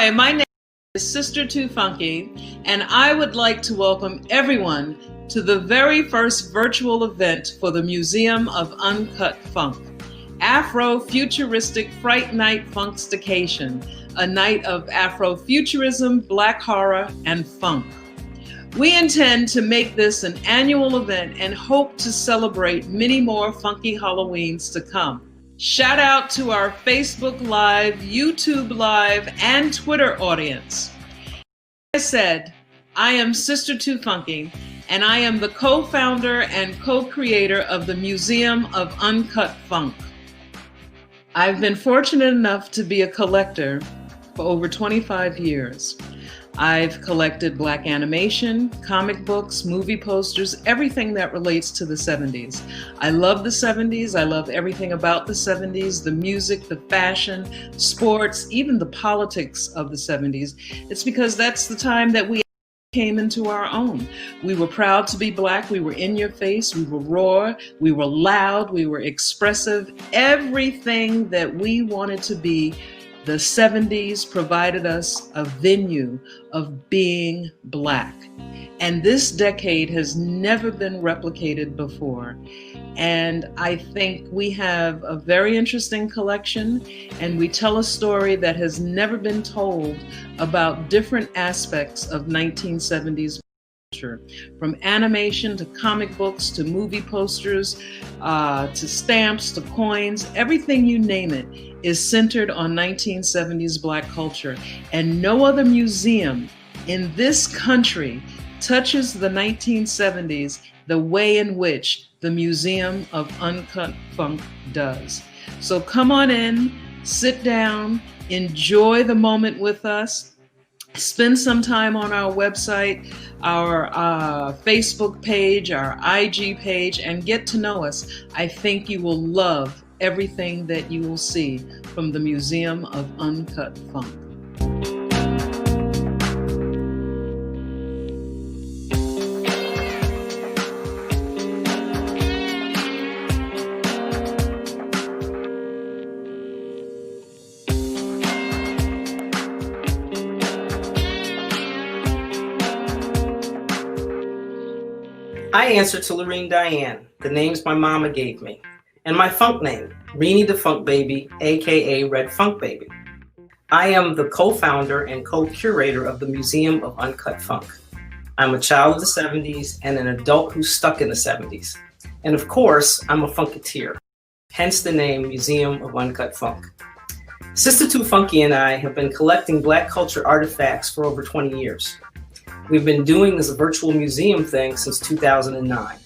Hi, my name is Sister Too Funky, and I would like to welcome everyone to the very first virtual event for the Museum of Uncut Funk, Afro Futuristic Fright Night Funkstication, a night of Afrofuturism, Black horror, and funk. We intend to make this an annual event and hope to celebrate many more funky Halloweens to come. Shout out to our Facebook Live, YouTube Live, and Twitter audience. As I said, I am Sister Too Funky, and I am the co-founder and co-creator of the Museum of Uncut Funk. I've been fortunate enough to be a collector for over 25 years. I've collected Black animation, comic books, movie posters, everything that relates to the 70s. I love the 70s. I love everything about the 70s, the music, the fashion, sports, even the politics of the 70s. It's because that's the time that we came into our own. We were proud to be Black. We were in your face. We were raw. We were loud. We were expressive. Everything that we wanted to be. The 70s provided us a venue of being Black. And this decade has never been replicated before. And I think we have a very interesting collection, and we tell a story that has never been told about different aspects of 1970s culture, from animation to comic books to movie posters to stamps to coins. Everything you name it is centered on 1970s Black culture, and no other museum in this country touches the 1970s the way in which the Museum of Uncut Funk does. So come on in, sit down, enjoy the moment with us, spend some time on our website, our Facebook page, our IG page, and get to know us. I think you will love everything that you will see from the Museum of Uncut Funk. I answer to Lorene Diane, the names my mama gave me, and my funk name, Reenie the Funk Baby, aka Red Funk Baby. I am the co-founder and co-curator of the Museum of Uncut Funk. I'm a child of the 70s and an adult who's stuck in the 70s. And of course, I'm a funketeer, hence the name Museum of Uncut Funk. Sister Too Funky and I have been collecting Black culture artifacts for over 20 years. We've been doing this virtual museum thing since 2009.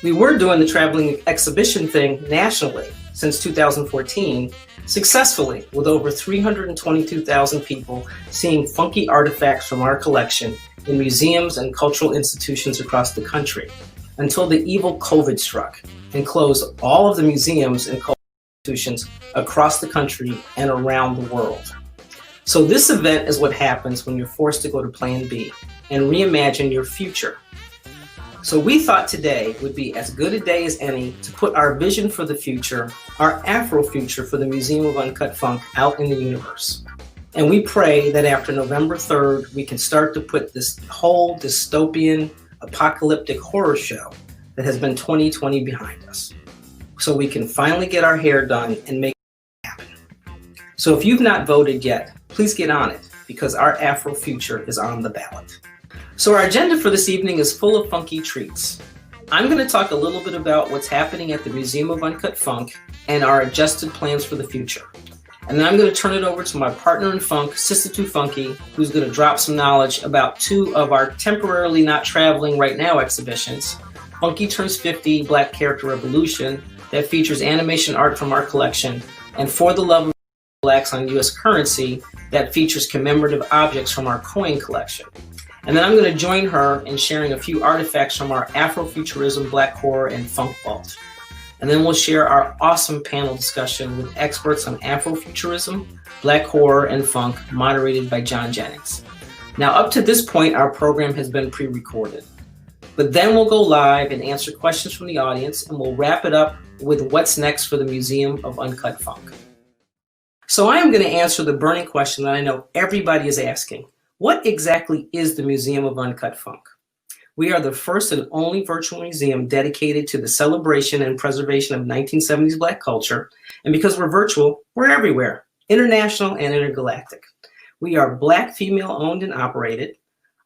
We were doing the traveling exhibition thing nationally since 2014, successfully, with over 322,000 people seeing funky artifacts from our collection in museums and cultural institutions across the country, until the evil COVID struck and closed all of the museums and cultural institutions across the country and around the world. So this event is what happens when you're forced to go to Plan B and reimagine your future. So we thought today would be as good a day as any to put our vision for the future, our Afro future for the Museum of Uncut Funk out in the universe. And we pray that after November 3rd, we can start to put this whole dystopian, apocalyptic horror show that has been 2020 behind us. So we can finally get our hair done and make it happen. So if you've not voted yet, please get on it, because our Afro future is on the ballot. So our agenda for this evening is full of funky treats. I'm going to talk a little bit about what's happening at the Museum of Uncut Funk and our adjusted plans for the future. And then I'm going to turn it over to my partner in funk, Sister Too Funky, who's going to drop some knowledge about two of our temporarily not traveling right now exhibitions, Funky Turns 50 Black Character Revolution, that features animation art from our collection, and For the Love of Blacks on U.S. Currency, that features commemorative objects from our coin collection. And then I'm going to join her in sharing a few artifacts from our Afrofuturism, Black horror, and funk vault. And then we'll share our awesome panel discussion with experts on Afrofuturism, Black horror, and funk, moderated by John Jennings. Now, up to this point, our program has been pre-recorded. But then we'll go live and answer questions from the audience, and we'll wrap it up with what's next for the Museum of Uncut Funk. So I am going to answer the burning question that I know everybody is asking. What exactly is the Museum of Uncut Funk? We are the first and only virtual museum dedicated to the celebration and preservation of 1970s Black culture. And because we're virtual, we're everywhere, international and intergalactic. We are Black female owned and operated.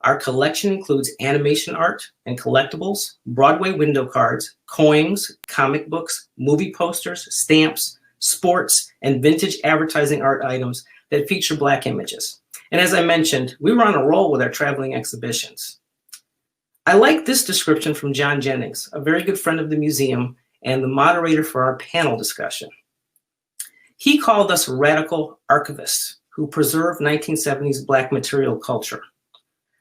Our collection includes animation art and collectibles, Broadway window cards, coins, comic books, movie posters, stamps, sports, and vintage advertising art items that feature Black images. And as I mentioned, we were on a roll with our traveling exhibitions. I like this description from John Jennings, a very good friend of the museum and the moderator for our panel discussion. He called us radical archivists who preserve 1970s Black material culture.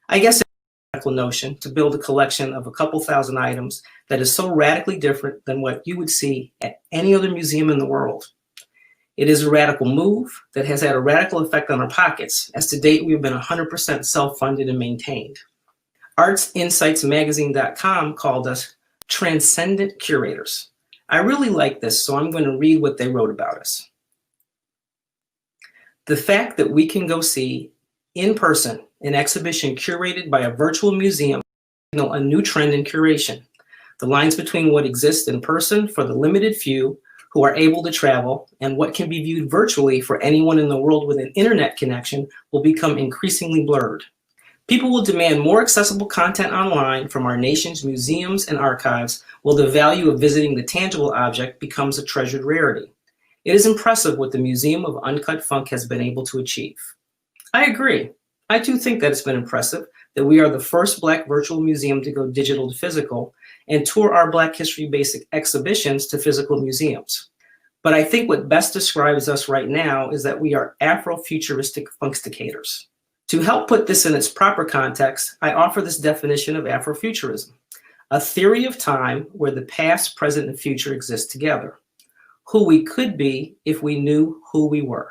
I guess it's a radical notion to build a collection of a couple thousand items that is so radically different than what you would see at any other museum in the world. It is a radical move that has had a radical effect on our pockets, as to date we have been 100% self-funded and maintained. ArtsInsightsMagazine.com called us transcendent curators. I really like this, so I'm going to read what they wrote about us. The fact that we can go see in person an exhibition curated by a virtual museum signal a new trend in curation. The lines between what exists in person for the limited few who are able to travel and what can be viewed virtually for anyone in the world with an internet connection will become increasingly blurred. People will demand more accessible content online from our nation's museums and archives, while the value of visiting the tangible object becomes a treasured rarity. It is impressive what the Museum of Uncut Funk has been able to achieve. I agree. I do think that it's been impressive that we are the first Black virtual museum to go digital to physical and tour our Black history basic exhibitions to physical museums. But I think what best describes us right now is that we are Afro-futuristic funksticators. To help put this in its proper context, I offer this definition of Afrofuturism, a theory of time where the past, present, and future exist together. Who we could be if we knew who we were.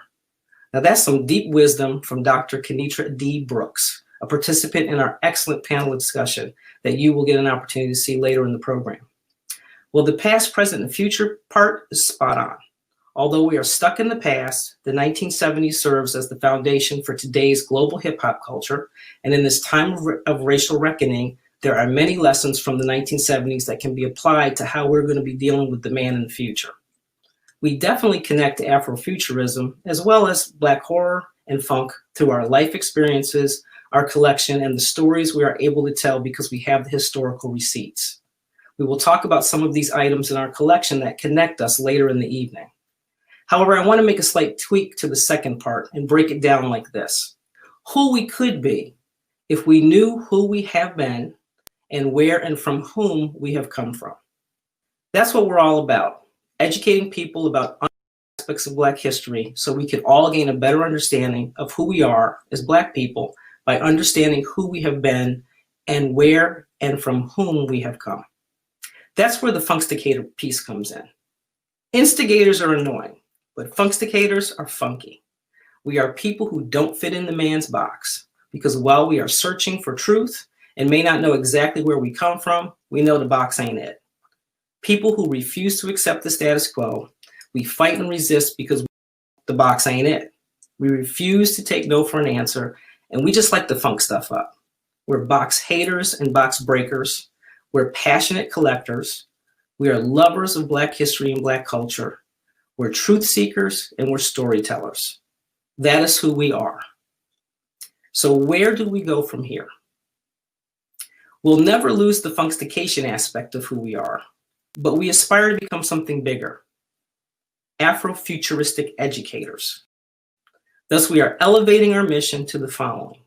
Now that's some deep wisdom from Dr. Kenitra D. Brooks, a participant in our excellent panel discussion that you will get an opportunity to see later in the program. Well, the past, present, and future part is spot on. Although we are stuck in the past, the 1970s serves as the foundation for today's global hip-hop culture, and in this time of racial reckoning, there are many lessons from the 1970s that can be applied to how we're going to be dealing with the man in the future. We definitely connect to Afrofuturism as well as Black horror and funk through our life experiences, our collection, and the stories we are able to tell because we have the historical receipts. We will talk about some of these items in our collection that connect us later in the evening. However, I want to make a slight tweak to the second part and break it down like this. Who we could be if we knew who we have been and where and from whom we have come from. That's what we're all about, educating people about aspects of Black history so we can all gain a better understanding of who we are as Black people by understanding who we have been and where and from whom we have come. That's where the Funksticator piece comes in. Instigators are annoying, but Funksticators are funky. We are people who don't fit in the man's box because while we are searching for truth and may not know exactly where we come from, we know the box ain't it. People who refuse to accept the status quo, we fight and resist because the box ain't it. We refuse to take no for an answer, and we just like to funk stuff up. We're box haters and box breakers. We're passionate collectors. We are lovers of Black history and Black culture. We're truth seekers and we're storytellers. That is who we are. So where do we go from here? We'll never lose the Funkstication aspect of who we are, but we aspire to become something bigger. Afro-futuristic educators. Thus, we are elevating our mission to the following.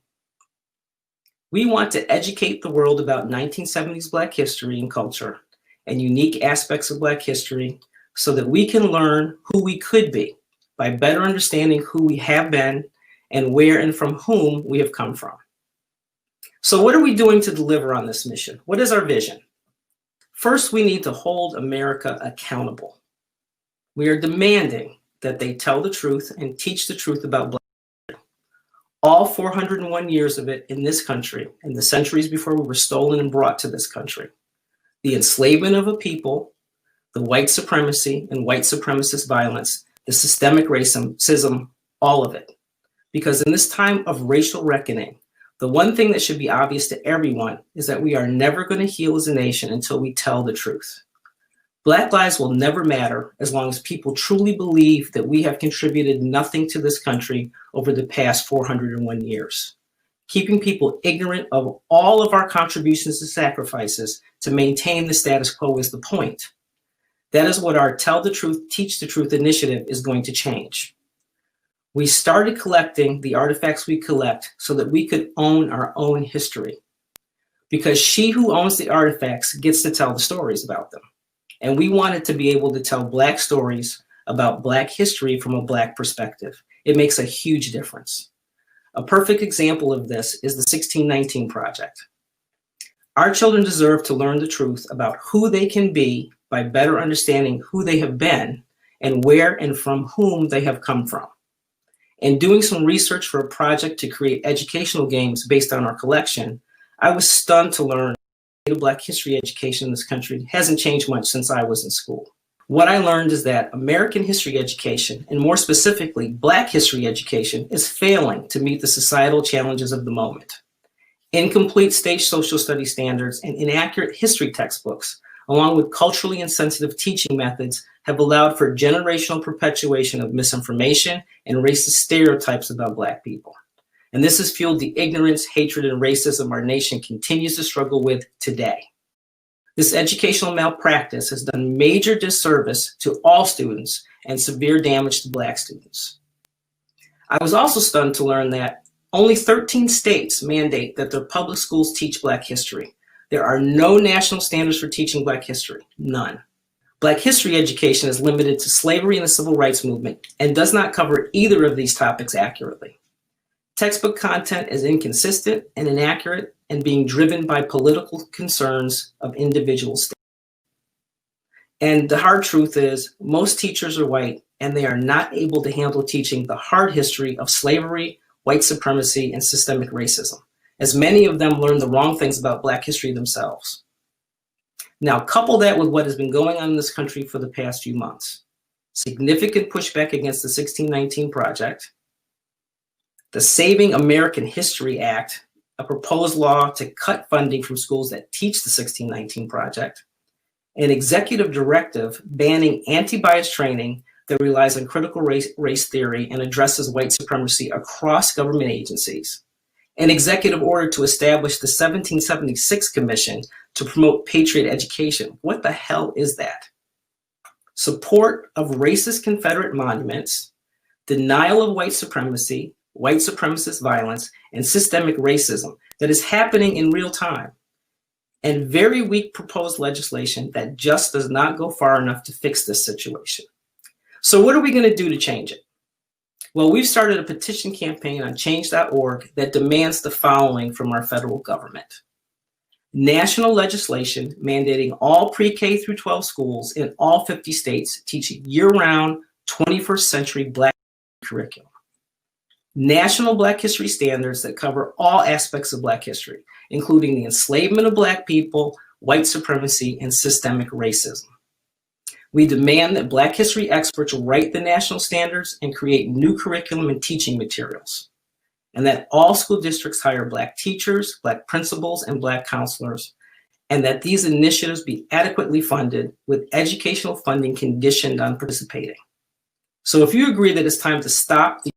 We want to educate the world about 1970s Black history and culture and unique aspects of Black history so that we can learn who we could be by better understanding who we have been and where and from whom we have come from. So what are we doing to deliver on this mission? What is our vision? First, we need to hold America accountable. We are demanding that they tell the truth and teach the truth about Black history. All 401 years of it in this country and the centuries before we were stolen and brought to this country. The enslavement of a people, the white supremacy and white supremacist violence, the systemic racism all of it. Because in this time of racial reckoning, the one thing that should be obvious to everyone is that we are never going to heal as a nation until we tell the truth. Black lives will never matter as long as people truly believe that we have contributed nothing to this country over the past 401 years. Keeping people ignorant of all of our contributions and sacrifices to maintain the status quo is the point. That is what our Tell the Truth, Teach the Truth initiative is going to change. We started collecting the artifacts we collect so that we could own our own history. Because she who owns the artifacts gets to tell the stories about them. And we wanted to be able to tell Black stories about Black history from a Black perspective. It makes a huge difference. A perfect example of this is the 1619 Project. Our children deserve to learn the truth about who they can be by better understanding who they have been and where and from whom they have come from. In doing some research for a project to create educational games based on our collection, I was stunned to learn that Black history education in this country hasn't changed much since I was in school. What I learned is that American history education, and more specifically, Black history education, is failing to meet the societal challenges of the moment. Incomplete state social studies standards and inaccurate history textbooks, along with culturally insensitive teaching methods, have allowed for generational perpetuation of misinformation and racist stereotypes about Black people. And this has fueled the ignorance, hatred, and racism our nation continues to struggle with today. This educational malpractice has done major disservice to all students and severe damage to Black students. I was also stunned to learn that only 13 states mandate that their public schools teach Black history. There are no national standards for teaching Black history, none. Black history education is limited to slavery and the civil rights movement and does not cover either of these topics accurately. Textbook content is inconsistent and inaccurate and being driven by political concerns of individual states. And the hard truth is most teachers are white and they are not able to handle teaching the hard history of slavery, white supremacy, and systemic racism, as many of them learn the wrong things about Black history themselves. Now, couple that with what has been going on in this country for the past few months. Significant pushback against the 1619 Project, the Saving American History Act, a proposed law to cut funding from schools that teach the 1619 Project, an executive directive banning anti-bias training that relies on critical race theory and addresses white supremacy across government agencies, an executive order to establish the 1776 Commission to promote patriot education. What the hell is that? Support of racist Confederate monuments, denial of white supremacy, white supremacist violence, and systemic racism that is happening in real time, and very weak proposed legislation that just does not go far enough to fix this situation. So what are we going to do to change it? Well, we've started a petition campaign on change.org that demands the following from our federal government. National legislation mandating all pre-K through 12 schools in all 50 states teach year-round 21st century Black curriculum. National Black history standards that cover all aspects of Black history, including the enslavement of Black people, white supremacy, and systemic racism. We demand that Black history experts write the national standards and create new curriculum and teaching materials, and that all school districts hire Black teachers, Black principals, and Black counselors, and that these initiatives be adequately funded with educational funding conditioned on participating. So if you agree that it's time to stop the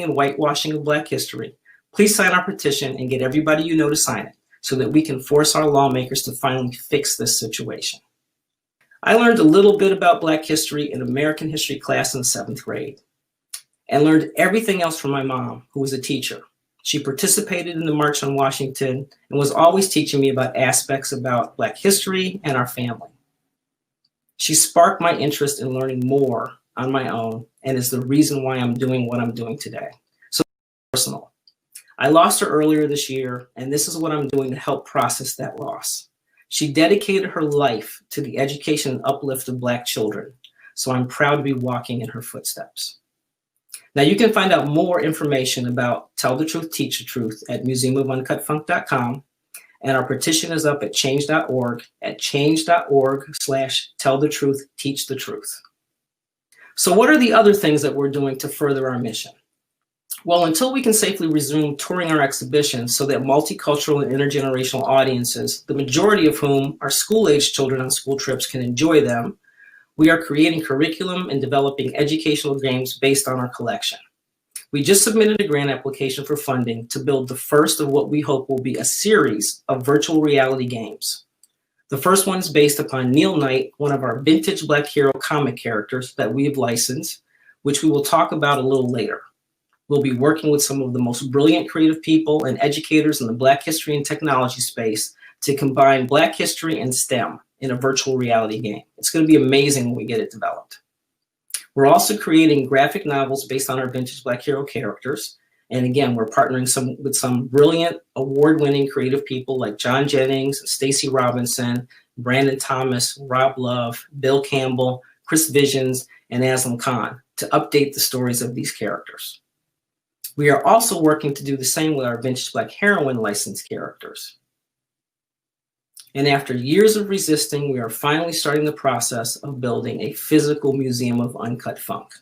and whitewashing of Black history, please sign our petition and get everybody you know to sign it so that we can force our lawmakers to finally fix this situation. I learned a little bit about Black history in American history class in the 7th grade and learned everything else from my mom, who was a teacher. She participated in the March on Washington and was always teaching me about aspects about Black history and our family. She sparked my interest in learning more on my own and is the reason why I'm doing what I'm doing today. So personal. I lost her earlier this year, and this is what I'm doing to help process that loss. She dedicated her life to the education and uplift of Black children, so I'm proud to be walking in her footsteps. Now you can find out more information about Tell the Truth, Teach the Truth at museumofuncutfunk.com, and our petition is up at change.org at change.org/tell the truth, teach the truth. So what are the other things that we're doing to further our mission? Well, until we can safely resume touring our exhibition so that multicultural and intergenerational audiences, the majority of whom are school-age children on school trips, can enjoy them, we are creating curriculum and developing educational games based on our collection. We just submitted a grant application for funding to build the first of what we hope will be a series of virtual reality games. The first one is based upon Neil Knight, one of our vintage Black hero comic characters that we have licensed, which we will talk about a little later. We'll be working with some of the most brilliant creative people and educators in the Black history and technology space to combine Black history and STEM in a virtual reality game. It's going to be amazing when we get it developed. We're also creating graphic novels based on our vintage Black hero characters. And again, we're partnering with some brilliant award-winning creative people like John Jennings, Stacey Robinson, Brandon Thomas, Rob Love, Bill Campbell, Chris Visions, and Aslam Khan to update the stories of these characters. We are also working to do the same with our vintage Black heroine licensed characters. And after years of resisting, we are finally starting the process of building a physical museum of uncut funk.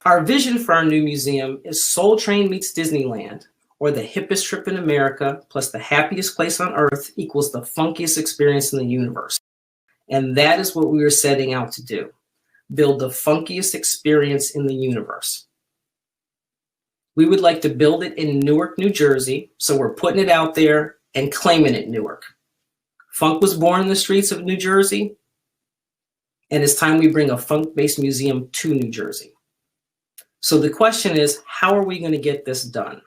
Our vision for our new museum is Soul Train meets Disneyland, or the hippest trip in America plus the happiest place on earth equals the funkiest experience in the universe. And that is what we are setting out to do, build the funkiest experience in the universe. We would like to build it in Newark, New Jersey, so we're putting it out there and claiming it Newark. Funk was born in the streets of New Jersey, and it's time we bring a funk-based museum to New Jersey. So the question is, how are we going to get this done?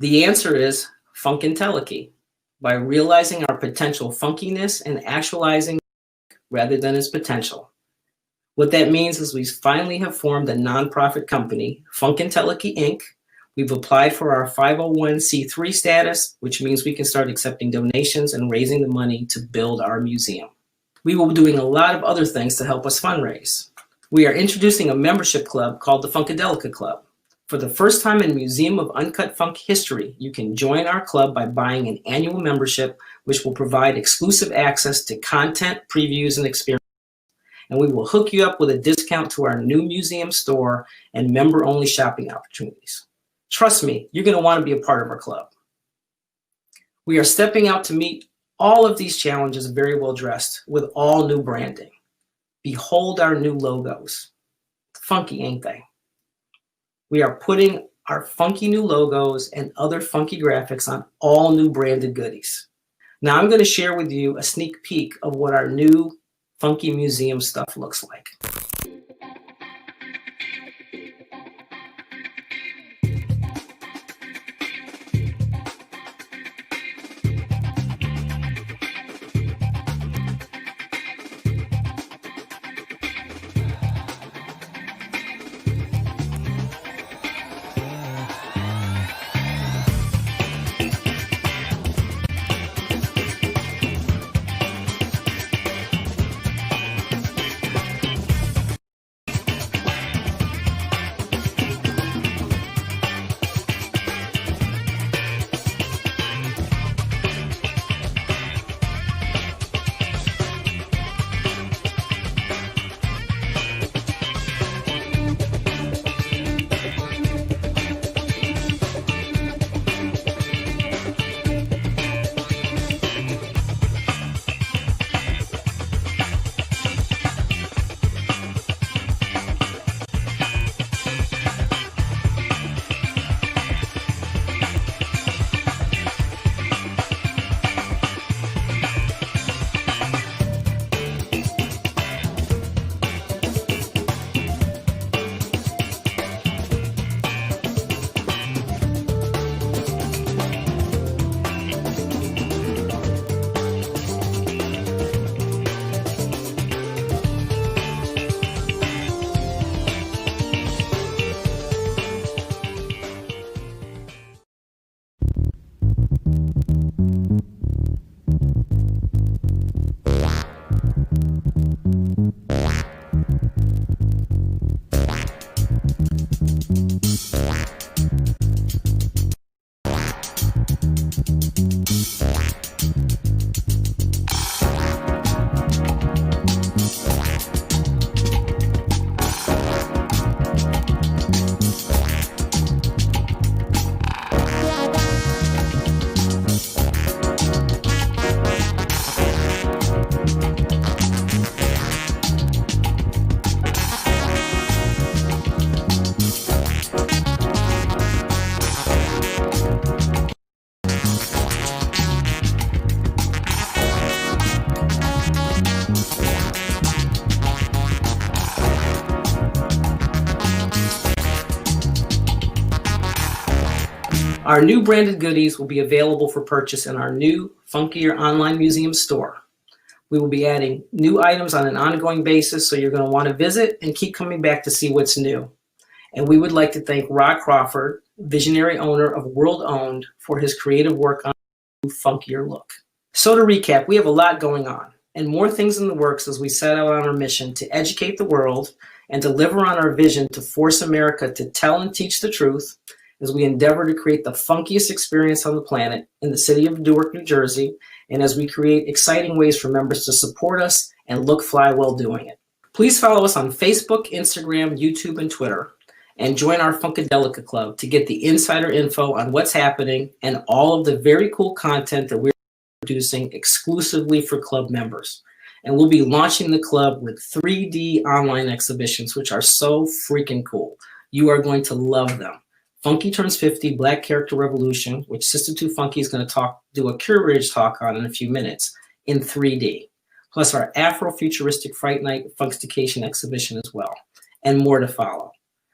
The answer is Funkintelligy, by realizing our potential funkiness and actualizing rather than its potential. What that means is we finally have formed a nonprofit company, Funkintelligy Inc. We've applied for our 501c3 status, which means we can start accepting donations and raising the money to build our museum. We will be doing a lot of other things to help us fundraise. We are introducing a membership club called the Funkadelica Club. For the first time in Museum of Uncut Funk history, you can join our club by buying an annual membership, which will provide exclusive access to content, previews, and experiences. And we will hook you up with a discount to our new museum store and member-only shopping opportunities. Trust me, you're going to want to be a part of our club. We are stepping out to meet all of these challenges very well dressed with all new branding. Behold our new logos. Funky, ain't they? We are putting our funky new logos and other funky graphics on all new branded goodies. Now I'm going to share with you a sneak peek of what our new funky museum stuff looks like. Our new branded goodies will be available for purchase in our new, funkier online museum store. We will be adding new items on an ongoing basis, so you're going to want to visit and keep coming back to see what's new. And we would like to thank Rod Crawford, visionary owner of World Owned, for his creative work on a new, funkier look. So to recap, we have a lot going on and more things in the works as we set out on our mission to educate the world and deliver on our vision to force America to tell and teach the truth as we endeavor to create the funkiest experience on the planet in the city of Newark, New Jersey, and as we create exciting ways for members to support us and look fly while doing it. Please follow us on Facebook, Instagram, YouTube, and Twitter, and join our Funkadelica Club to get the insider info on what's happening and all of the very cool content that we're producing exclusively for club members. And we'll be launching the club with 3D online exhibitions, which are so freaking cool. You are going to love them. Funky Turns 50, Black Character Revolution, which Sister Too Funky is going to do a curator's talk on in a few minutes in 3D, plus our Afro Futuristic Fright Night Funkstication exhibition as well, and more to follow.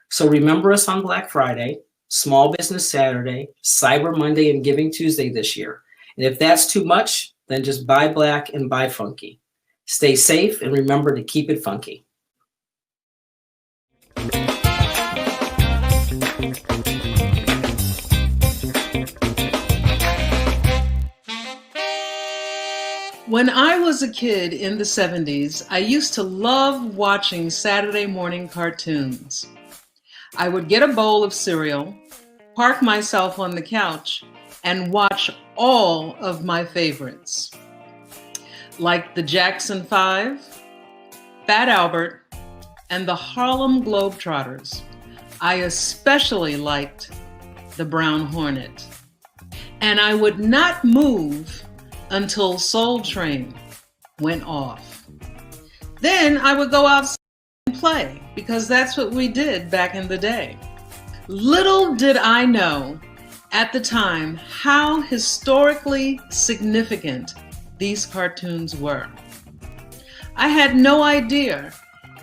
So remember us on Black Friday, Small Business Saturday, Cyber Monday, and Giving Tuesday this year. And if that's too much, then just buy black and buy funky. Stay safe and remember to keep it funky. When I was a kid in the 70s, I used to love watching Saturday morning cartoons. I would get a bowl of cereal, park myself on the couch, and watch all of my favorites, like the Jackson 5, Fat Albert, and the Harlem Globetrotters. I especially liked the Brown Hornet. And I would not move until Soul Train went off. Then I would go outside and play, because that's what we did back in the day. Little did I know at the time how historically significant these cartoons were. I had no idea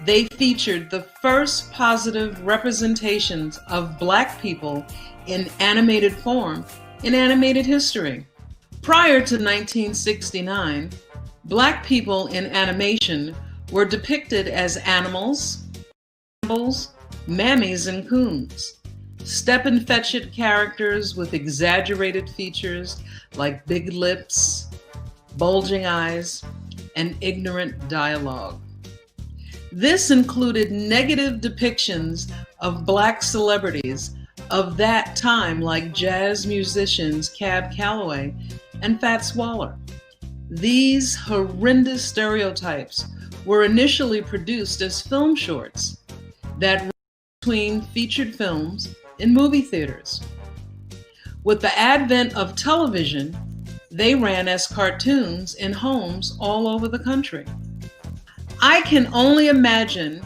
they featured the first positive representations of Black people in animated form in animated history. Prior to 1969, Black people in animation were depicted as animals, mammies, and coons. Step-and-fetch-it characters with exaggerated features like big lips, bulging eyes, and ignorant dialogue. This included negative depictions of Black celebrities of that time like jazz musicians Cab Calloway and Fats Waller. These horrendous stereotypes were initially produced as film shorts that ran between featured films in movie theaters. With the advent of television, they ran as cartoons in homes all over the country. I can only imagine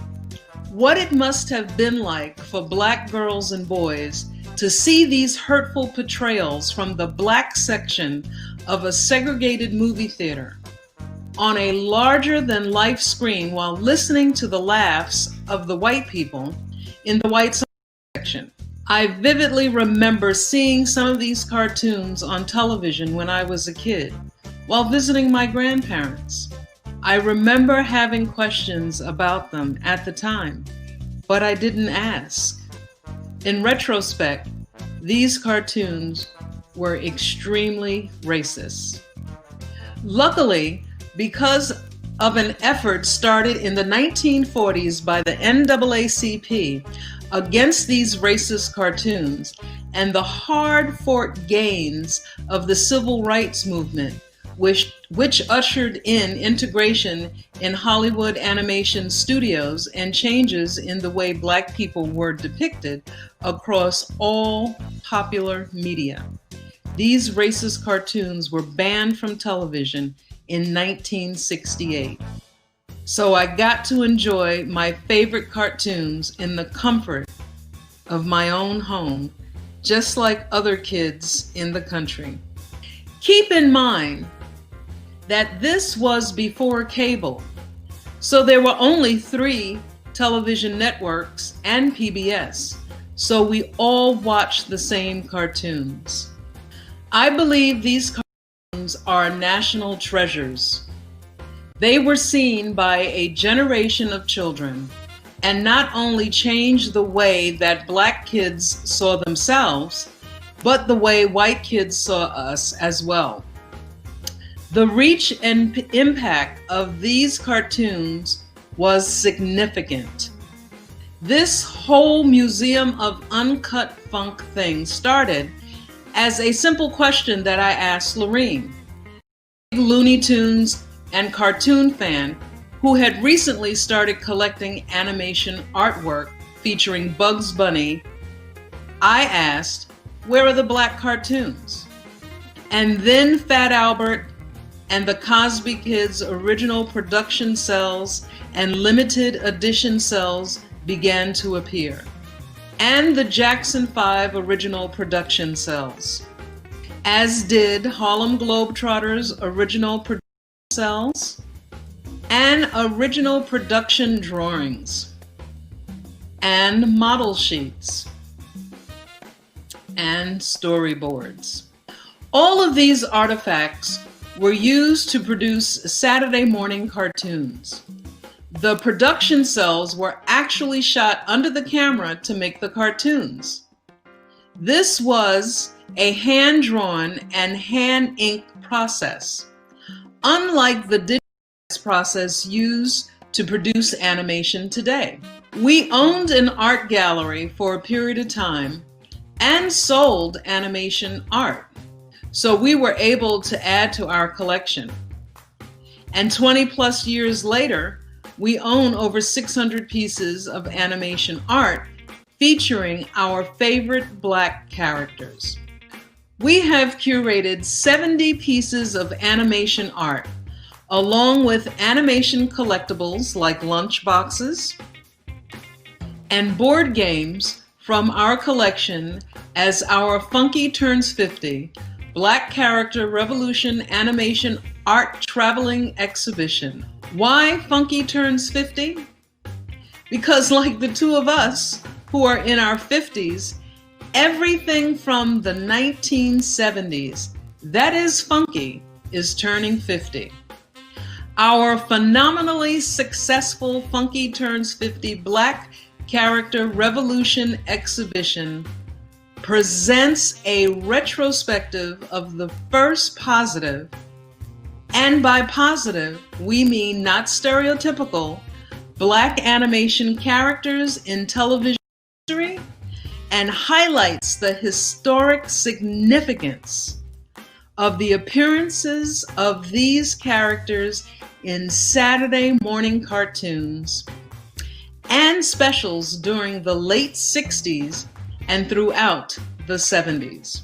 what it must have been like for Black girls and boys to see these hurtful portrayals from the Black section of a segregated movie theater on a larger-than-life screen while listening to the laughs of the white people in the white section. I vividly remember seeing some of these cartoons on television when I was a kid while visiting my grandparents. I remember having questions about them at the time, but I didn't ask. In retrospect, these cartoons were extremely racist. Luckily, because of an effort started in the 1940s by the NAACP against these racist cartoons and the hard-fought gains of the civil rights movement, which ushered in integration in Hollywood animation studios and changes in the way Black people were depicted across all popular media. These racist cartoons were banned from television in 1968. So I got to enjoy my favorite cartoons in the comfort of my own home, just like other kids in the country. Keep in mind that this was before cable, so there were only 3 television networks and PBS, so we all watch the same cartoons. I believe these cartoons are national treasures. They were seen by a generation of children and not only changed the way that Black kids saw themselves, but the way white kids saw us as well. The reach and impact of these cartoons was significant. This whole Museum of Uncut Funk thing started as a simple question that I asked Lorene, a Looney Tunes and cartoon fan who had recently started collecting animation artwork featuring Bugs Bunny. I asked, where are the Black cartoons? And then Fat Albert and the Cosby Kids original production cells and limited edition cells began to appear, and the Jackson 5 original production cells, as did Harlem Globetrotters original production cells and original production drawings and model sheets and storyboards. All of these artifacts were used to produce Saturday morning cartoons. The production cells were actually shot under the camera to make the cartoons. This was a hand-drawn and hand-inked process, unlike the digital process used to produce animation today. We owned an art gallery for a period of time and sold animation art, so we were able to add to our collection. And 20 plus years later, we own over 600 pieces of animation art featuring our favorite Black characters. We have curated 70 pieces of animation art, along with animation collectibles like lunchboxes and board games from our collection as our Funky Turns 50 Black Character Revolution Animation Art Traveling Exhibition. Why Funky Turns 50? Because like the two of us who are in our 50s, everything from the 1970s that is funky is turning 50. Our phenomenally successful Funky Turns 50 Black Character Revolution exhibition presents a retrospective of the first positive, and by positive, we mean not stereotypical, Black animation characters in television history, and highlights the historic significance of the appearances of these characters in Saturday morning cartoons and specials during the late 60s and throughout the 70s.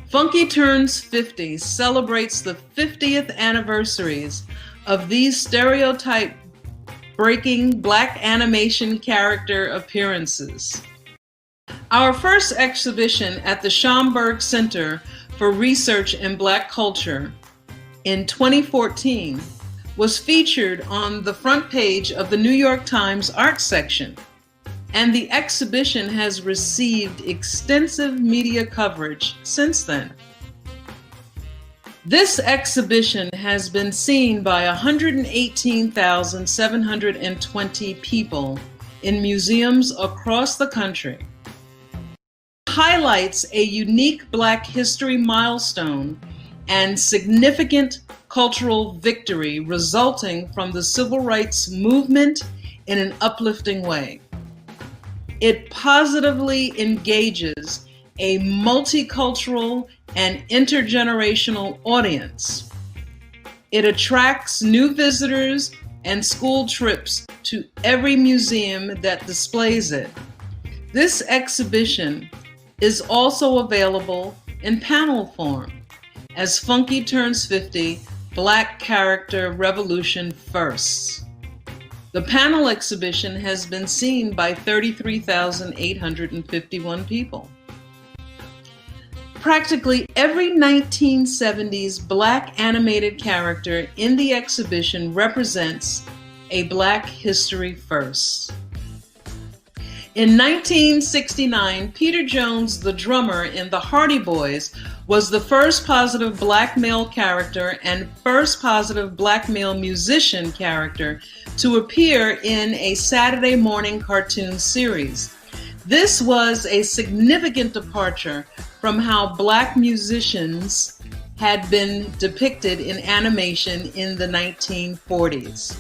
Funky Turns 50 celebrates the 50th anniversaries of these stereotype-breaking Black animation character appearances. Our first exhibition at the Schomburg Center for Research in Black Culture in 2014 was featured on the front page of the New York Times art section, and the exhibition has received extensive media coverage since then. This exhibition has been seen by 118,720 people in museums across the country. It highlights a unique Black history milestone and significant cultural victory resulting from the civil rights movement in an uplifting way. It positively engages a multicultural and intergenerational audience. It attracts new visitors and school trips to every museum that displays it. This exhibition is also available in panel form as Funky Turns 50 Black Character Revolution Firsts. The panel exhibition has been seen by 33,851 people. Practically every 1970s Black animated character in the exhibition represents a Black history first. In 1969, Peter Jones, the drummer in the Hardy Boys, was the first positive black male character and first positive black male musician character to appear in a Saturday morning cartoon series. This was a significant departure from how black musicians had been depicted in animation in the 1940s.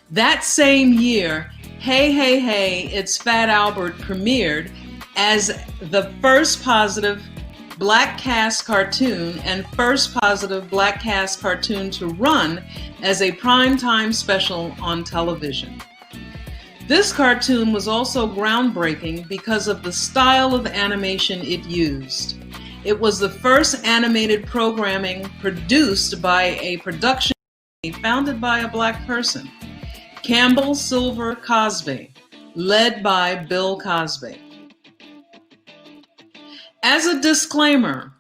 That same year, Hey, Hey, Hey, It's Fat Albert premiered as the first positive black cast cartoon and first positive black cast cartoon to run as a primetime special on television. This cartoon was also groundbreaking because of the style of animation it used. It was the first animated programming produced by a production company founded by a black person, Campbell Silver Cosby, led by Bill Cosby. As a disclaimer,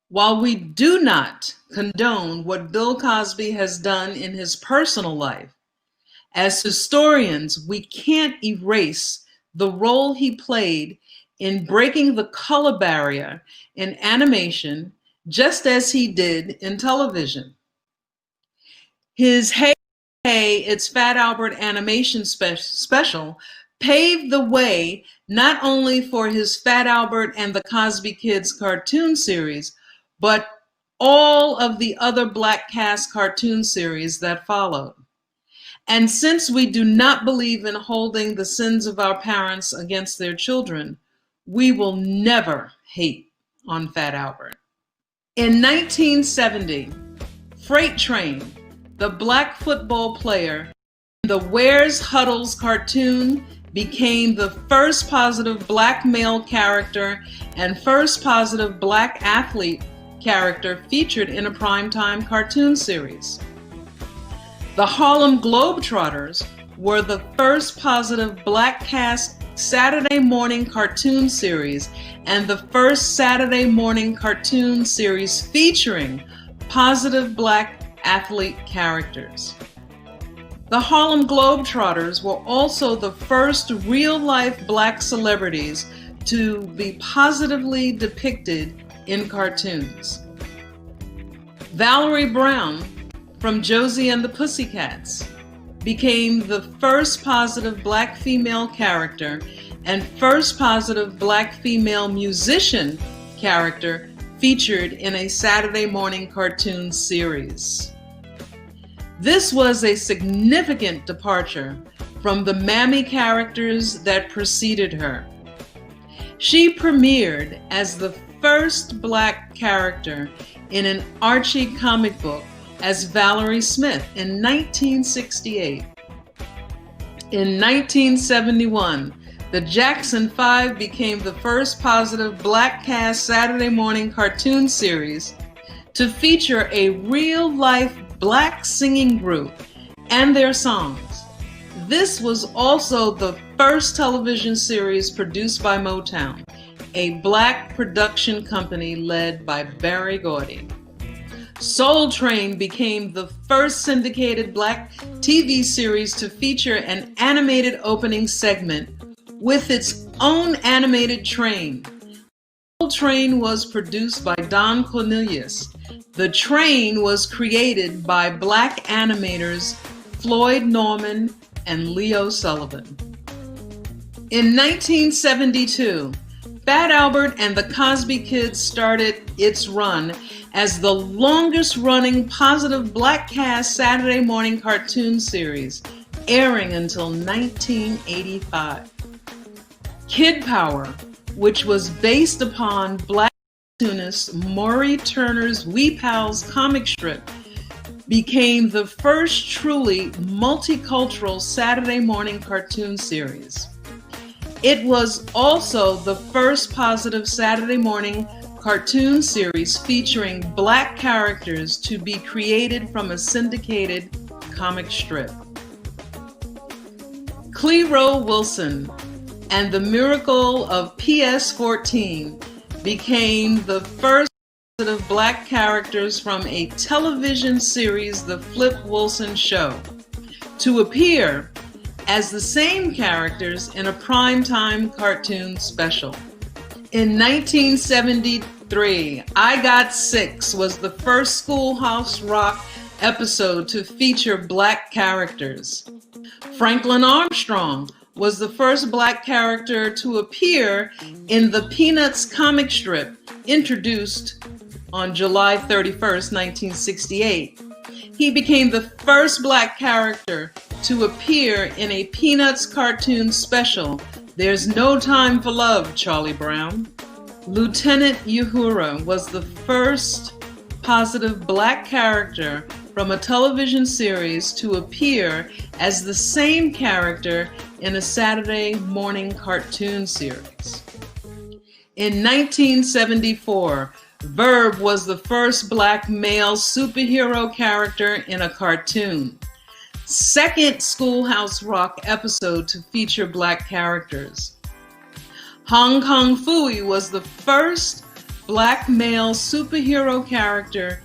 while we do not condone what Bill Cosby has done in his personal life, as historians, we can't erase the role he played in breaking the color barrier in animation, just as he did in television. His Hey, Hey, It's Fat Albert animation special paved the way not only for his Fat Albert and the Cosby Kids cartoon series, but all of the other black cast cartoon series that followed. And since we do not believe in holding the sins of our parents against their children, we will never hate on Fat Albert. In 1970, Fright Train, the black football player in the Where's Huddles cartoon, became the first positive black male character and first positive black athlete character featured in a primetime cartoon series. The Harlem Globetrotters were the first positive black cast Saturday morning cartoon series and the first Saturday morning cartoon series featuring positive black athlete characters. The Harlem Globetrotters were also the first real-life black celebrities to be positively depicted in cartoons. Valerie Brown from Josie and the Pussycats became the first positive black female character and first positive black female musician character featured in a Saturday morning cartoon series. This was a significant departure from the Mammy characters that preceded her. She premiered as the first black character in an Archie comic book as Valerie Smith in 1968. In 1971, the Jackson 5 became the first positive black cast Saturday morning cartoon series to feature a real-life black singing group and their songs. This was also the first television series produced by Motown, a black production company led by Berry Gordy. Soul Train became the first syndicated black TV series to feature an animated opening segment with its own animated train. Soul Train was produced by Don Cornelius. The train was created by black animators Floyd Norman and Leo Sullivan. In 1972, Fat Albert and the Cosby Kids started its run as the longest-running positive black cast Saturday morning cartoon series, airing until 1985. Kid Power, which was based upon black cartoonist Maury Turner's Wee Pals comic strip, became the first truly multicultural Saturday morning cartoon series. It was also the first positive Saturday morning cartoon series featuring black characters to be created from a syndicated comic strip. Cleo Wilson and the Miracle of PS-14 became the first positive black characters from a television series, The Flip Wilson Show, to appear as the same characters in a primetime cartoon special. In 1973, I Got Six was the first Schoolhouse Rock episode to feature Black characters. Franklin Armstrong was the first Black character to appear in the Peanuts comic strip introduced on July 31st, 1968. He became the first Black character to appear in a Peanuts cartoon special, There's No Time for Love, Charlie Brown. Lieutenant Uhura was the first positive Black character from a television series to appear as the same character in a Saturday morning cartoon series. In 1974, Verb was the first Black male superhero character in a cartoon. Second Schoolhouse Rock episode to feature Black characters. Hong Kong Phooey was the first Black male superhero character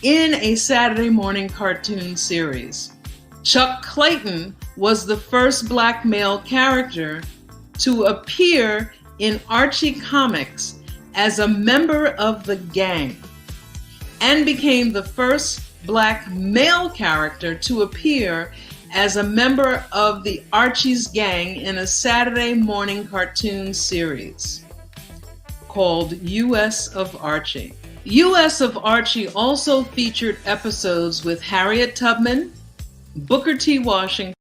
in a Saturday morning cartoon series. Chuck Clayton was the first Black male character to appear in Archie Comics as a member of the gang, and became the first Black male character to appear as a member of the Archie's gang in a Saturday morning cartoon series called U.S. of Archie. U.S. of Archie also featured episodes with Harriet Tubman, Booker T. Washington,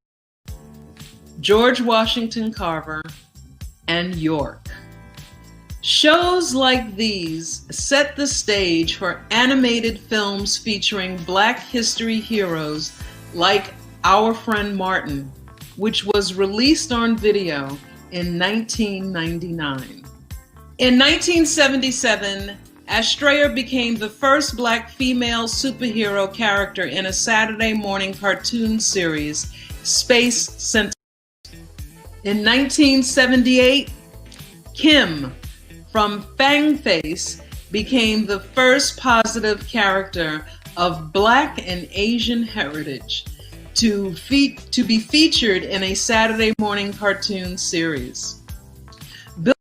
George Washington Carver, and York. Shows like these set the stage for animated films featuring Black history heroes like Our Friend Martin, which was released on video in 1999. In 1977, Astraea became the first Black female superhero character in a Saturday morning cartoon series, Space Centaur. In 1978, Kim from Fangface became the first positive character of Black and Asian heritage to be featured in a Saturday morning cartoon series. Bill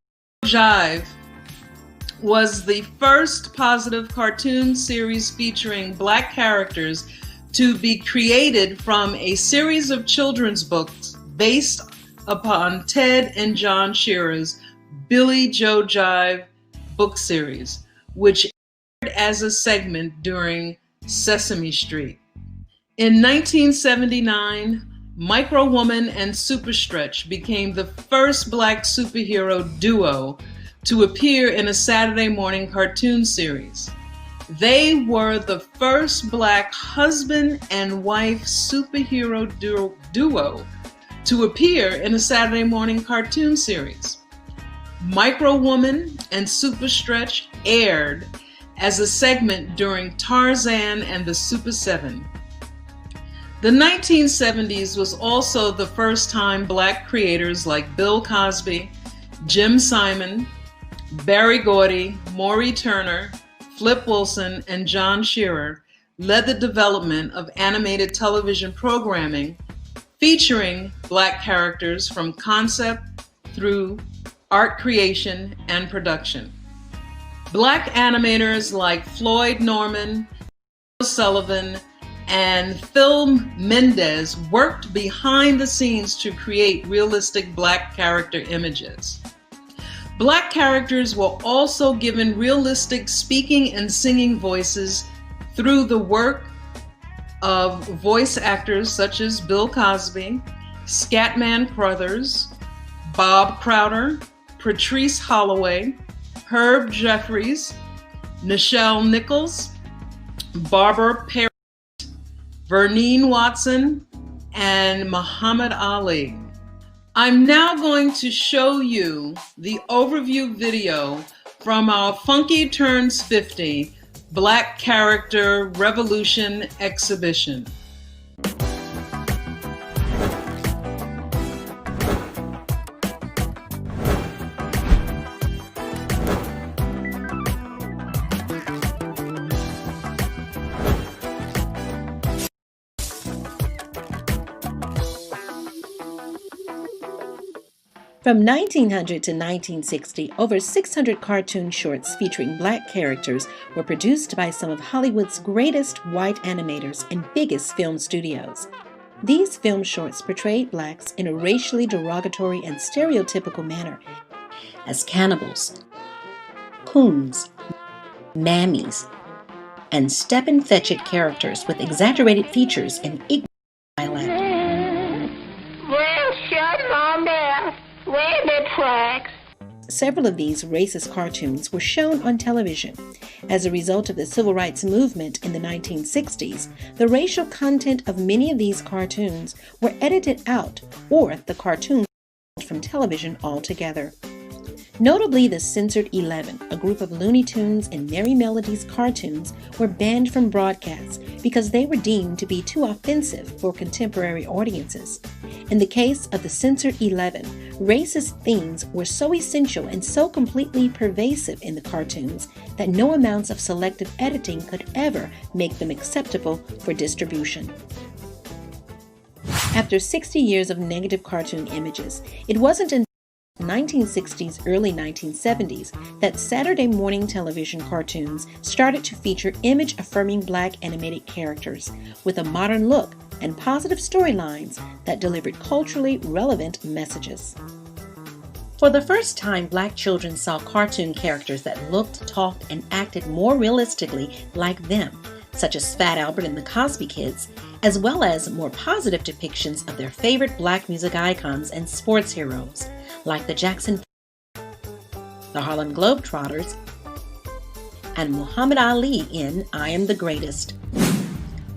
Jive was the first positive cartoon series featuring Black characters to be created from a series of children's books based upon Ted and John Shearer's Billy Joe Jive book series, which aired as a segment during Sesame Street. In 1979, Micro Woman and Super Stretch became the first Black superhero duo to appear in a Saturday morning cartoon series. They were the first Black husband and wife superhero duo to appear in a Saturday morning cartoon series. Micro Woman and Super Stretch aired as a segment during Tarzan and the Super 7. The 1970s was also the first time Black creators like Bill Cosby, Jim Simon, Barry Gordy, Maury Turner, Flip Wilson, and John Shearer led the development of animated television programming featuring Black characters from concept through art creation and production. Black animators like Floyd Norman, Sullivan, and Phil Mendez worked behind the scenes to create realistic Black character images. Black characters were also given realistic speaking and singing voices through the work of voice actors such as Bill Cosby, Scatman Crothers, Bob Crowder, Patrice Holloway, Herb Jeffries, Nichelle Nichols, Barbara Parrott, Verneen Watson, and Muhammad Ali. I'm now going to show you the overview video from our Funky Turns 50 Black Character Revolution exhibition. From 1900 to 1960, over 600 cartoon shorts featuring black characters were produced by some of Hollywood's greatest white animators and biggest film studios. These film shorts portrayed blacks in a racially derogatory and stereotypical manner as cannibals, coons, mammies, and step-and-fetch-it characters with exaggerated features and ignorant dialect. Well, shut on there. Rabbit tracks. Several of these racist cartoons were shown on television. As a result of the civil rights movement in the 1960s, the racial content of many of these cartoons were edited out, or the cartoons from television altogether. Notably, the Censored 11, a group of Looney Tunes and Merry Melodies cartoons, were banned from broadcast because they were deemed to be too offensive for contemporary audiences. In the case of the Censored 11, racist themes were so essential and so completely pervasive in the cartoons that no amounts of selective editing could ever make them acceptable for distribution. After 60 years of negative cartoon images, it wasn't until 1960s, early 1970s, that Saturday morning television cartoons started to feature image-affirming black animated characters with a modern look and positive storylines that delivered culturally relevant messages. For the first time, black children saw cartoon characters that looked, talked, and acted more realistically like them, such as Fat Albert and the Cosby Kids, as well as more positive depictions of their favorite black music icons and sports heroes, like the Jackson, the Harlem Globetrotters, and Muhammad Ali in I Am the Greatest.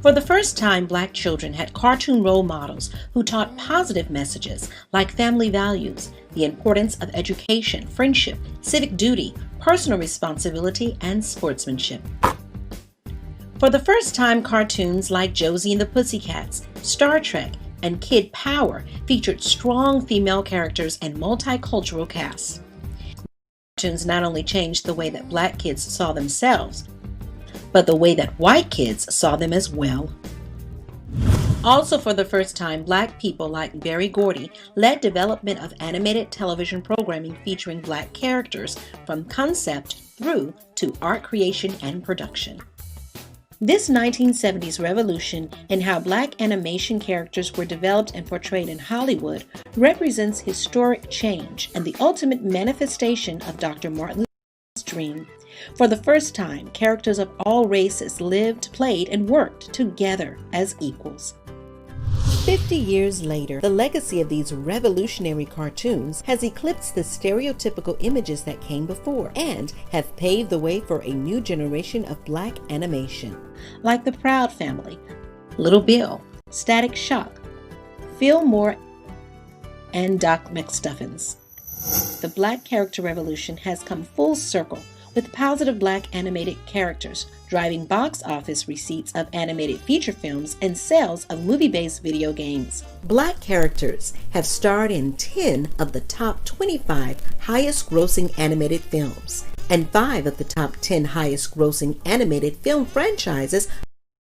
For the first time, black children had cartoon role models who taught positive messages like family values, the importance of education, friendship, civic duty, personal responsibility, and sportsmanship. For the first time, cartoons like Josie and the Pussycats, Star Trek, and Kid Power featured strong female characters and multicultural casts. Cartoons not only changed the way that black kids saw themselves, but the way that white kids saw them as well. Also, for the first time, black people like Berry Gordy led development of animated television programming featuring black characters from concept through to art creation and production. This 1970s revolution in how black animation characters were developed and portrayed in Hollywood represents historic change and the ultimate manifestation of Dr. Martin Luther King's dream. For the first time, characters of all races lived, played, and worked together as equals. 50 years later, the legacy of these revolutionary cartoons has eclipsed the stereotypical images that came before and have paved the way for a new generation of black animation. Like the Proud Family, Little Bill, Static Shock, Fillmore, and Doc McStuffins. The black character revolution has come full circle, with positive black animated characters driving box office receipts of animated feature films and sales of movie-based video games. Black characters have starred in 10 of the top 25 highest-grossing animated films and 5 of the top 10 highest-grossing animated film franchises of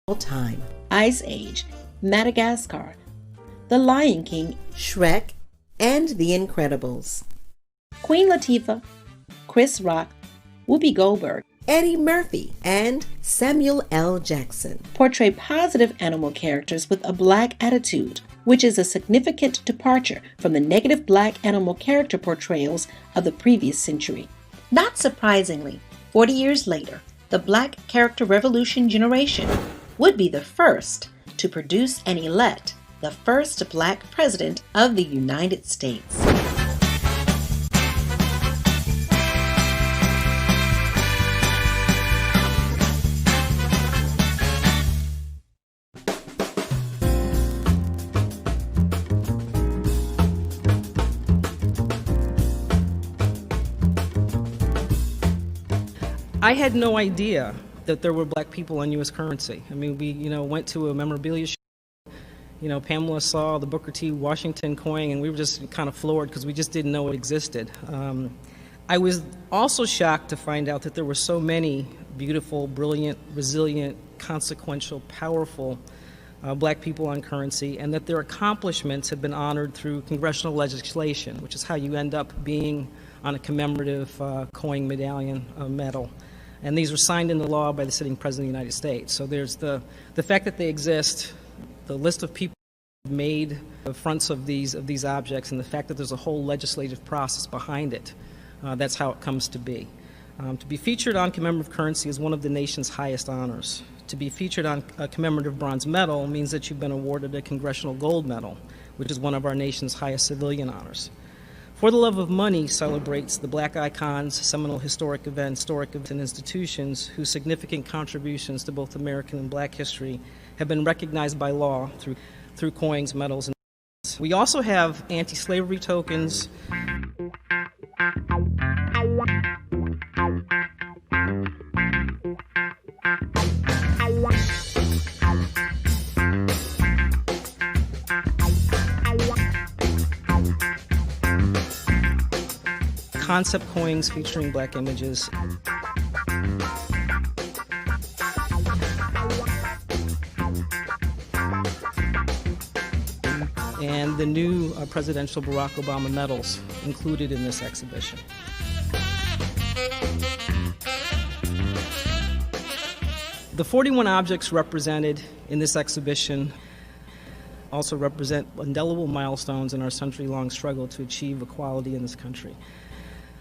all time: Ice Age, Madagascar, The Lion King, Shrek, and The Incredibles. Queen Latifah, Chris Rock, Whoopi Goldberg, Eddie Murphy, and Samuel L. Jackson portray positive animal characters with a black attitude, which is a significant departure from the negative black animal character portrayals of the previous century. Not surprisingly, 40 years later, the black character revolution generation would be the first to produce and elect the first black president of the United States. I had no idea that there were black people on U.S. currency. I mean, we, went to a memorabilia show. Pamela saw the Booker T. Washington coin, and we were just kind of floored because we just didn't know it existed. I was also shocked to find out that there were so many beautiful, brilliant, resilient, consequential, powerful black people on currency, and that their accomplishments have been honored through congressional legislation, which is how you end up being on a commemorative coin medallion medal. And these are signed into law by the sitting President of the United States. So there's the fact that they exist, the list of people who made the fronts of these objects, and the fact that there's a whole legislative process behind it. That's how it comes to be. To be featured on commemorative currency is one of the nation's highest honors. To be featured on a commemorative bronze medal means that you've been awarded a Congressional Gold Medal, which is one of our nation's highest civilian honors. For the Love of Money celebrates the black icons, seminal historic events, and institutions whose significant contributions to both American and black history have been recognized by law through coins, medals, and we also have anti-slavery tokens. Concept coins featuring black images. And the new presidential Barack Obama medals included in this exhibition. The 41 objects represented in this exhibition also represent indelible milestones in our century-long struggle to achieve equality in this country.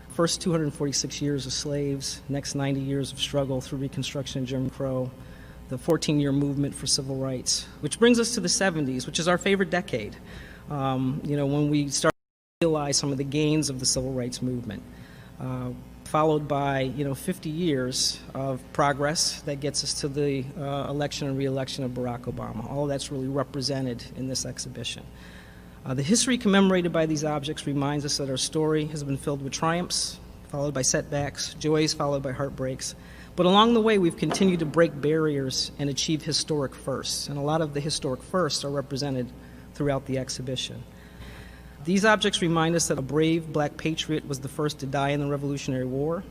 First 246 years of slaves, next 90 years of struggle through Reconstruction and Jim Crow, the 14-year movement for civil rights, which brings us to the 70s, which is our favorite decade, when we start to realize some of the gains of the civil rights movement, followed by 50 years of progress that gets us to the election and re-election of Barack Obama. All of that's really represented in this exhibition. The history commemorated by these objects reminds us that our story has been filled with triumphs, followed by setbacks, joys followed by heartbreaks. But along the way, we've continued to break barriers and achieve historic firsts, and a lot of the historic firsts are represented throughout the exhibition. These objects remind us that a brave black patriot was the first to die in the Revolutionary War,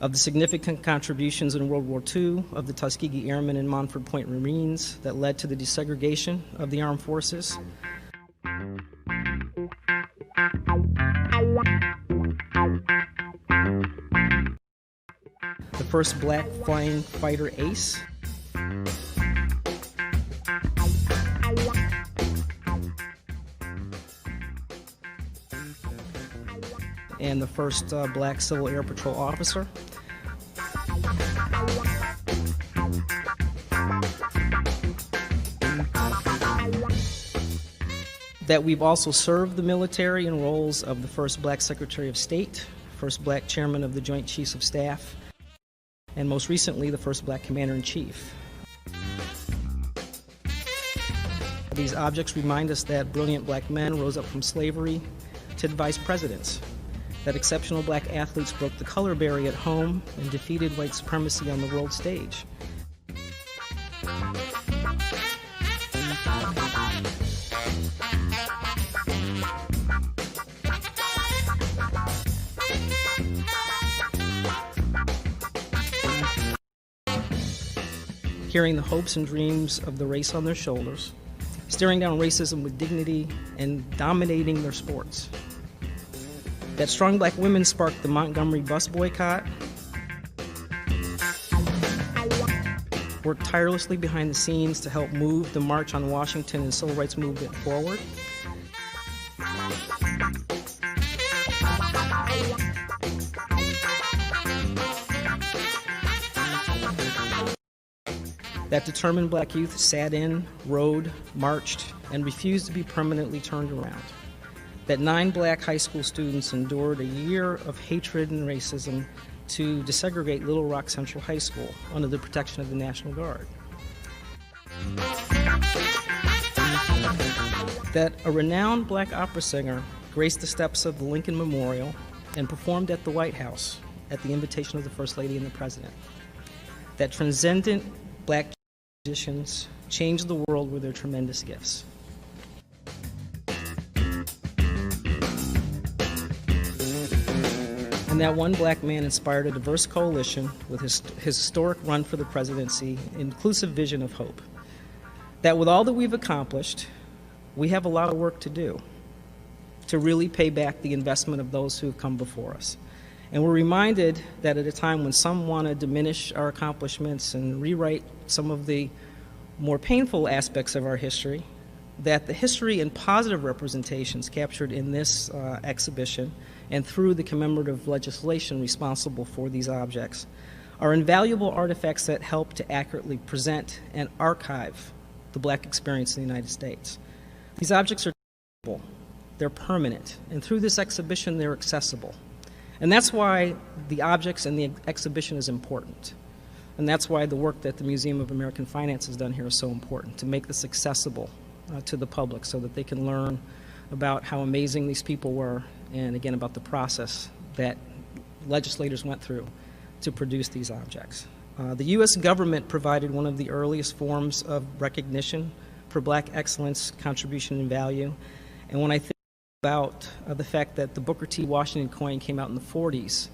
of the significant contributions in World War II of the Tuskegee Airmen and Montford Point Marines that led to the desegregation of the armed forces. The first black flying fighter ace. And the first black Civil Air Patrol officer. That we've also served the military in roles of the first black Secretary of State, first black Chairman of the Joint Chiefs of Staff, and most recently the first black Commander-in-Chief. These objects remind us that brilliant black men rose up from slavery to advise presidents, that exceptional black athletes broke the color barrier at home and defeated white supremacy on the world stage. Carrying the hopes and dreams of the race on their shoulders, staring down racism with dignity, and dominating their sports. That strong black women sparked the Montgomery bus boycott, worked tirelessly behind the scenes to help move the March on Washington and Civil Rights Movement forward. That determined black youth sat in, rode, marched, and refused to be permanently turned around. That 9 black high school students endured a year of hatred and racism to desegregate Little Rock Central High School under the protection of the National Guard. That a renowned black opera singer graced the steps of the Lincoln Memorial and performed at the White House at the invitation of the First Lady and the President. That transcendent black musicians changed the world with their tremendous gifts. And that one black man inspired a diverse coalition with his historic run for the presidency, inclusive vision of hope. that with all that we've accomplished, we have a lot of work to do to really pay back the investment of those who have come before us. And we're reminded that at a time when some want to diminish our accomplishments and rewrite some of the more painful aspects of our history, that the history and positive representations captured in this exhibition and through the commemorative legislation responsible for these objects are invaluable artifacts that help to accurately present and archive the Black experience in the United States. These objects are tangible, they're permanent, and through this exhibition they're accessible. And that's why the objects in the exhibition is important. And that's why the work that the Museum of American Finance has done here is so important, to make this accessible to the public so that they can learn about how amazing these people were and, again, about the process that legislators went through to produce these objects. The U.S. government provided one of the earliest forms of recognition for Black excellence, contribution, and value. And when I think about the fact that the Booker T. Washington coin came out in the 40s,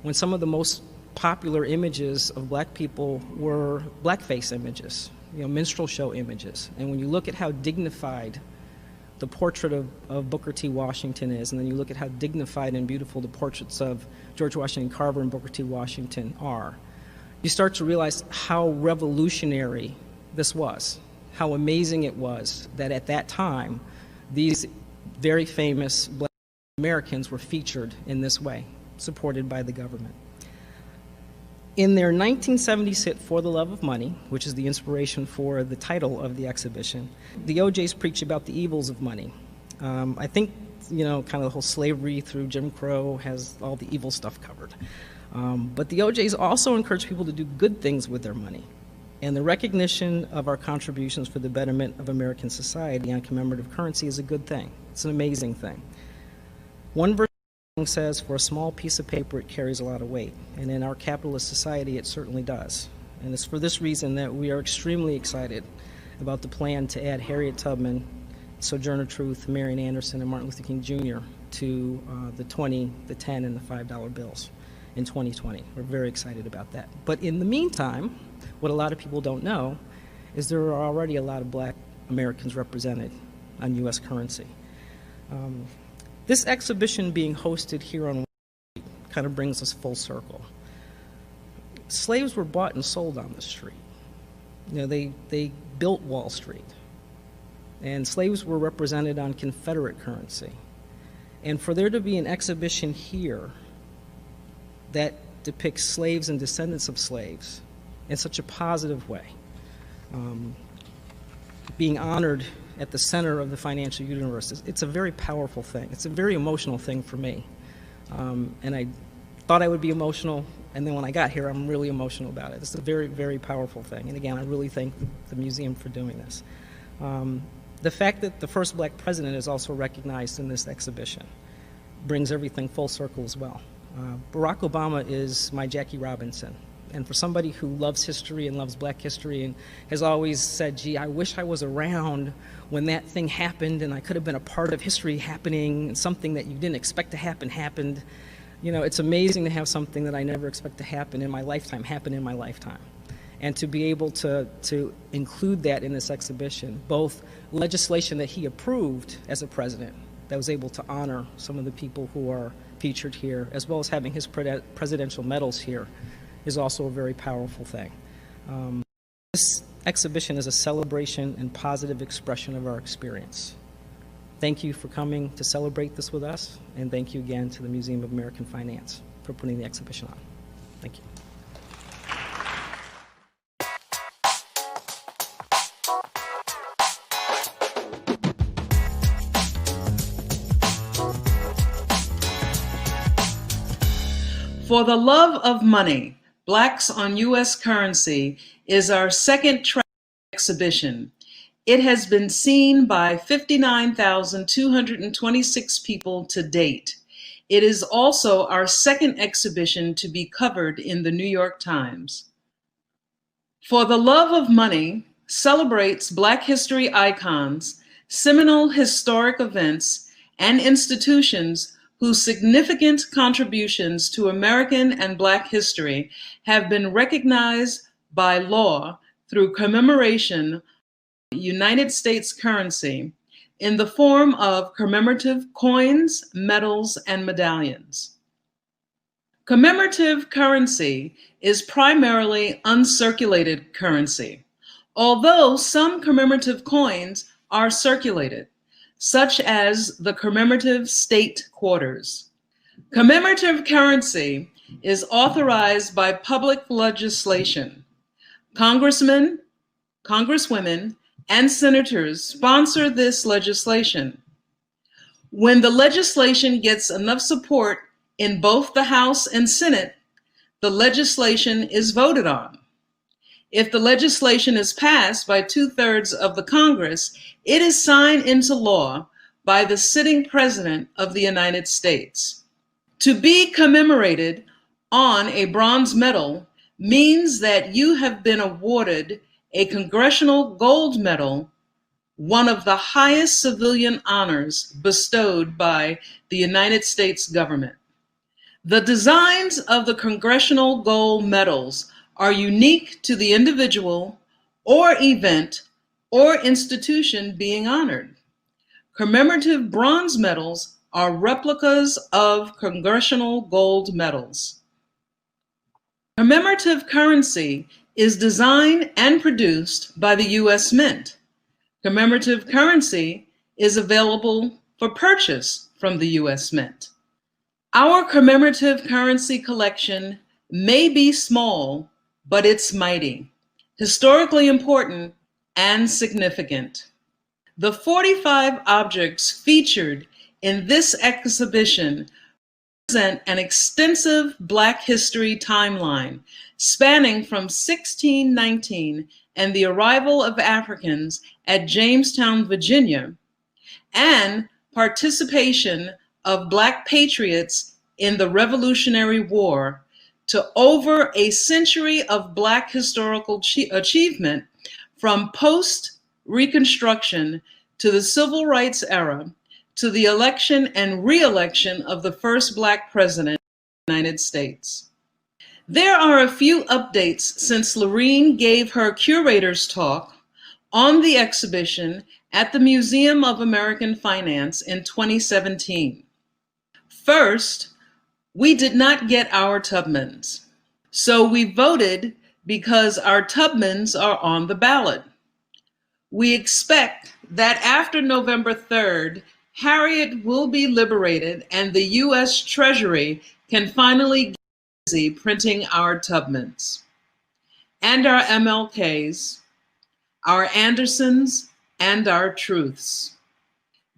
when some of the most popular images of Black people were blackface images, minstrel show images. And when you look at how dignified the portrait of Booker T. Washington is, and then you look at how dignified and beautiful the portraits of George Washington Carver and Booker T. Washington are, you start to realize how revolutionary this was, how amazing it was that at that time these very famous Black Americans were featured in this way, supported by the government. In their 1970s hit For the Love of Money, which is the inspiration for the title of the exhibition, the OJs preach about the evils of money. I think, kind of the whole slavery through Jim Crow has all the evil stuff covered. But the OJs also encourage people to do good things with their money. And the recognition of our contributions for the betterment of American society on commemorative currency is a good thing. It's an amazing thing. One verse says, for a small piece of paper, it carries a lot of weight. And in our capitalist society, it certainly does. And it's for this reason that we are extremely excited about the plan to add Harriet Tubman, Sojourner Truth, Marian Anderson, and Martin Luther King Jr. to the 20, the 10, and the $5 bills in 2020. We're very excited about that. But in the meantime, what a lot of people don't know is there are already a lot of Black Americans represented on U.S. currency. This exhibition being hosted here on Wall Street kind of brings us full circle. Slaves were bought and sold on the street. They built Wall Street. And slaves were represented on Confederate currency. And for there to be an exhibition here that depicts slaves and descendants of slaves in such a positive way, being honored at the center of the financial universe, it's a very powerful thing. It's a very emotional thing for me. And I thought I would be emotional, and then when I got here, I'm really emotional about it. It's a very, very powerful thing. And again, I really thank the museum for doing this. The fact that the first Black president is also recognized in this exhibition brings everything full circle as well. Barack Obama is my Jackie Robinson. And for somebody who loves history and loves Black history and has always said, gee, I wish I was around when that thing happened and I could have been a part of history happening and something that you didn't expect to happen happened. It's amazing to have something that I never expect to happen in my lifetime happen in my lifetime. And to be able to include that in this exhibition, both legislation that he approved as a president that was able to honor some of the people who are featured here, as well as having his presidential medals here, is also a very powerful thing. This exhibition is a celebration and positive expression of our experience. Thank you for coming to celebrate this with us, and thank you again to the Museum of American Finance for putting the exhibition on. Thank you. For the Love of Money, Blacks on U.S. Currency is our second track exhibition. It has been seen by 59,226 people to date. It is also our second exhibition to be covered in the New York Times. For the Love of Money celebrates Black history icons, seminal historic events, and institutions whose significant contributions to American and Black history have been recognized by law through commemoration United States currency in the form of commemorative coins, medals, and medallions. Commemorative currency is primarily uncirculated currency, although some commemorative coins are circulated, such as the commemorative state quarters. Commemorative currency is authorized by public legislation. Congressmen, congresswomen, and senators sponsor this legislation. When the legislation gets enough support in both the House and Senate, the legislation is voted on. If the legislation is passed by 2/3 of the Congress, it is signed into law by the sitting President of the United States. To be commemorated on a bronze medal means that you have been awarded a Congressional Gold Medal, one of the highest civilian honors bestowed by the United States government. The designs of the Congressional Gold Medals are unique to the individual or event or institution being honored. Commemorative bronze medals are replicas of Congressional Gold Medals. Commemorative currency is designed and produced by the U.S. Mint. Commemorative currency is available for purchase from the U.S. Mint. Our commemorative currency collection may be small, but it's mighty, historically important, and significant. The 45 objects featured in this exhibition represent an extensive Black history timeline spanning from 1619 and the arrival of Africans at Jamestown, Virginia, and participation of Black patriots in the Revolutionary War, to over a century of Black historical achievement from post-Reconstruction to the Civil Rights era to the election and re-election of the first Black president of the United States. There are a few updates since Lorene gave her curator's talk on the exhibition at the Museum of American Finance in 2017. First, we did not get our Tubmans, so we voted because our Tubmans are on the ballot. We expect that after November 3rd, Harriet will be liberated and the U.S. Treasury can finally get busy printing our Tubmans and our MLKs, our Andersons, and our Truths.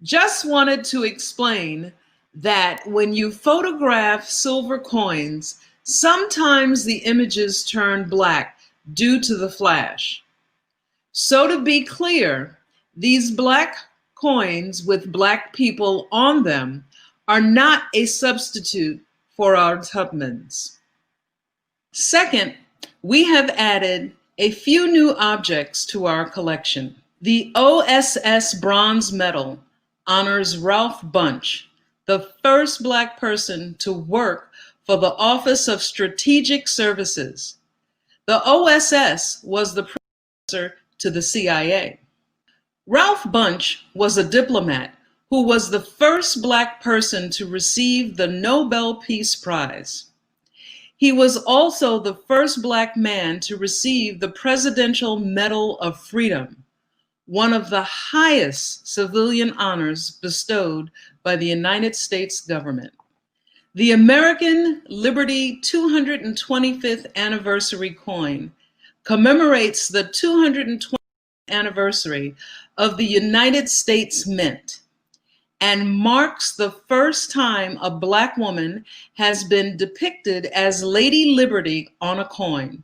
Just wanted to explain that when you photograph silver coins, sometimes the images turn black due to the flash. So to be clear, these Black coins with Black people on them are not a substitute for our Tubmans. Second, we have added a few new objects to our collection. The OSS Bronze Medal honors Ralph Bunche, the first Black person to work for the Office of Strategic Services. The OSS was the predecessor to the CIA. Ralph Bunche was a diplomat who was the first Black person to receive the Nobel Peace Prize. He was also the first Black man to receive the Presidential Medal of Freedom, one of the highest civilian honors bestowed by the United States government. The American Liberty 225th anniversary coin commemorates the 220th anniversary of the United States Mint and marks the first time a Black woman has been depicted as Lady Liberty on a coin.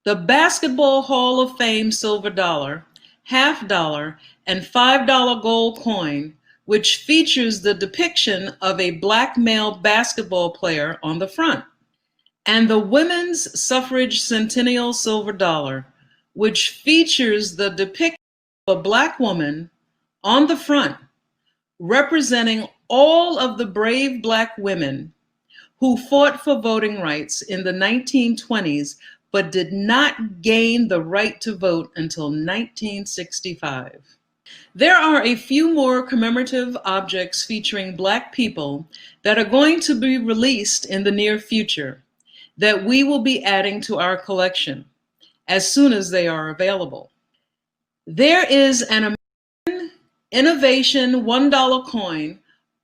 The Basketball Hall of Fame silver dollar, $50, and $5 gold coin, which features the depiction of a Black male basketball player on the front, and the Women's Suffrage Centennial silver dollar, which features the depiction of a Black woman on the front, representing all of the brave Black women who fought for voting rights in the 1920s but did not gain the right to vote until 1965. There are a few more commemorative objects featuring Black people that are going to be released in the near future that we will be adding to our collection as soon as they are available. There is an American Innovation $1 coin,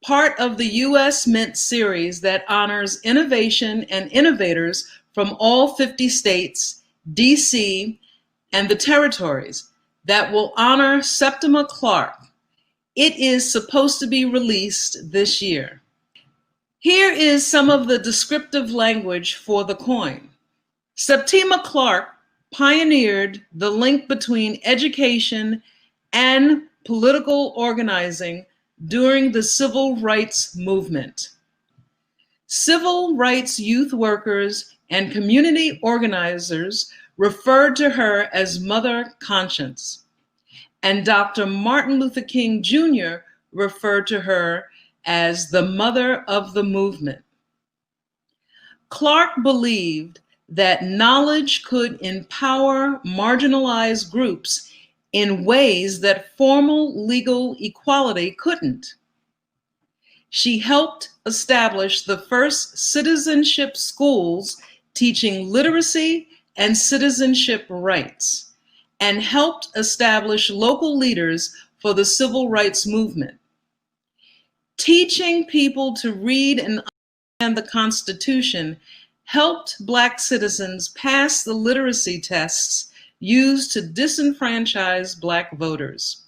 part of the U.S. Mint series that honors innovation and innovators from all 50 states, D.C., and the territories that will honor Septima Clark. It is supposed to be released this year. Here is some of the descriptive language for the coin. Septima Clark pioneered the link between education and political organizing during the Civil Rights Movement. Civil rights youth workers and community organizers referred to her as Mother Conscience, and Dr. Martin Luther King Jr. referred to her as the Mother of the Movement. Clark believed that knowledge could empower marginalized groups in ways that formal legal equality couldn't. She helped establish the first citizenship schools teaching literacy and citizenship rights, and helped establish local leaders for the civil rights movement. Teaching people to read and understand the Constitution helped Black citizens pass the literacy tests used to disenfranchise Black voters.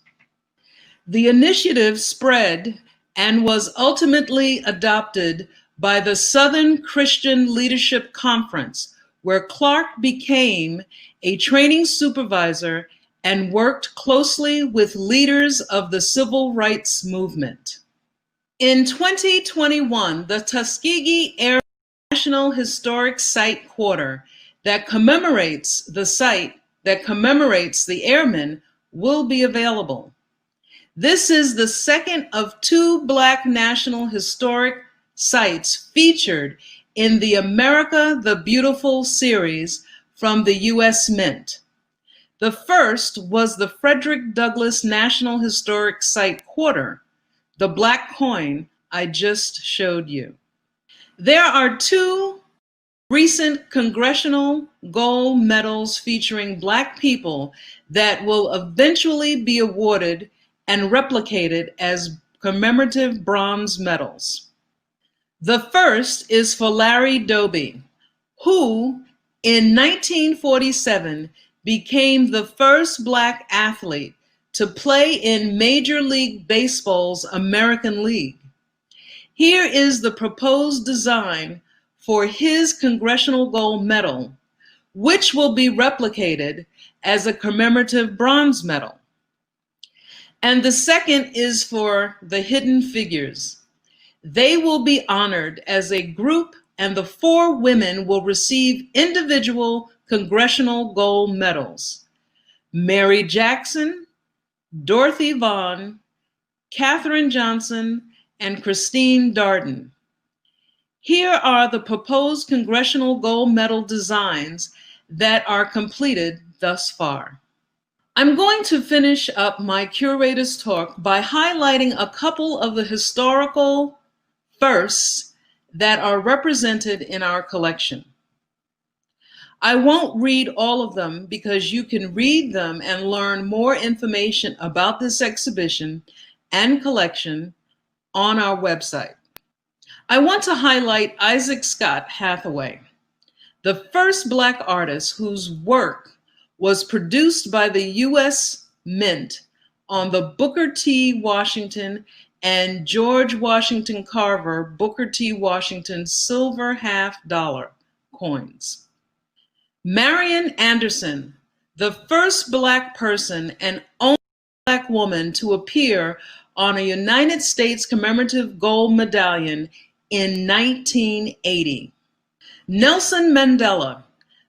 The initiative spread and was ultimately adopted by the Southern Christian Leadership Conference, where Clark became a training supervisor and worked closely with leaders of the civil rights movement. In 2021, the Tuskegee Air National Historic Site Quarter that commemorates the site that commemorates the airmen will be available. This is the second of 2 Black National Historic Sites featured in the America the Beautiful series from the U.S. Mint. The first was the Frederick Douglass National Historic Site Quarter, the Black coin I just showed you. There are 2 recent Congressional Gold Medals featuring Black people that will eventually be awarded and replicated as commemorative bronze medals. The first is for Larry Doby, who in 1947 became the first Black athlete to play in Major League Baseball's American League. Here is the proposed design for his Congressional Gold Medal, which will be replicated as a commemorative bronze medal. And the second is for the Hidden Figures. They will be honored as a group, and the 4 women will receive individual Congressional Gold Medals: Mary Jackson, Dorothy Vaughan, Katherine Johnson, and Christine Darden. Here are the proposed Congressional Gold Medal designs that are completed thus far. I'm going to finish up my curator's talk by highlighting a couple of the historical firsts that are represented in our collection. I won't read all of them because you can read them and learn more information about this exhibition and collection on our website. I want to highlight Isaac Scott Hathaway, the first Black artist whose work was produced by the U.S. Mint on the Booker T. Washington and George Washington Carver Booker T. Washington silver $50 coins. Marian Anderson, the first Black person and only Black woman to appear on a United States commemorative gold medallion in 1980. Nelson Mandela,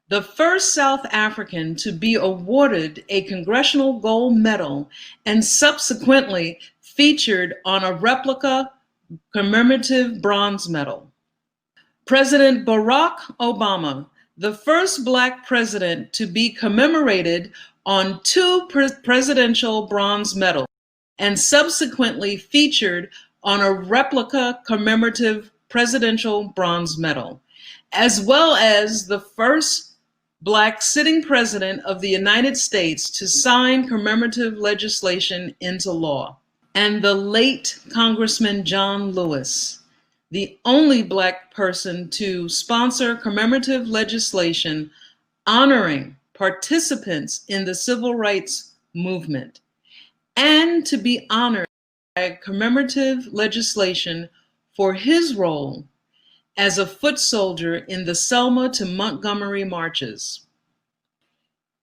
the first South African to be awarded a Congressional Gold Medal and subsequently featured on a replica commemorative bronze medal. President Barack Obama, the first Black president to be commemorated on two presidential bronze medals, and subsequently featured on a replica commemorative presidential bronze medal, as well as the first Black sitting president of the United States to sign commemorative legislation into law, and the late Congressman John Lewis, the only Black person to sponsor commemorative legislation honoring participants in the civil rights movement, and to be honored by commemorative legislation for his role as a foot soldier in the Selma to Montgomery marches.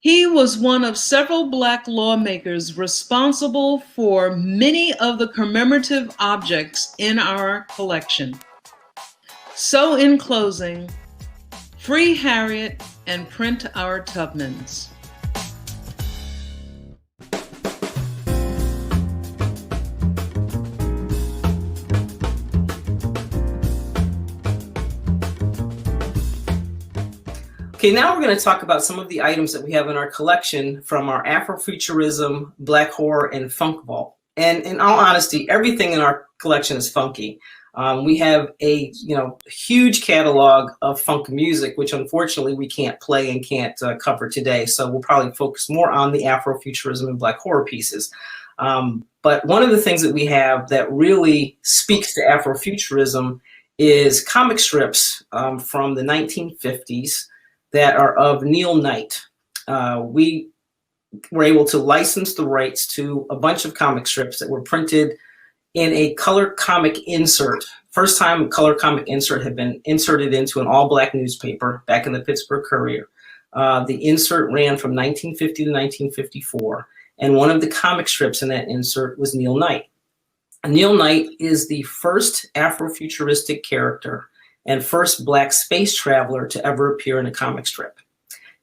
He was one of several Black lawmakers responsible for many of the commemorative objects in our collection. So in closing, free Harriet and print our Tubmans. Okay, now we're going to talk about some of the items that we have in our collection from our Afrofuturism, Black Horror, and Funk Vault. And in all honesty, everything in our collection is funky. We have a huge catalog of funk music, which unfortunately we can't play and can't cover today. So we'll probably focus more on the Afrofuturism and Black Horror pieces. But one of the things that we have that really speaks to Afrofuturism is comic strips from the 1950s. That are of Neil Knight. We were able to license the rights to a bunch of comic strips that were printed in a color comic insert. First time a color comic insert had been inserted into an all-Black newspaper back in the Pittsburgh Courier. The insert ran from 1950 to 1954, and one of the comic strips in that insert was Neil Knight. Neil Knight is the first Afrofuturistic character and first Black space traveler to ever appear in a comic strip.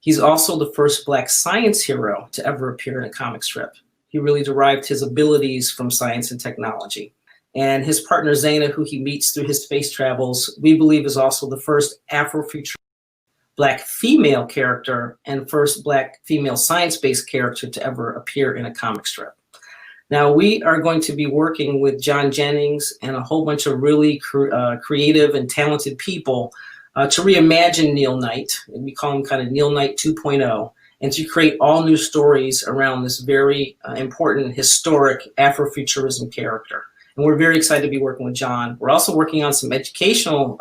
He's also the first Black science hero to ever appear in a comic strip. He really derived his abilities from science and technology. And his partner Zaina, who he meets through his space travels, we believe is also the first Afrofuturistic Black female character and first Black female science-based character to ever appear in a comic strip. Now, we are going to be working with John Jennings and a whole bunch of really creative and talented people to reimagine Neil Knight, and we call him kind of Neil Knight 2.0, and to create all new stories around this very important, historic Afrofuturism character. And we're very excited to be working with John. We're also working on some educational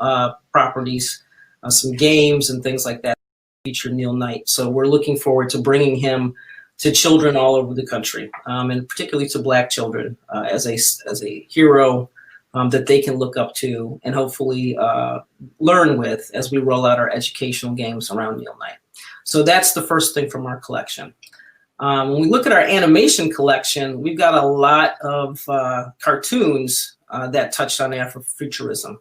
properties, some games and things like that feature Neil Knight. So we're looking forward to bringing him to children all over the country, and particularly to Black children as a hero that they can look up to and hopefully learn with as we roll out our educational games around Neil Knight. So that's the first thing from our collection. When we look at our animation collection, we've got a lot of cartoons that touched on Afrofuturism.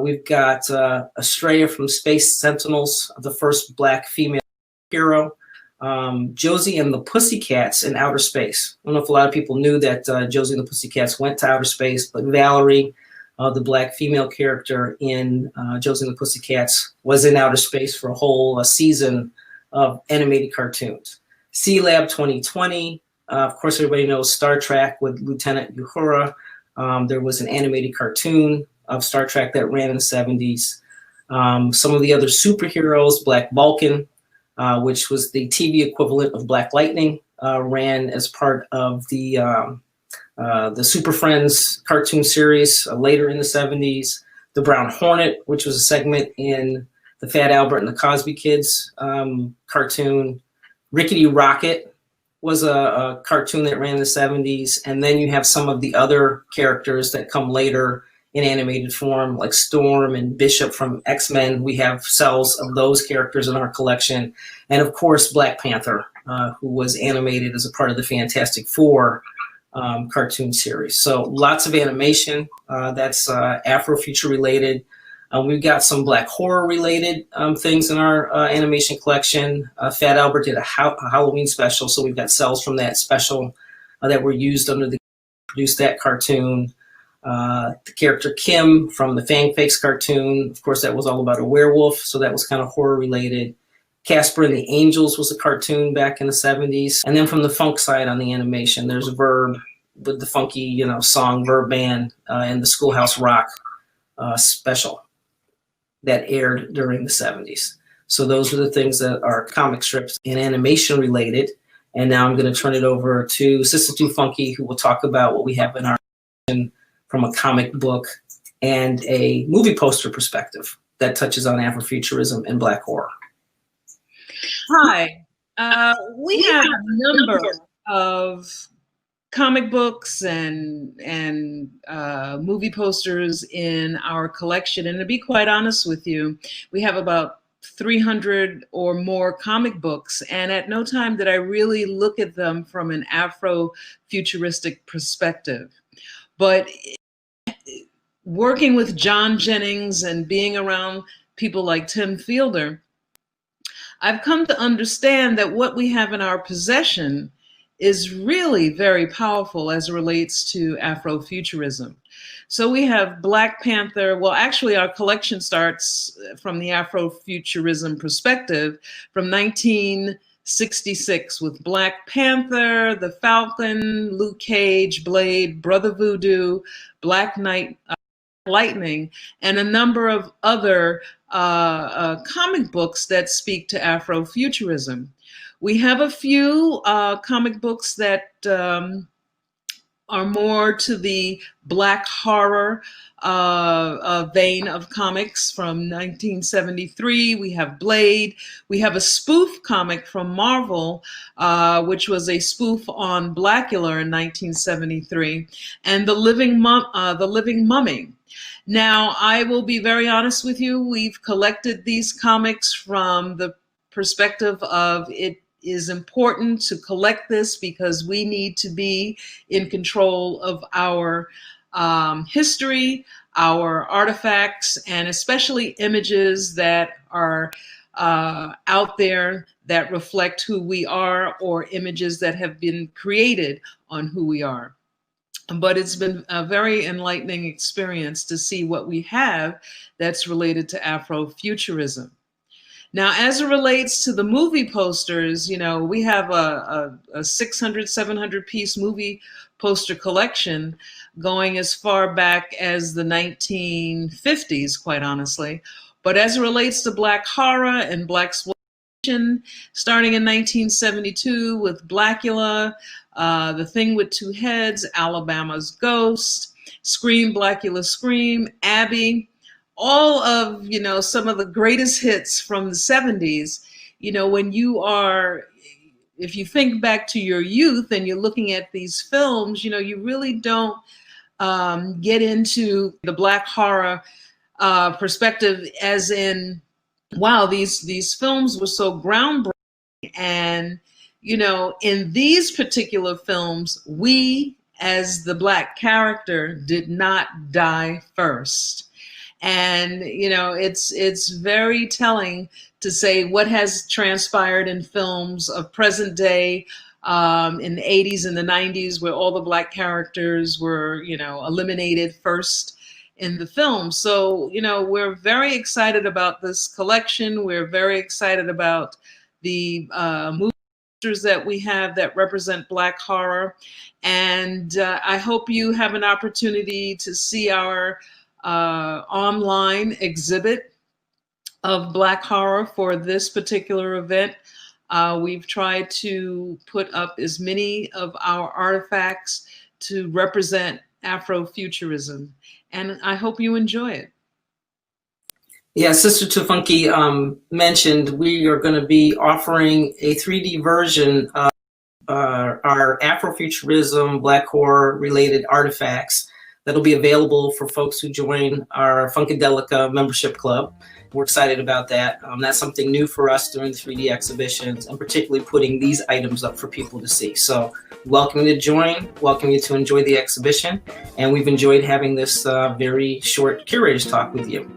We've got Estrella from Space Sentinels, the first Black female hero. Josie and the Pussycats in outer space. I don't know if a lot of people knew that Josie and the Pussycats went to outer space, but Valerie, the Black female character in Josie and the Pussycats, was in outer space for a whole season of animated cartoons. C-Lab 2020, of course everybody knows Star Trek with Lieutenant Uhura. There was an animated cartoon of Star Trek that ran in the 70s. Some of the other superheroes, Black Vulcan, which was the TV equivalent of Black Lightning, ran as part of the Super Friends cartoon series later in the 70s. The Brown Hornet, which was a segment in the Fat Albert and the Cosby Kids cartoon. Rickety Rocket was a cartoon that ran in the 70s. And then you have some of the other characters that come later in animated form, like Storm and Bishop from X-Men. We have cells of those characters in our collection. And of course, Black Panther, who was animated as a part of the Fantastic Four cartoon series. So lots of animation that's Afrofuture related. We've got some Black horror related things in our animation collection. Fat Albert did a Halloween special, so we've got cells from that special that were used under the produce that cartoon. The character Kim from the Fang Fakes cartoon, of course, that was all about a werewolf, so that was kind of horror related. Casper and the Angels was a cartoon back in the 70s. And then from the funk side on the animation, there's Verb with the funky, song Verb Band and the Schoolhouse Rock special that aired during the 70s. So those are the things that are comic strips and animation related. And now I'm going to turn it over to Sister Too Funky, who will talk about what we have in our from a comic book and a movie poster perspective that touches on Afrofuturism and Black horror. Hi. We have a number of comic books and movie posters in our collection. And to be quite honest with you, we have about 300 or more comic books. And at no time did I really look at them from an Afro-futuristic perspective. But working with John Jennings and being around people like Tim Fielder, I've come to understand that what we have in our possession is really very powerful as it relates to Afrofuturism. So we have Black Panther. Well, actually, our collection starts from the Afrofuturism perspective from 1966 with Black Panther, The Falcon, Luke Cage, Blade, Brother Voodoo, Black Knight, Lightning, and a number of other comic books that speak to Afrofuturism. We have a few comic books that are more to the Black horror vein of comics from 1973. We have Blade. We have a spoof comic from Marvel, which was a spoof on Blackula in 1973, and The Living Mummy. Now, I will be very honest with you. We've collected these comics from the perspective of it is important to collect this because we need to be in control of our history, our artifacts, and especially images that are out there that reflect who we are, or images that have been created on who we are. But it's been a very enlightening experience to see what we have that's related to Afrofuturism. Now, as it relates to the movie posters, we have a 600, 700 piece movie poster collection going as far back as the 1950s, quite honestly. But as it relates to Black horror and Black exploitation, starting in 1972 with Blackula, The Thing with Two Heads, Alabama's Ghost, Scream, Blackula Scream, Abby, all of, some of the greatest hits from the 70s, if you think back to your youth and you're looking at these films, you really don't get into the Black horror perspective as in, wow, these films were so groundbreaking. And, in these particular films, we, as the Black character, did not die first. And, it's very telling to say what has transpired in films of present day in the 80s and the 90s, where all the Black characters were, eliminated first in the film. So, we're very excited about this collection. We're very excited about the movie posters that we have that represent Black horror. And I hope you have an opportunity to see our online exhibit of Black horror for this particular event. We've tried to put up as many of our artifacts to represent Afrofuturism, and I hope you enjoy it. Yeah, Sister Too Funky mentioned we are going to be offering a 3D version of our Afrofuturism, Black horror related artifacts that'll be available for folks who join our Funkadelica membership club. We're excited about that. That's something new for us during the 3D exhibitions, and particularly putting these items up for people to see. So welcome you to join, welcome you to enjoy the exhibition, and we've enjoyed having this very short curator's talk with you.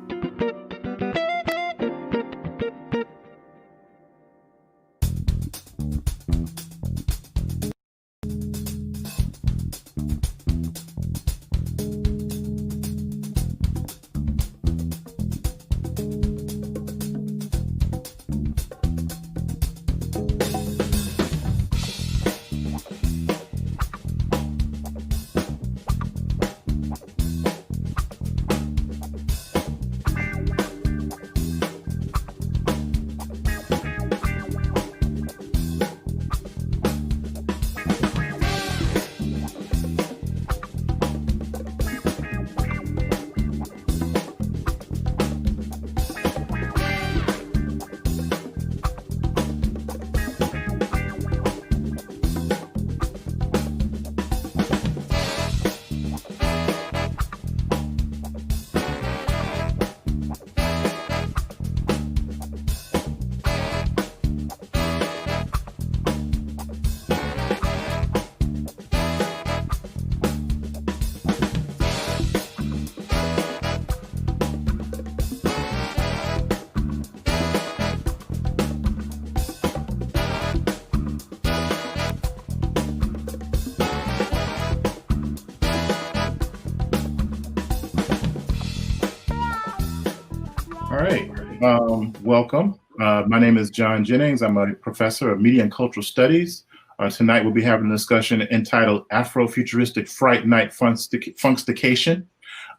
Welcome. My name is John Jennings. I'm a professor of media and cultural studies. Tonight we'll be having a discussion entitled Afro Futuristic Fright Night Funkstication,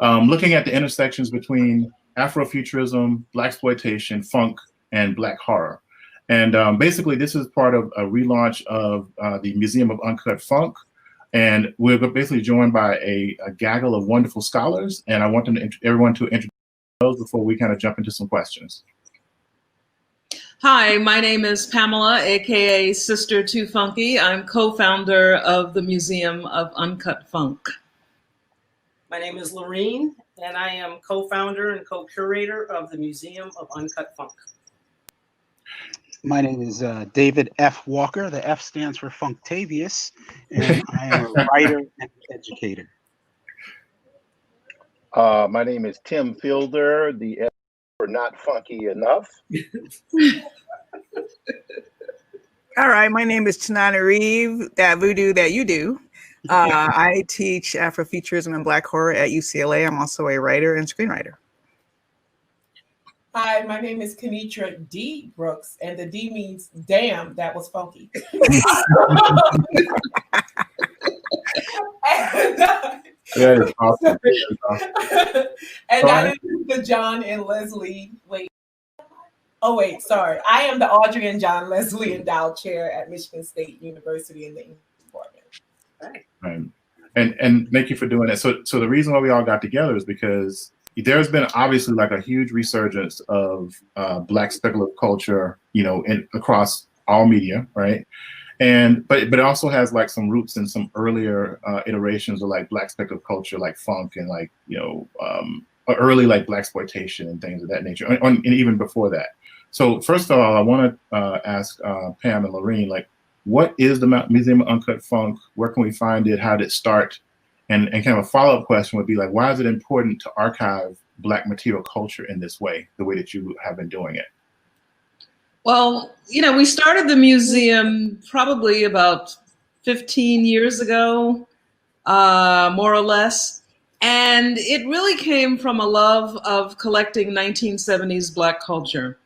looking at the intersections between Afrofuturism, Blaxploitation, funk, and Black horror. And basically this is part of a relaunch of the Museum of Uncut Funk. And we're basically joined by a gaggle of wonderful scholars. And I want everyone to introduce themselves before we kind of jump into some questions. Hi, my name is Pamela, aka Sister Too Funky. I'm co-founder of the Museum of Uncut Funk. My name is Lorene, and I am co-founder and co-curator of the Museum of Uncut Funk. My name is David F. Walker. The F stands for Funktavious, and I am a writer and educator. My name is Tim Fielder, the F for Not Funky Enough. All right, my name is Tanana Reeve, that voodoo that you do. I teach Afrofuturism and Black horror at UCLA. I'm also a writer and screenwriter. Hi, my name is Kenitra D. Brooks, and the D means damn, that was funky. That is awesome. And I am the John and Leslie. I am the Audrey and John Leslie Endowed Chair at Michigan State University in the English department. Right. And thank you for doing that. So the reason why we all got together is because there's been obviously like a huge resurgence of Black speculative culture, across all media, right? But it also has like some roots in some earlier iterations of like Black speculative culture, like funk and like early like Blaxploitation and things of that nature, and even before that. So first of all, I want to ask Pam and Lorene, like, what is the Museum of Uncut Funk? Where can we find it? How did it start? And kind of a follow-up question would be like, why is it important to archive Black material culture in this way, the way that you have been doing it? Well, we started the museum probably about 15 years ago, more or less. And it really came from a love of collecting 1970s Black culture.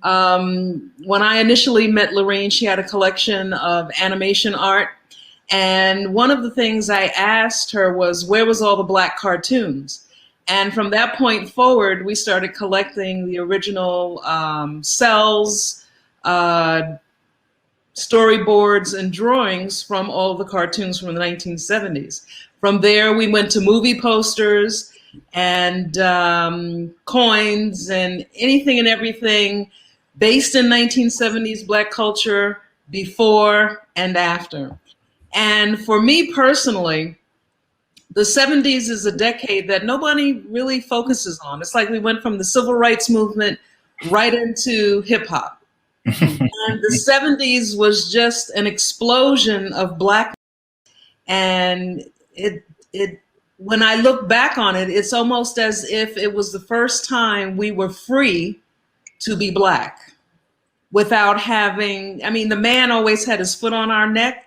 When I initially met Lorene, she had a collection of animation art. And one of the things I asked her was, where was all the Black cartoons? And from that point forward, we started collecting the original cells, storyboards, and drawings from all the cartoons from the 1970s. From there, we went to movie posters and coins and anything and everything based in 1970s Black culture before and after. And for me personally, the 70s is a decade that nobody really focuses on. It's like we went from the civil rights movement right into hip hop. And the 70s was just an explosion of Black. And when I look back on it, it's almost as if it was the first time we were free to be Black without having, the man always had his foot on our neck,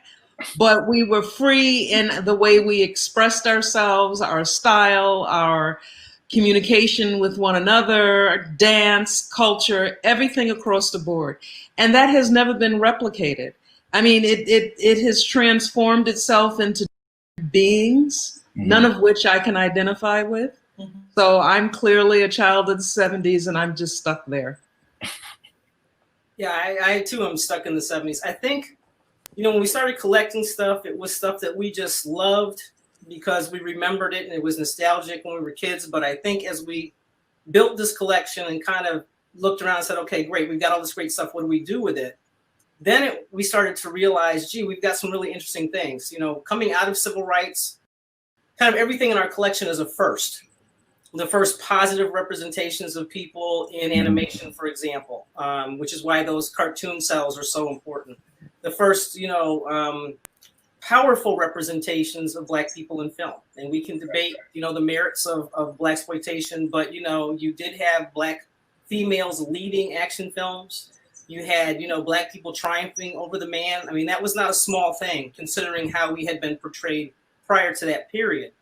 but we were free in the way we expressed ourselves, our style, our communication with one another, dance, culture, everything across the board. And that has never been replicated. It has transformed itself into beings, none of which I can identify with. So I'm clearly a child of the 70s and I'm just stuck there. Yeah, I too am stuck in the 70s. I think, when we started collecting stuff, it was stuff that we just loved because we remembered it and it was nostalgic when we were kids. But I think as we built this collection and kind of looked around and said, okay, great, we've got all this great stuff. What do we do with it? Then we started to realize, gee, we've got some really interesting things. Coming out of civil rights, kind of everything in our collection is a first. The first positive representations of people in animation, for example, which is why those cartoon cells are so important. The first, powerful representations of Black people in film. And we can debate, the merits of Blaxploitation, but, you did have Black females leading action films. You had, Black people triumphing over the man. That was not a small thing, considering how we had been portrayed prior to that period.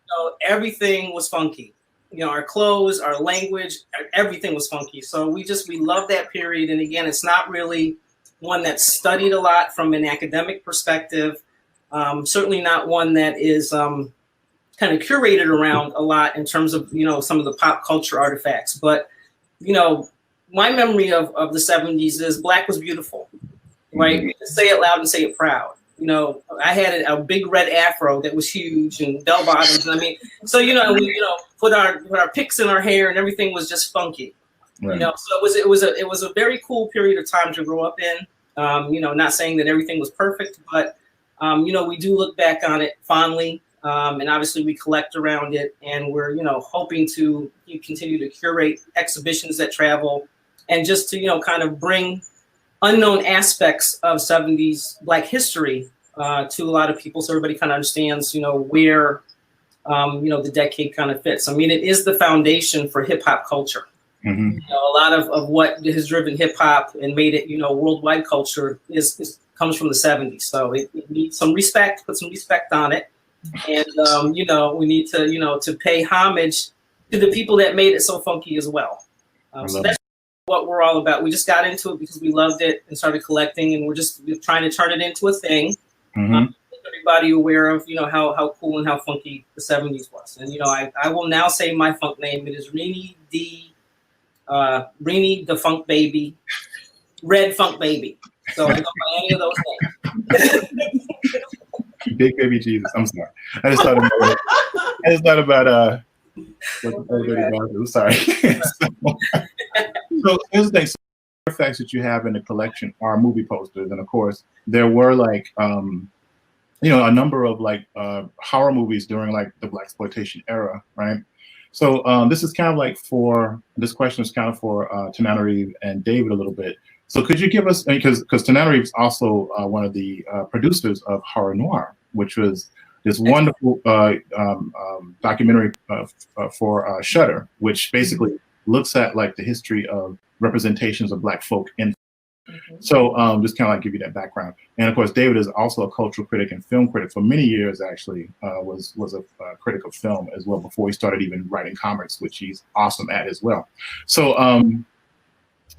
So everything was funky. our clothes, our language, everything was funky. So we love that period. And again, it's not really one that's studied a lot from an academic perspective. Certainly not one that is kind of curated around a lot in terms of, some of the pop culture artifacts. But, my memory of the 70s is Black was beautiful, right? Say it loud and say it proud. I had a big red afro that was huge and bell bottoms. I mean, so we put our picks in our hair and everything was just funky. Right. So it was a very cool period of time to grow up in. Not saying that everything was perfect, but we do look back on it fondly, and obviously we collect around it, and we're hoping to continue to curate exhibitions that travel, and just to kind of bring unknown aspects of 70s Black history to a lot of people, so everybody kind of understands, where, the decade kind of fits. I mean, it is the foundation for hip hop culture. Mm-hmm. A lot of what has driven hip hop and made it, worldwide culture comes from the 70s. So it needs some respect, put some respect on it. And, we need to, to pay homage to the people that made it so funky as well. So that's what we're all about. We just got into it because we loved it and started collecting, and we're trying to turn it into a thing. Mm-hmm. Everybody aware of, how cool and how funky the 70s was. And, I will now say my funk name. It is Rini the Funk Baby, Red Funk Baby. So I go by any of those names. Big Baby Jesus. I'm sorry. I just thought about what the old lady about to do. Sorry. So here's the thing. So the artifacts that you have in the collection are movie posters, and of course there were like a number of like horror movies during like the Blaxploitation era, right? So this is kind of like this question is kind of for Tananarive and David a little bit. So could you give us, because Tananarive is also one of the producers of Horror Noir, which was this wonderful documentary for Shudder, which basically looks at like the history of representations of Black folk in. So just kind of like give you that background. And of course, David is also a cultural critic and film critic for many years, actually, was a critic of film as well before he started even writing comics, which he's awesome at as well. So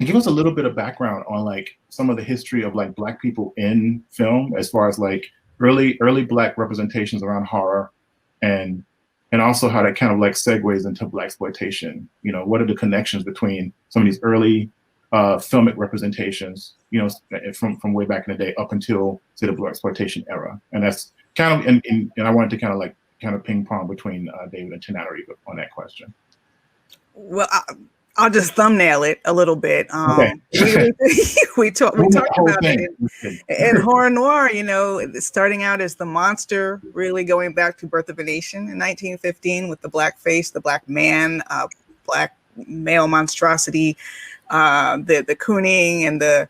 give us a little bit of background on like some of the history of like Black people in film, as far as like early Black representations around horror, and also how that kind of like segues into Blaxploitation. What are the connections between some of these early filmic representations, from way back in the day up until say the Blaxploitation era? And that's kind of, and I wanted to kind of ping pong between David and Tananarive on that question. Well, I'll just thumbnail it a little bit. Okay. we talked about it in Horror Noir, starting out as the monster, really going back to Birth of a Nation in 1915 with the black face, the black man, black male monstrosity, the cooning and the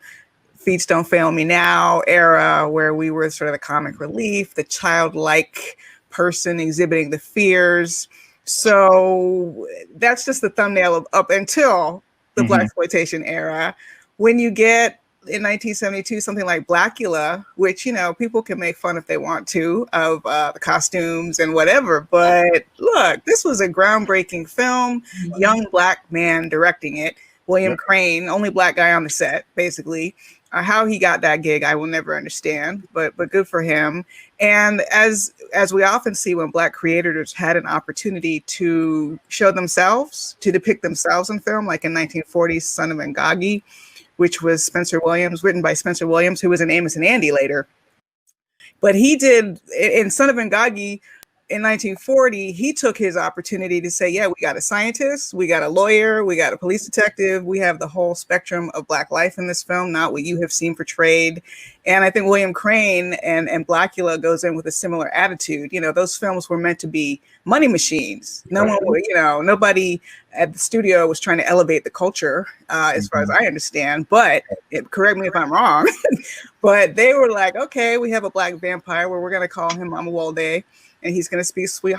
Feet Don't Fail Me Now era, where we were sort of the comic relief, the childlike person exhibiting the fears. So that's just the thumbnail of up until the Blaxploitation era. When you get in 1972 something like Blackula, which people can make fun if they want to of the costumes and whatever, but look, this was a groundbreaking film. Young Black man directing it. William Crane, only Black guy on the set, basically. How he got that gig, I will never understand, but good for him. And as we often see when Black creators had an opportunity to show themselves, to depict themselves in film, like in 1940's Son of Ngagi, which was written by Spencer Williams, who was in Amos and Andy later. But he did, in Son of Ngagi, in 1940, he took his opportunity to say, yeah, we got a scientist, we got a lawyer, we got a police detective, we have the whole spectrum of Black life in this film, not what you have seen portrayed. And I think William Crane and Blackula goes in with a similar attitude. Those films were meant to be money machines. Nobody at the studio was trying to elevate the culture, as far as I understand, but correct me if I'm wrong, but they were like, okay, we have a Black vampire where we're going to call him Mama Walde, and he's going to speak sweet.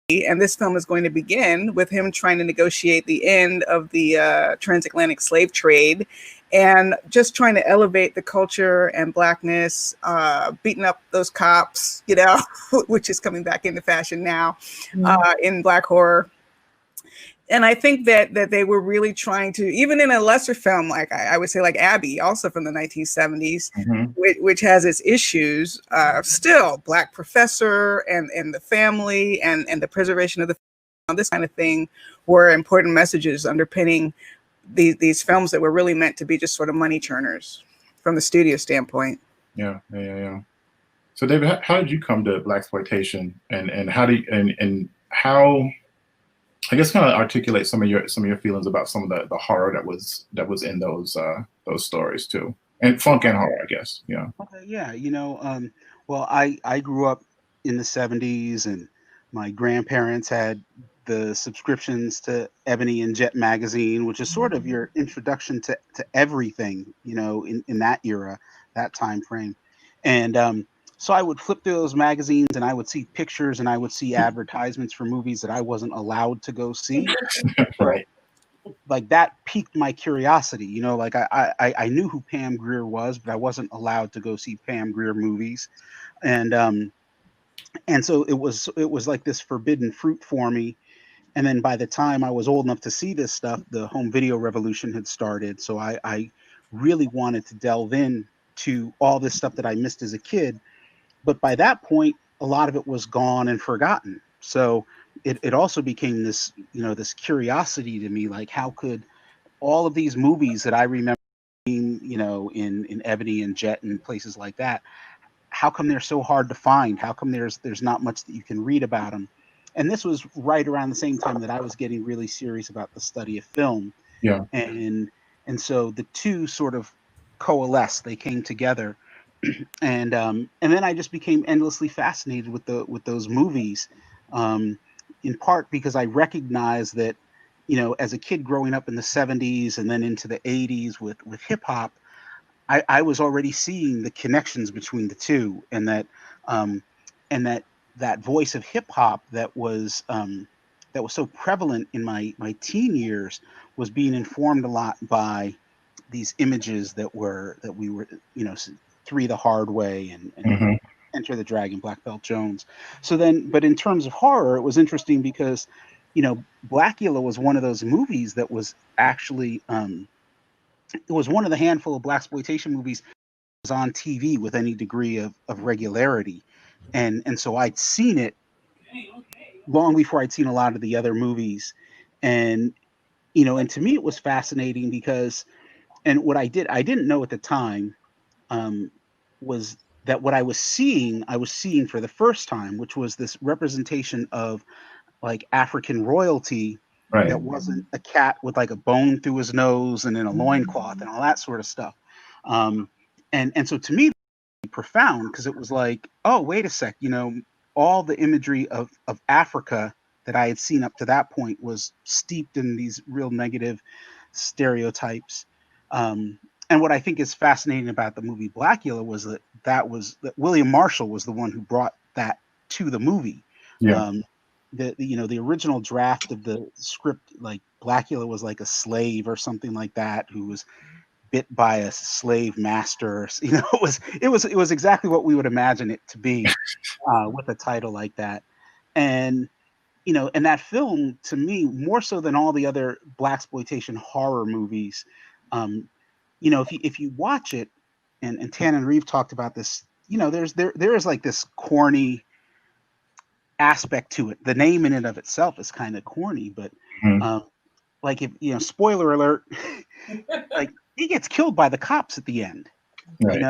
And this film is going to begin with him trying to negotiate the end of the transatlantic slave trade, and just trying to elevate the culture and Blackness, beating up those cops, which is coming back into fashion now in Black horror. And I think that they were really trying to, even in a lesser film, like I would say like Abby, also from the 1970s, which has its issues, still Black professor and the family and the preservation of the this kind of thing were important messages underpinning these films that were really meant to be just sort of money churners from the studio standpoint. Yeah. So David, how did you come to blaxploitation, and how do you, and how, I guess, kind of articulate some of your feelings about some of the horror that was in those stories too, and funk and horror, I guess. Yeah. Okay, yeah, well, I grew up in the 70s, and my grandparents had the subscriptions to Ebony and Jet magazine, which is sort of your introduction to everything, in that era, that time frame. And so I would flip through those magazines, and I would see pictures, and I would see advertisements for movies that I wasn't allowed to go see. Right. Like that piqued my curiosity, like I knew who Pam Grier was, but I wasn't allowed to go see Pam Grier movies. And so it was like this forbidden fruit for me. And then by the time I was old enough to see this stuff, the home video revolution had started. So I really wanted to delve in to all this stuff that I missed as a kid. But by that point, a lot of it was gone and forgotten. So it also became this, this curiosity to me, like how could all of these movies that I remember being, in Ebony and Jet and places like that, how come they're so hard to find? How come there's not much that you can read about them? And this was right around the same time that I was getting really serious about the study of film. Yeah. And so the two sort of coalesced, they came together. And then I just became endlessly fascinated with those movies, in part because I recognized that, as a kid growing up in the 70s and then into the 80s with hip hop, I was already seeing the connections between the two, and that voice of hip hop that was so prevalent in my teen years was being informed a lot by these images that we were, Three the Hard Way and Enter the Dragon, Black Belt Jones. So then, but in terms of horror, it was interesting because, Blackula was one of those movies that was actually, it was one of the handful of blaxploitation movies that was on TV with any degree of regularity. And so I'd seen it long before I'd seen a lot of the other movies. And, and to me, it was fascinating because, and what I didn't know at the time, was that what I was seeing for the first time, which was this representation of like African royalty, Right. that wasn't a cat with like a bone through his nose and in a loincloth and all that sort of stuff. And so to me, it was profound because it was like, oh, wait a sec, all the imagery of Africa that I had seen up to that point was steeped in these real negative stereotypes. And what I think is fascinating about the movie Blackula was that William Marshall was the one who brought that to the movie. Yeah. The original draft of the script, like Blackula was like a slave or something like that who was bit by a slave master. It was exactly what we would imagine it to be, with a title like that. And and that film, to me, more so than all the other blaxploitation horror movies, if you watch it, and Tan and Reeve talked about this, there is like this corny aspect to it. The name in and of itself is kind of corny, but like, if spoiler alert, like he gets killed by the cops at the end, Right.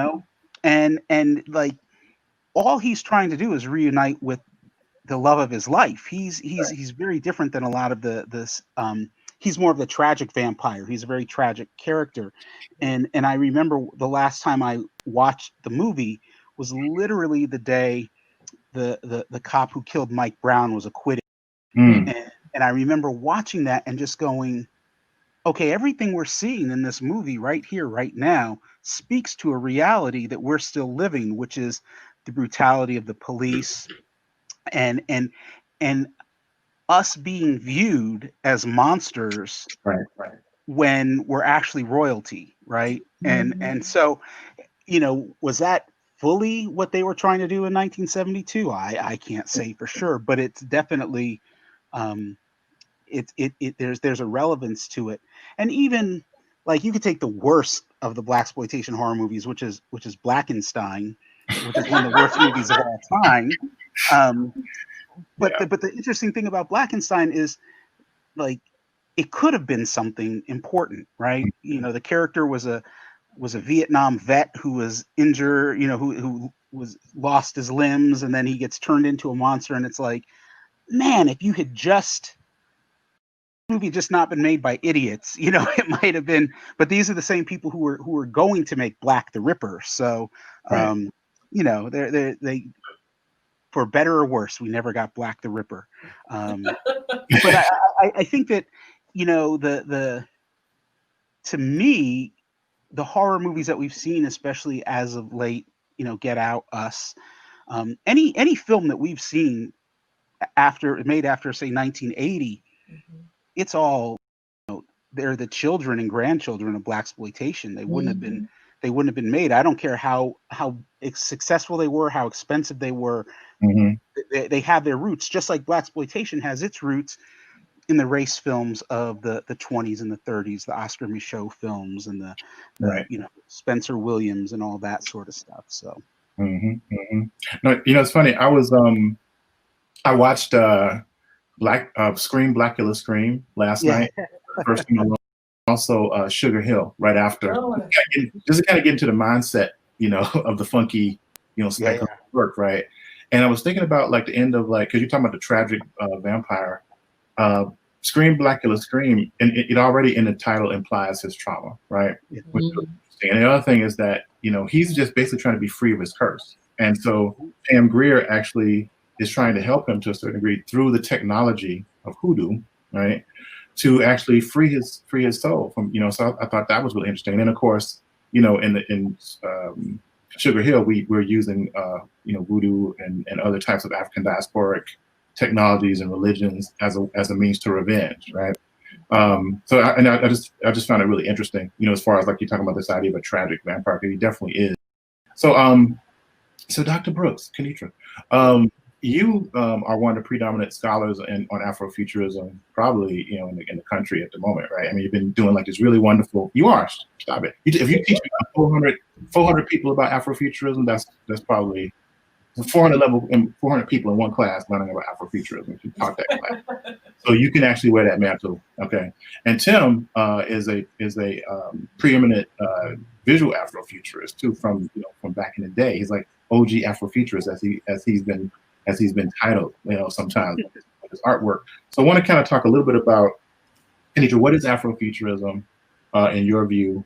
and like all he's trying to do is reunite with the love of his life. He's very different than a lot of this. He's more of the tragic vampire. He's a very tragic character, and I remember the last time I watched the movie was literally the day the cop who killed Mike Brown was acquitted. And I remember watching that and just going, okay, everything we're seeing in this movie right here, right now, speaks to a reality that we're still living, which is the brutality of the police and us being viewed as monsters, Right. when we're actually royalty, right? And so, was that fully what they were trying to do in 1972? I can't say for sure, but it's definitely there's a relevance to it. And even like you could take the worst of the blaxploitation horror movies, which is Blackenstein, which is one of the worst movies of all time. But the interesting thing about Blackenstein is, like, it could have been something important, right? You know, the character was a Vietnam vet who was injured, you know, who was lost his limbs, and then he gets turned into a monster. And it's like, man, if you had just movie just not been made by idiots, you know, it might have been. But these are the same people who were going to make Black the Ripper. So, you know, they for better or worse, we never got Black the Ripper. But I think that, you know, to me, the horror movies that we've seen, especially as of late, you know, Get Out, Us, any film that we've seen made after say 1980, it's all, you know, they're the children and grandchildren of blaxploitation. They wouldn't have been made. I don't care how successful they were, how expensive they were. They have their roots, just like blaxploitation has its roots in the race films of the 20s and the 30s, the Oscar Michaud films, and the you know, Spencer Williams and all that sort of stuff. So, no, you know, it's funny. I watched Scream, Blackula Scream last night. First thing alone. Also Sugar Hill right after. Just to kind of get into the mindset, you know, of the funky, you know, spectacular work, right? And I was thinking about like the end of, like, because you're talking about the tragic vampire. Scream, Blackula Scream, and it already in the title implies his trauma, right? And the other thing is that, you know, he's just basically trying to be free of his curse. And so Pam Grier actually is trying to help him to a certain degree through the technology of hoodoo, right? To actually free his soul from, you know, so I thought that was really interesting. And of course, you know, in Sugar Hill, we're using, you know, voodoo and other types of African diasporic technologies and religions as a means to revenge, right? So I just found it really interesting, you know, as far as like you're talking about this idea of a tragic vampire, because he definitely is. So so Dr. Brooks, Kenitra, you are one of the predominant scholars on Afrofuturism, probably, you know, in the country at the moment, right? I mean, you've been doing like this really wonderful. You are, stop it. If you teach 400 people about Afrofuturism, that's probably 400 people in one class learning about Afrofuturism. If you taught that class, so you can actually wear that mantle, okay? And Tim is a preeminent visual Afrofuturist too, from back in the day. He's like OG Afrofuturist as he's been titled, you know, sometimes with his artwork. So I want to kind of talk a little bit about, Kenitra, what is Afrofuturism in your view?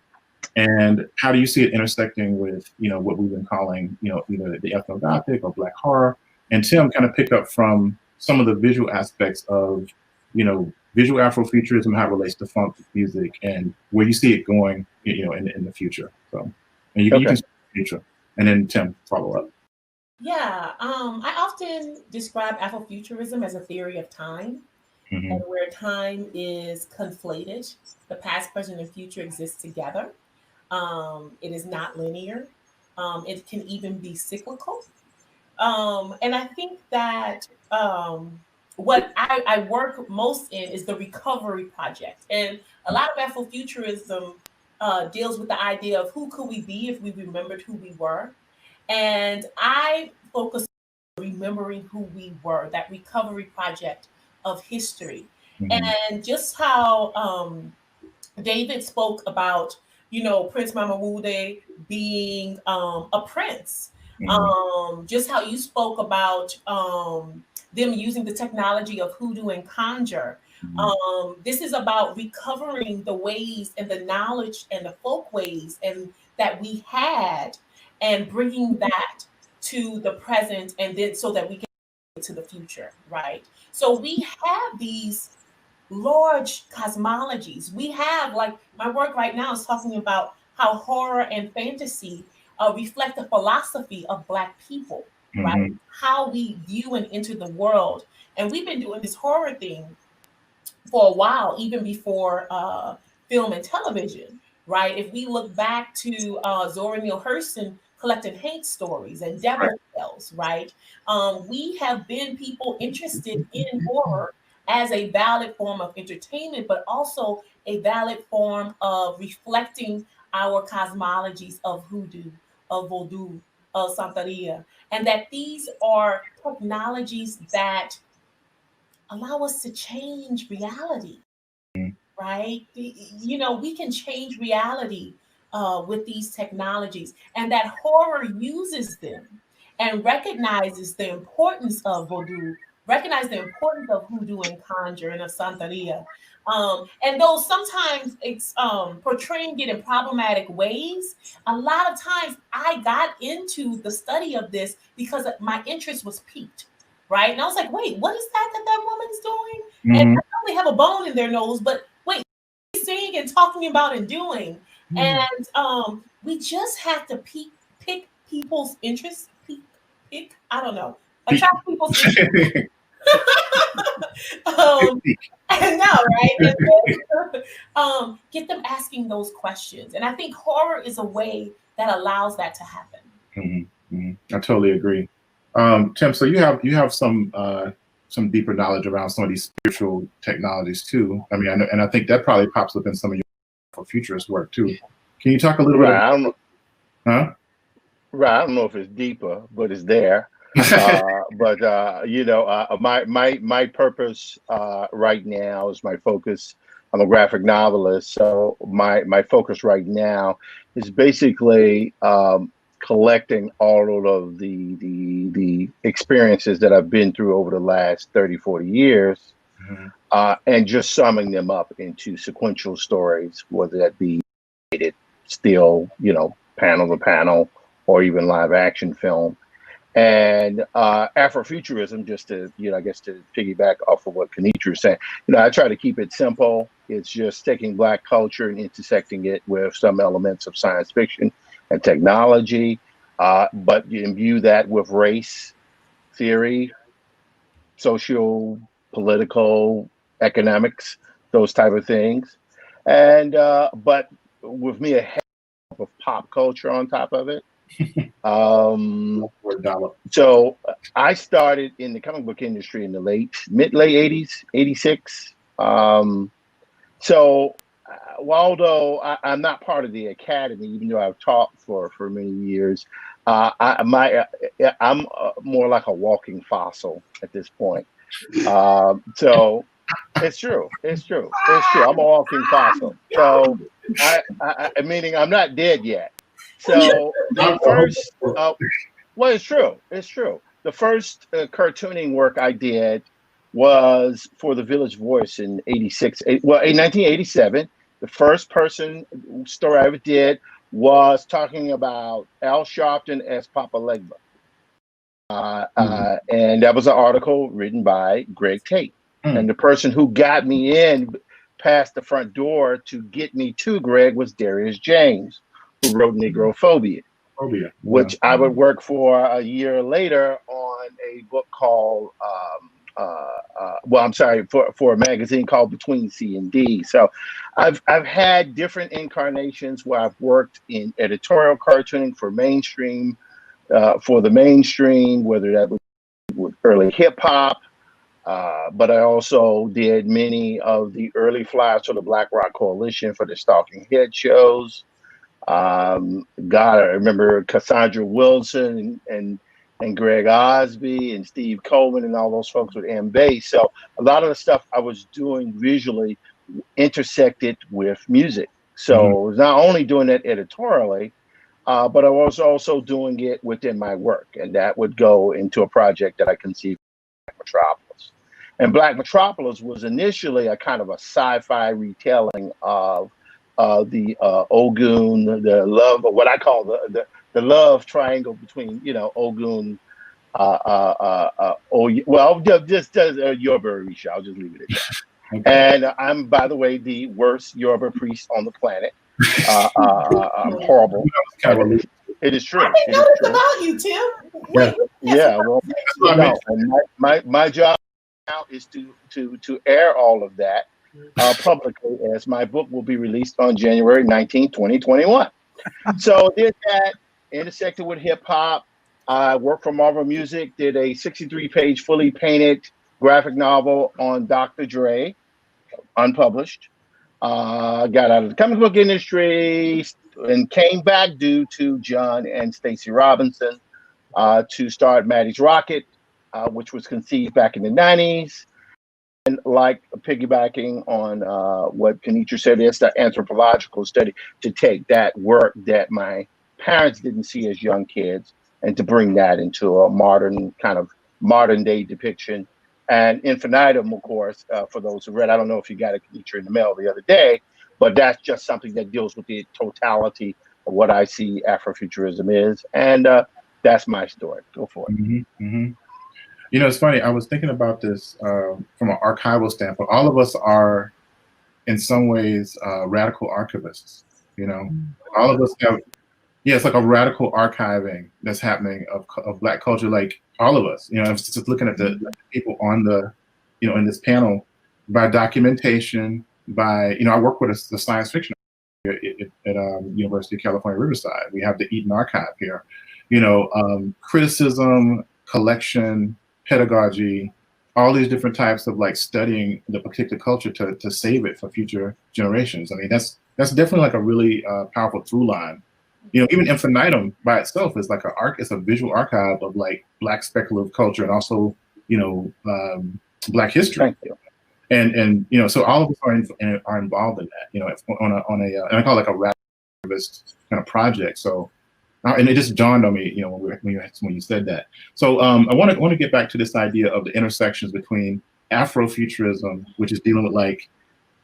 And how do you see it intersecting with, you know, what we've been calling, you know, either the ethnogothic or Black horror? And Tim kind of pick up from some of the visual aspects of, you know, visual Afrofuturism, how it relates to funk music, and where you see it going, you know, in the future. So, and you can see the future, and then Tim follow up. Yeah, I often describe Afrofuturism as a theory of time, and where time is conflated. The past, present, and future exist together. It is not linear. It can even be cyclical. And I think that what I work most in is the recovery project. And a lot of Afrofuturism deals with the idea of who could we be if we remembered who we were. And I focus on remembering who we were, that recovery project of history. And just how David spoke about, you know, Prince Mamamude being a prince. Just how you spoke about them using the technology of hoodoo and conjure. This is about recovering the ways and the knowledge and the folk ways and that we had, and bringing that to the present, and then so that we can get to the future, right? So we have these large cosmologies. We have, like, my work right now is talking about how horror and fantasy reflect the philosophy of Black people, right? How we view and enter the world. And we've been doing this horror thing for a while, even before film and television, right? If we look back to Zora Neale Hurston collecting hate stories and devil tales, right? We have been people interested in horror as a valid form of entertainment, but also a valid form of reflecting our cosmologies of hoodoo, of voodoo, of Santeria, and that these are technologies that allow us to change reality, right? You know, we can change reality with these technologies, and that horror uses them and recognizes the importance of voodoo, recognize the importance of hoodoo and conjure and of Santeria. And though sometimes it's portraying it in problematic ways, a lot of times I got into the study of this because my interest was piqued, right? And I was like, wait, what is that woman's doing? And I know they have a bone in their nose, but wait, saying and talking about and doing. And we just have to pick people's interests, pick, I don't know, attract people's interest. I know, right? And then, get them asking those questions. And I think horror is a way that allows that to happen. I totally agree. Tim, so you have some deeper knowledge around some of these spiritual technologies too. I mean, I think that probably pops up in some of your futurist work too. Can you talk a little bit? I don't know. Huh? Right. I don't know if it's deeper, but it's there. But you know, my purpose right now is my focus. I'm a graphic novelist, so my focus right now is basically collecting all of the experiences that I've been through over the last 30, 40 years, and just summing them up into sequential stories, whether that be still, you know, panel to panel, or even live action film. And Afrofuturism, just to, you know, I guess to piggyback off of what Kenitra was saying, you know, I try to keep it simple. It's just taking Black culture and intersecting it with some elements of science fiction and technology, but you imbue that with race theory, social, political, economics, those type of things. And but with me, a head of pop culture on top of it. So I started in the comic book industry in the late 80s, 86. So although I'm not part of the academy, even though I've taught for many years, I'm more like a walking fossil at this point. So it's true. I'm a walking fossil. So meaning I'm not dead yet. So the first, well, it's true. The first cartooning work I did was for the Village Voice in 1987. The first person story I ever did was talking about Al Sharpton as Papa Legba. And that was an article written by Greg Tate. And the person who got me in past the front door to get me to Greg was Darius James, who wrote Negrophobia, which I would work for a year later on a book called, for a magazine called Between C and D. So I've had different incarnations where I've worked in editorial cartooning for mainstream, for the mainstream, whether that was with early hip hop, but I also did many of the early flyers for the Black Rock Coalition for the Stalking Head shows. I remember Cassandra Wilson and Greg Osby and Steve Coleman and all those folks with M-Base. So a lot of the stuff I was doing visually intersected with music. So I was not only doing that editorially, but I was also doing it within my work. And that would go into a project that I conceived of, Black Metropolis. And Black Metropolis was initially a kind of a sci-fi retelling of the Ogun, the love, what I call the love triangle between, you know, Ogun, just Yoruba Orisha. I'll just leave it at that. And I'm, by the way, the worst Yoruba priest on the planet. I'm horrible. It is true. I didn't know this about you, Tim. Well, no, my job now is to air all of that publicly, as my book will be released on January 19, 2021. So did that, intersected with hip hop. I worked for Marvel Music, did a 63-page fully painted graphic novel on Dr. Dre, unpublished. Got out of the comic book industry and came back due to John and Stacey Robinson to start Maddie's Rocket, which was conceived back in the 90s. And like piggybacking on what Kenitra said, it's the anthropological study to take that work that my parents didn't see as young kids and to bring that into a modern day depiction. And Infinitum, of course, for those who read, I don't know if you got a Kenitra in the mail the other day, but that's just something that deals with the totality of what I see Afrofuturism is. And that's my story. Go for it. Mm-hmm, mm-hmm. You know, it's funny. I was thinking about this from an archival standpoint. All of us are, in some ways, radical archivists. You know, all of us have. Yeah, it's like a radical archiving that's happening of Black culture. Like all of us. You know, I was just looking at the people on the, you know, in this panel, by documentation, by I work with the science fiction at University of California, Riverside. We have the Eaton Archive here. You know, criticism, collection, pedagogy, all these different types of like studying the particular culture to save it for future generations. I mean, that's definitely like a really powerful through line. You know, even Infinitum by itself is like it's a visual archive of like Black speculative culture and also, Black history. Thank you. And you know, so all of us are involved in that. You know, and I call it like a radical kind of project. So. And it just dawned on me, when you said that. So I want to get back to this idea of the intersections between Afrofuturism, which is dealing with like,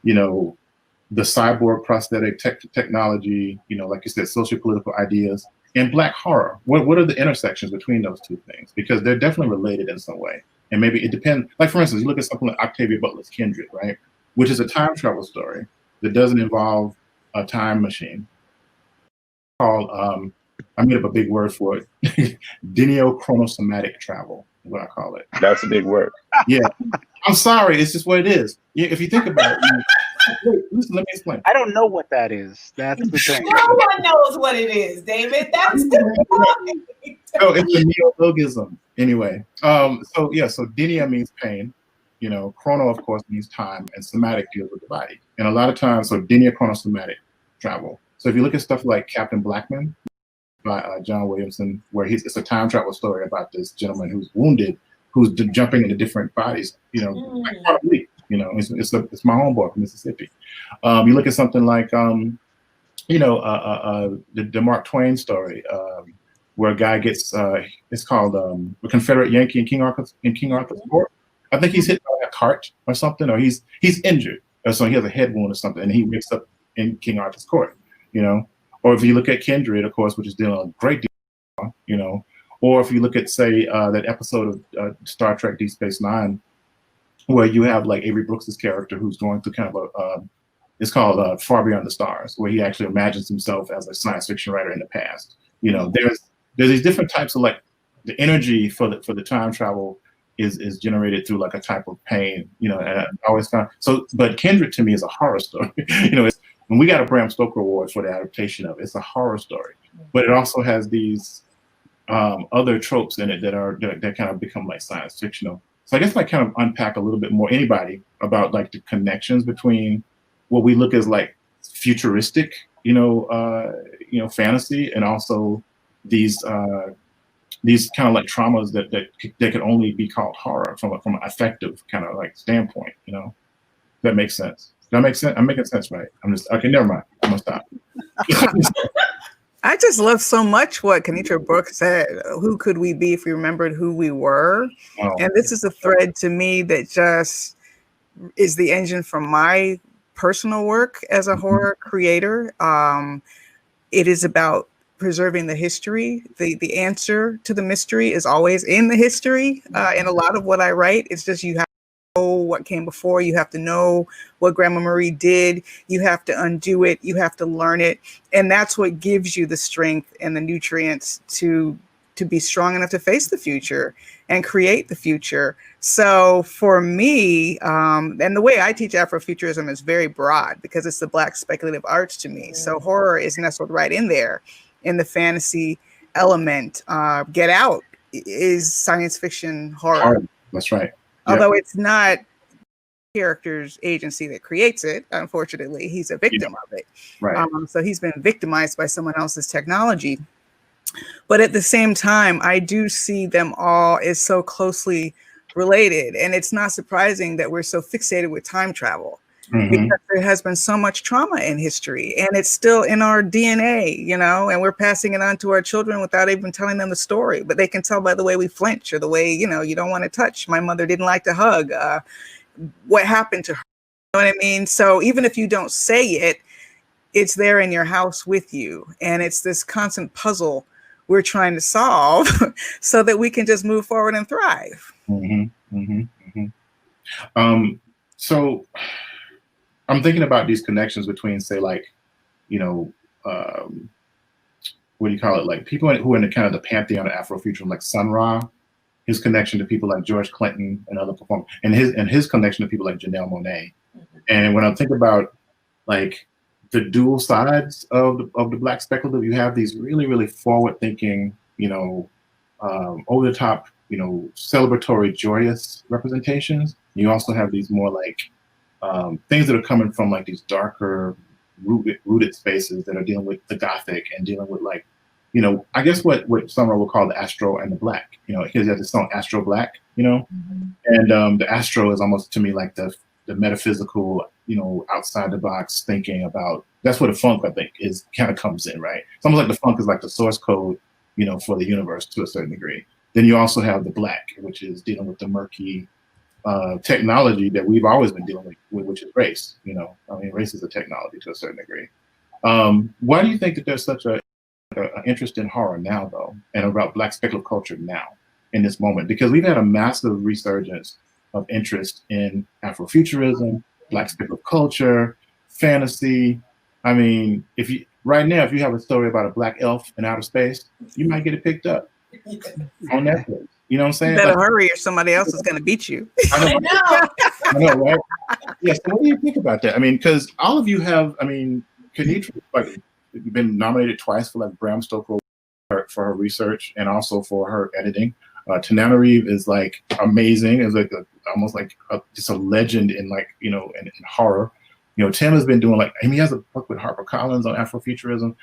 the cyborg prosthetic technology, like you said, sociopolitical ideas, and Black horror. What are the intersections between those two things? Because they're definitely related in some way. And maybe it depends. Like for instance, you look at something like Octavia Butler's Kindred, right? Which is a time travel story that doesn't involve a time machine. Called I made up a big word for it. Deniochronosomatic travel is what I call it. That's a big word. Yeah. I'm sorry. It's just what it is. If you think about it, wait, listen, let me explain. I don't know what that is. That's the thing. No one knows what it is, David. That's the point. No, it's a neologism. Anyway. So denia means pain. Chrono, of course, means time, and somatic deals with the body. And a lot of times, so deniochronosomatic travel. So if you look at stuff like Captain Blackman, by John Williamson, where it's a time travel story about this gentleman who's wounded, who's jumping into different bodies. It's my homeboy from Mississippi. You look at something like the Mark Twain story, where a guy gets it's called The Confederate Yankee in King Arthur's Court. I think he's hit by a cart or something, or he's injured, or so he has a head wound or something, and he wakes up in King Arthur's Court. Or if you look at Kindred, of course, which is dealing a great deal, or if you look at, say, that episode of Star Trek Deep Space Nine, where you have like Avery Brooks's character who's going through kind of it's called Far Beyond the Stars, where he actually imagines himself as a science fiction writer in the past. There's these different types of like the energy for the time travel is generated through like a type of pain, and I always found but Kindred to me is a horror story. And we got a Bram Stoker Award for the adaptation of it. It's a horror story, but it also has these other tropes in it that kind of become like science fictional. So I guess I kind of unpack a little bit more, anybody, about like the connections between what we look as like futuristic, fantasy, and also these kind of like traumas that could only be called horror from an affective kind of like standpoint. That makes sense. Does that make sense? I'm making sense, right? Okay, never mind. I'm gonna stop. I just love so much what Kenitra Brooks said. Who could we be if we remembered who we were? Oh. And this is a thread to me that just is the engine for my personal work as a horror creator. It is about preserving the history. The answer to the mystery is always in the history. In a lot of what I write, it's just you have to know what came before. You have to know what Grandma Marie did. You have to undo it. You have to learn it. And that's what gives you the strength and the nutrients to be strong enough to face the future and create the future. So for me, and the way I teach Afrofuturism is very broad because it's the Black speculative arts to me. So horror is nestled right in there in the fantasy element. Get Out is science fiction horror. That's right. although it's not character's agency that creates it. Unfortunately, he's a victim of it. Right. So he's been victimized by someone else's technology. But at the same time, I do see them all as so closely related. And it's not surprising that we're so fixated with time travel. Because there has been so much trauma in history, and it's still in our DNA, you know, and we're passing it on to our children without even telling them the story. But they can tell by the way we flinch or the way, you know, you don't want to touch. My mother didn't like to hug. What happened to her? You know what I mean? So even if you don't say it, it's there in your house with you. And it's this constant puzzle we're trying to solve so that we can just move forward and thrive. So I'm thinking about these connections between, say, like, you know, what do you call it? Like people who are in the kind of the pantheon of Afrofuturism, like Sun Ra, his connection to people like George Clinton and other performers, and his connection to people like Janelle Monáe. And when I think about like the dual sides of the Black speculative, you have these really, really forward-thinking, you know, over-the-top, you know, celebratory, joyous representations. You also have these more like things that are coming from like these darker, rooted spaces that are dealing with the Gothic and dealing with like, you know, I guess what Summer will call the Astro and the Black. You know, because you have the song Astro Black, you know, and the Astro is almost to me like the metaphysical, you know, outside the box thinking about. That's where the funk, I think, is kind of comes in, right? It's almost like the funk is like the source code, you know, for the universe to a certain degree. Then you also have the Black, which is dealing with the murky technology that we've always been dealing with, which is race. You know, I mean, race is a technology to a certain degree. Why do you think that there's such a interest in horror now, though, and about Black speculative culture now in this moment? Because we've had a massive resurgence of interest in Afrofuturism, Black speculative culture, fantasy. I mean, if you have a story about a Black elf in outer space, you might get it picked up on Netflix. You know what I'm saying? You better hurry or somebody else is going to beat you. I know, right? Yes. So what do you think about that? I mean, because all of you have, I mean, Kenitra, like, been nominated twice for like Bram Stoker for her research and also for her editing. Tananarive is like amazing. Is like almost like just a legend in like, you know, in horror. You know, Tim has been doing like, I mean, he has a book with HarperCollins on Afrofuturism.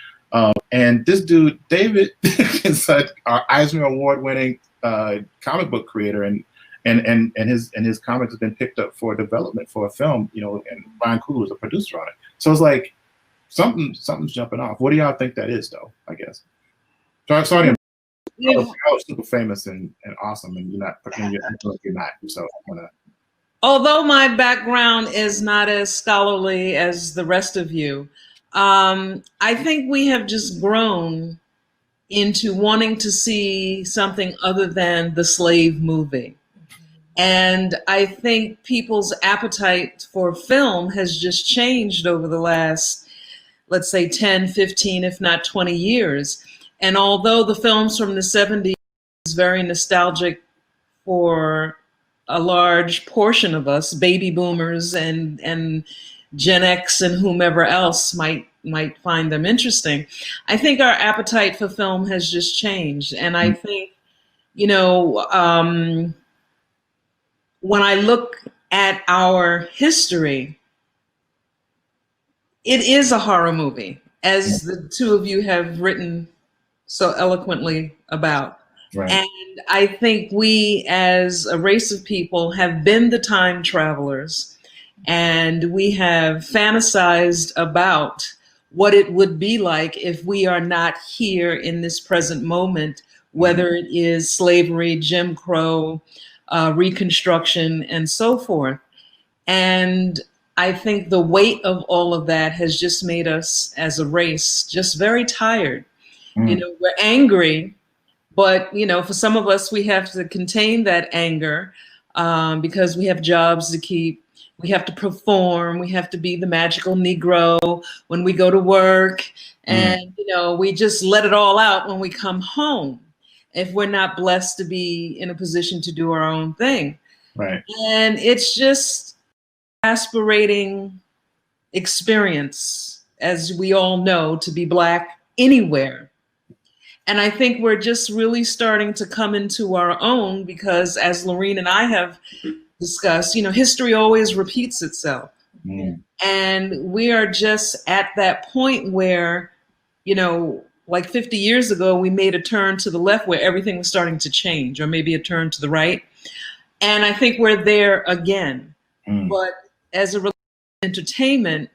And this dude, David, is an Eisner Award-winning comic book creator, and his comics have been picked up for development for a film, you know, and Ryan Coogler is a producer on it. So it's like something's jumping off. What do y'all think that is, though? I guess. Sorry, you're super famous and awesome, and you're not. So I'm gonna. Although my background is not as scholarly as the rest of you, I think we have just grown into wanting to see something other than the slave movie. And I think people's appetite for film has just changed over the last, let's say 10, 15, if not 20 years. And although the films from the 70s is very nostalgic for a large portion of us, baby boomers and Gen X and whomever else might find them interesting, I think our appetite for film has just changed. And I think, you know, when I look at our history, it is a horror movie, as the two of you have written so eloquently about. Right. And I think we as a race of people have been the time travelers, and we have fantasized about what it would be like if we are not here in this present moment, whether it is slavery, Jim Crow, Reconstruction, and so forth. And I think the weight of all of that has just made us as a race just very tired. You know, we're angry, but, you know, for some of us, we have to contain that anger because we have jobs to keep. We have to perform. We have to be the magical Negro when we go to work. And, you know, we just let it all out when we come home if we're not blessed to be in a position to do our own thing. Right. And it's just aspirating experience, as we all know, to be Black anywhere. And I think we're just really starting to come into our own because, as Lorene and I have discuss, history always repeats itself. Mm. And we are just at that point where, like 50 years ago, we made a turn to the left where everything was starting to change, or maybe a turn to the right. And I think we're there again. Mm. But as a entertainment,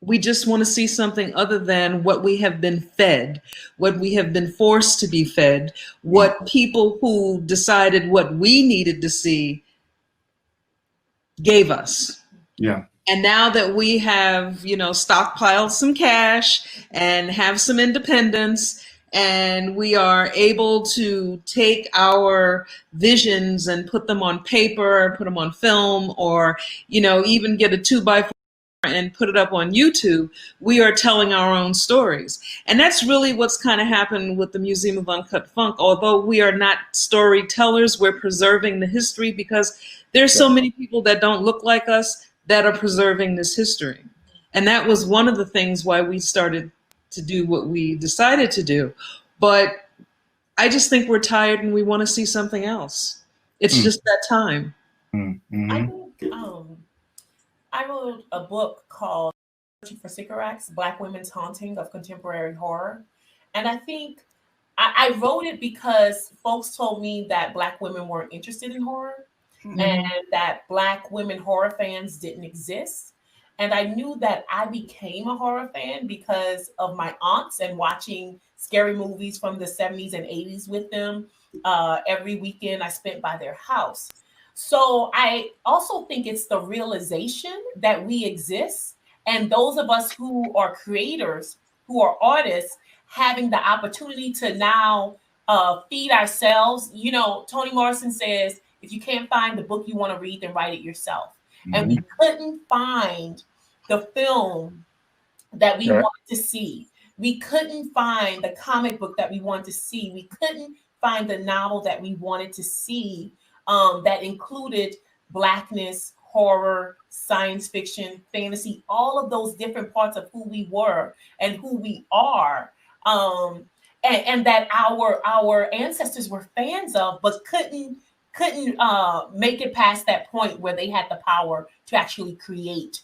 we just want to see something other than what we have been fed, what we have been forced to be fed, what people who decided what we needed to see gave us. Yeah. And now that we have, stockpiled some cash and have some independence, and we are able to take our visions and put them on paper, put them on film, or, even get a 2x4 and put it up on YouTube, we are telling our own stories. And that's really what's kind of happened with the Museum of Uncut Funk. Although we are not storytellers, we're preserving the history because there's so many people that don't look like us that are preserving this history. And that was one of the things why we started to do what we decided to do. But I just think we're tired and we want to see something else. It's just that time. Mm-hmm. I think I wrote a book called Searching for Cigarettes, Black Women's Haunting of Contemporary Horror. And I think I wrote it because folks told me that Black women weren't interested in horror, and that Black women horror fans didn't exist. And I knew that I became a horror fan because of my aunts and watching scary movies from the 70s and 80s with them. Every weekend I spent by their house. So I also think it's the realization that we exist, and those of us who are creators, who are artists, having the opportunity to now feed ourselves. Toni Morrison says, if you can't find the book you want to read, then write it yourself. And we couldn't find the film that we wanted to see. We couldn't find the comic book that we wanted to see. We couldn't find the novel that we wanted to see. That included Blackness, horror, science fiction, fantasy, all of those different parts of who we were and who we are, and that our ancestors were fans of, but couldn't make it past that point where they had the power to actually create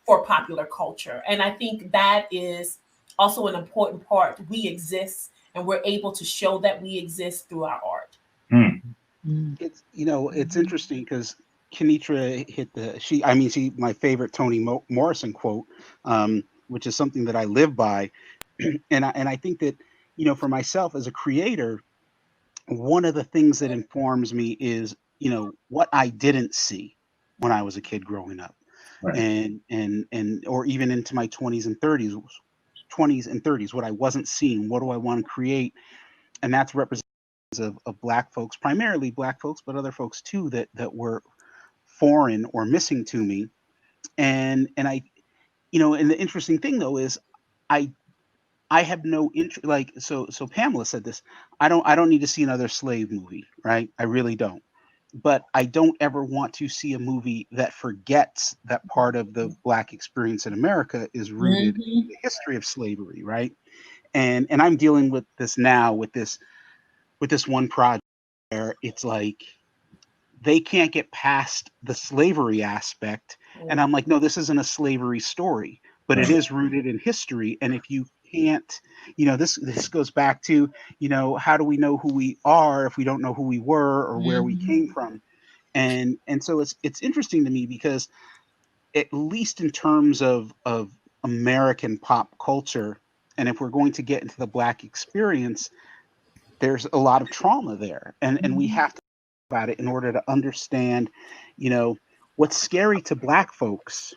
for popular culture. And I think that is also an important part. We exist, and we're able to show that we exist through our art. It's interesting because Kenitra hit my favorite Toni Morrison quote, which is something that I live by. and I think that, for myself as a creator, one of the things that informs me is, what I didn't see when I was a kid growing up. Right. And or even into my 20s and 30s, what I wasn't seeing, what do I want to create? And that's representative of Black folks, primarily Black folks, but other folks too that were foreign or missing to me. And I, and the interesting thing though is I have no interest. Like so Pamela said this. I don't need to see another slave movie, right? I really don't. But I don't ever want to see a movie that forgets that part of the Black experience in America is rooted in the history of slavery, right? And I'm dealing with this now with this one project where it's like they can't get past the slavery aspect. And I'm like, no, this isn't a slavery story, but it is rooted in history. And if you can't, this goes back to, how do we know who we are if we don't know who we were or where we came from? And so it's interesting to me because at least in terms of American pop culture, and if we're going to get into the Black experience, there's a lot of trauma there, and we have to think about it in order to understand, what's scary to Black folks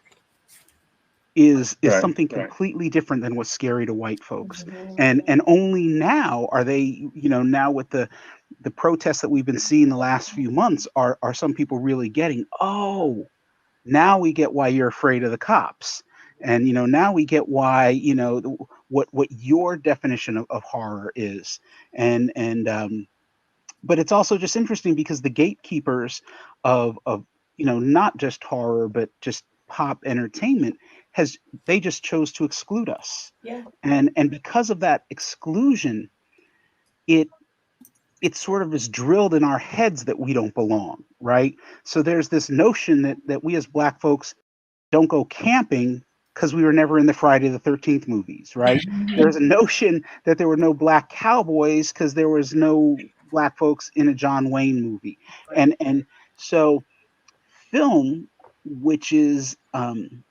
is something completely different than what's scary to white folks. And only now are they, now with the protests that we've been seeing the last few months are some people really getting, oh, now we get why you're afraid of the cops. And, now we get why, what your definition of horror is. But it's also just interesting because the gatekeepers of not just horror, but just pop entertainment they just chose to exclude us. Yeah. And because of that exclusion, it it sort of is drilled in our heads that we don't belong, right? So there's this notion that we as Black folks don't go camping because we were never in the Friday the 13th movies, right? There's a notion that there were no Black cowboys because there was no Black folks in a John Wayne movie. And so film, which is an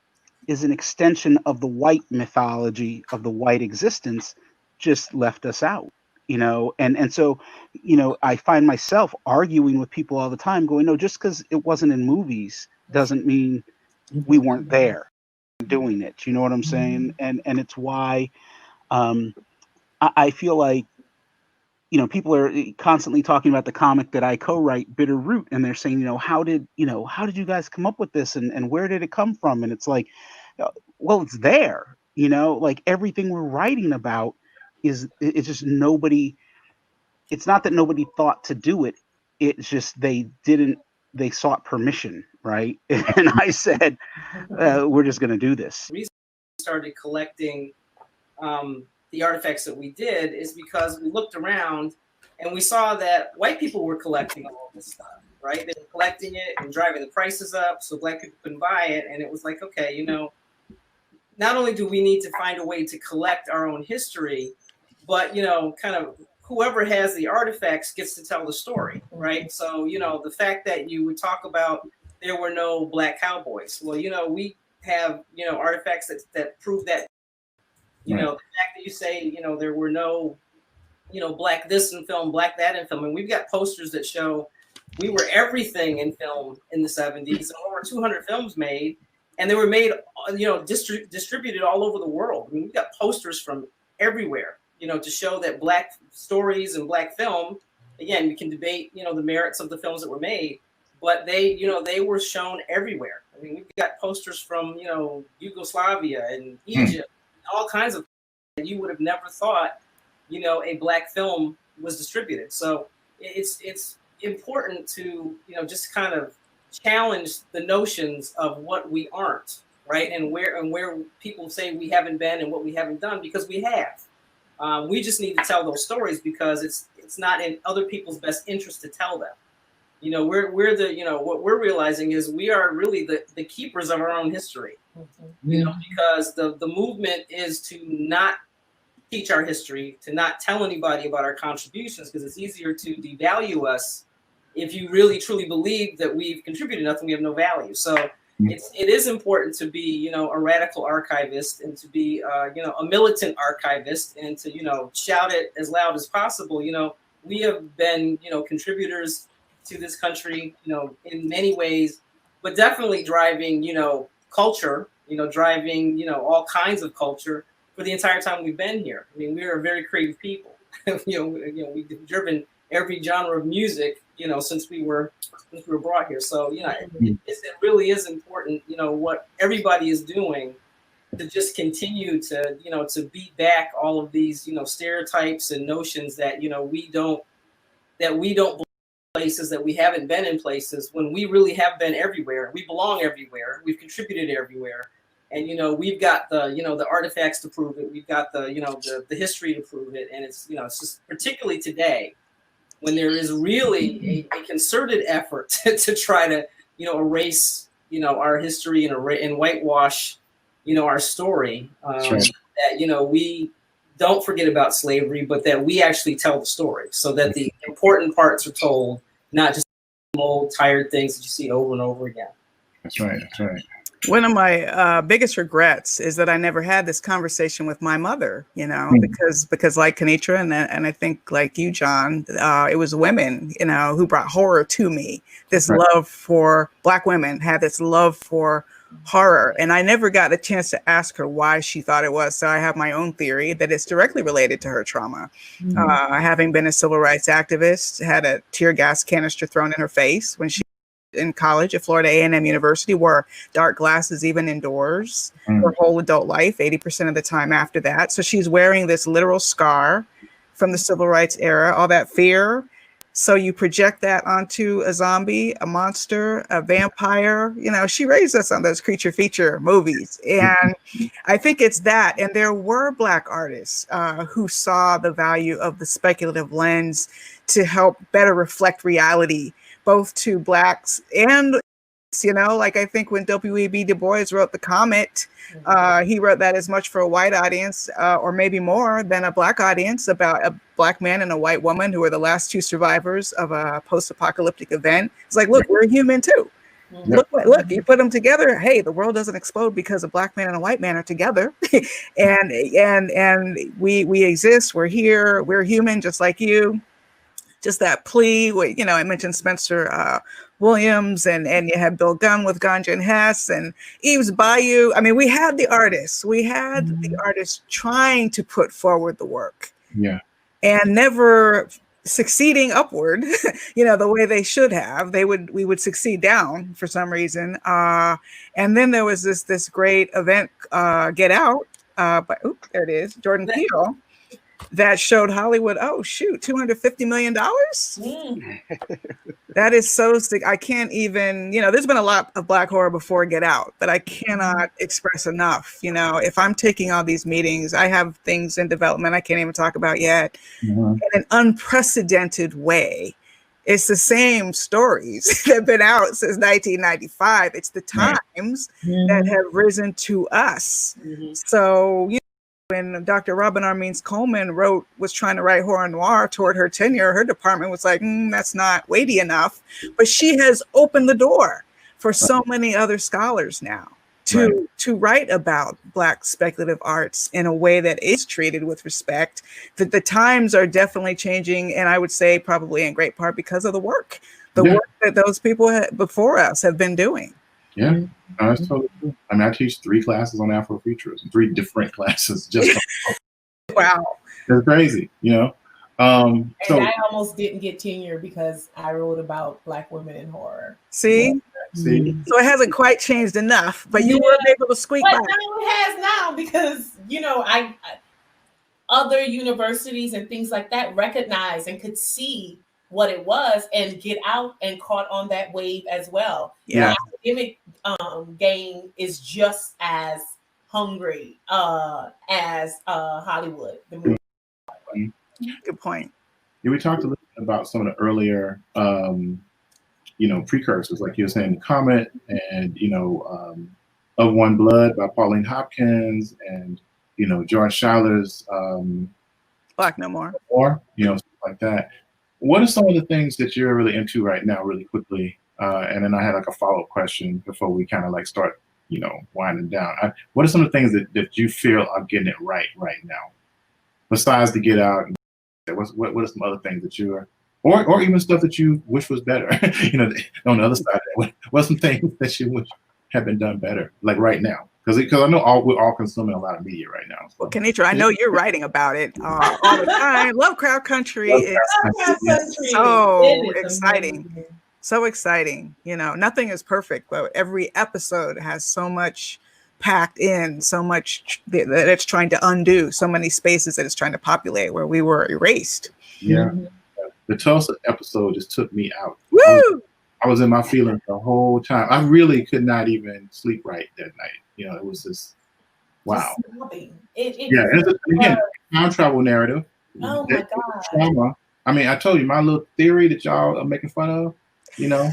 extension of the white mythology of the white existence, just left us out, and so I find myself arguing with people all the time going, no, just because it wasn't in movies doesn't mean we weren't there doing it, you know what I'm saying? And it's why I feel like people are constantly talking about the comic that I co-write, Bitter Root, and they're saying, how did you guys come up with this, and where did it come from? And it's like, well, it's there, like everything we're writing about it's just nobody. It's not that nobody thought to do it. It's just they sought permission, right? And I said, we're just going to do this. The reason we started collecting the artifacts that we did is because we looked around and we saw that white people were collecting all this stuff, right? They were collecting it and driving the prices up so Black people couldn't buy it. And it was like, okay, not only do we need to find a way to collect our own history, but, kind of whoever has the artifacts gets to tell the story, right? So, the fact that you would talk about there were no Black cowboys. Well, we have, artifacts that prove that. The fact that you say, there were no, Black this in film, Black that in film. And we've got posters that show we were everything in film in the 70s, and over 200 films made. And they were made, distributed all over the world. I mean, we've got posters from everywhere, to show that Black stories and Black film, again, we can debate, the merits of the films that were made, but they were shown everywhere. I mean, we've got posters from, Yugoslavia and Egypt, all kinds of that you would have never thought, a Black film was distributed. So it's important to, just kind of challenge the notions of what we aren't, right? And where people say we haven't been and what we haven't done, because we have. We just need to tell those stories because it's not in other people's best interest to tell them. We're the, what we're realizing is we are really the keepers of our own history, because the movement is to not teach our history, to not tell anybody about our contributions, because it's easier to devalue us if you really truly believe that we've contributed nothing, we have no value. So it is important to be, a radical archivist, and to be, a militant archivist, and to, shout it as loud as possible. We have been, contributors to this country, in many ways, but definitely driving, culture, driving, all kinds of culture for the entire time we've been here. I mean, we're a very creative people. We've driven every genre of music, since we were brought here. So, it really is important, what everybody is doing to just continue to, to beat back all of these, stereotypes and notions that, we don't places, that we haven't been in places, when we really have been everywhere. We belong everywhere. We've contributed everywhere. And, we've got the, the artifacts to prove it. We've got the, the history to prove it. And it's, it's just particularly today, when there is really a concerted effort to try to, erase, our history and whitewash, our story. Right. That, we don't forget about slavery, but that we actually tell the story, so that the important parts are told, not just old tired things that you see over and over again. That's right. That's right. One of my biggest regrets is that I never had this conversation with my mother, because like Kenitra, and I think like you, John, it was women, who brought horror to me. This love for Black women, had this love for horror. And I never got a chance to ask her why she thought it was. So I have my own theory that it's directly related to her trauma. Having been a civil rights activist, had a tear gas canister thrown in her face when she in college at Florida A&M University, wore dark glasses even indoors her whole adult life, 80% of the time after that. So she's wearing this literal scar from the civil rights era, all that fear So you project that onto a zombie, a monster, a vampire. You know, she raised us on those creature feature movies. And I think it's that. And there were Black artists who saw the value of the speculative lens to help better reflect reality, both to Blacks and, you know, like I think when W.E.B. Du Bois wrote The Comet, he wrote that as much for a white audience or maybe more than a Black audience, about a Black man and a white woman who were the last two survivors of a post-apocalyptic event. It's like, look, we're human too. Look, you put them together. Hey, the world doesn't explode because a Black man and a white man are together, and we exist. We're here. We're human, just like you. Just that plea. You know, I mentioned Spencer Williams, and you had Bill Gunn with Ganja and Hess, and Eve's Bayou. I mean, we had the artists. We had the artists trying to put forward the work. Yeah. And never succeeding upward, you know, the way they should have. We would succeed down for some reason. And then there was this great event, Get Out, but there it is, Jordan Peele, that showed Hollywood, oh shoot, $250 million. That is so sick. I can't even, you know, there's been a lot of Black horror before Get Out, but I cannot express enough. You know, if I'm taking all these meetings, I have things in development I can't even talk about yet, in an unprecedented way. It's the same stories that have been out since 1995. It's the times that have risen to us. So, you know, when Dr. Robin Armeens Coleman was trying to write horror noir toward her tenure, her department was like, that's not weighty enough. But she has opened the door for so many other scholars now to write about Black speculative arts in a way that is treated with respect. That the times are definitely changing, and I would say probably in great part because of the work that those people before us have been doing. Yeah, no, that's totally true. I mean, I teach 3 classes on Afrofuturism, 3 different classes. Just wow, it's crazy, you know. And I almost didn't get tenure because I wrote about Black women in horror. See, so it hasn't quite changed enough, but you were able to squeak by. Now it has now because, you know, I other universities and things like that recognized and could see what it was and Get Out and caught on that wave as well. Yeah, the academic game is just as hungry as Hollywood. The movie. Good point. Yeah, we talked a little bit about some of the earlier, you know, precursors, like you were saying, Comet, and you know, Of One Blood by Pauline Hopkins, and you know, George Schuyler's Black No More, you know, stuff like that. What are some of the things that you're really into right now, really quickly? And then I had like a follow-up question before we kind of like start, you know, winding down. What are some of the things that you feel are getting it right now, besides the Get Out? What are some other things that you are, or even stuff that you wish was better? You know, on the other side of that, what are some things that you wish had been done better, like right now? Because I know we're all consuming a lot of media right now. So. Well, Kenitra, I know you're writing about it all the time. Lovecraft Country is so exciting. Amazing. So exciting. You know, nothing is perfect, but every episode has so much packed in, so much that it's trying to undo, so many spaces that it's trying to populate where we were erased. Yeah. The Tulsa episode just took me out. Woo! I was in my feelings the whole time. I really could not even sleep right that night. You know, it was just, wow. Again, time travel narrative. Oh my God. Trauma. I mean, I told you my little theory that y'all are making fun of, you know,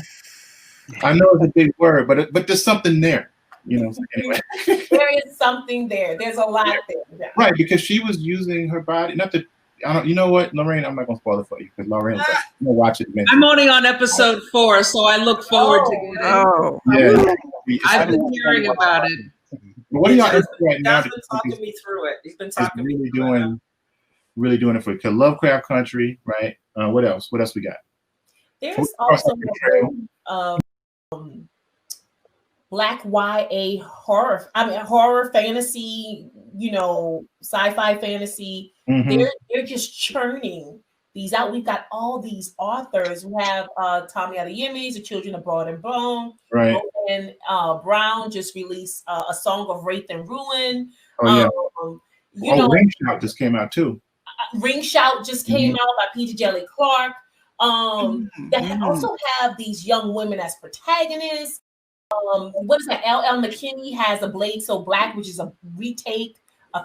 I know it's a big word, but there's something there, you know. So anyway. There is something there. There's a lot there. Right, because she was using her body, not to, you know what, Lorraine, I'm not going to spoil it for you because Lorraine's like, I'm going to watch it eventually. I'm only on episode 4, so I look forward to it. Oh, yeah. I've been hearing about it. What are y'all into right now? He's been talking me through it. He's been talking really doing it for Lovecraft Country, right? What else? What else we got? There's also Black YA horror. I mean, horror, fantasy. You know, sci-fi, fantasy. They're just churning these out. We've got all these authors. We have Tommy Adeyemi's The Children of Blood and Bone. Right. And Brown just released A Song of Wraith and Ruin. Oh, yeah. Ring Shout just came out too. Ring Shout just came out by Peter Jelly Clark. that also have these young women as protagonists. What is that? L.L. McKinney has A Blade So Black, which is a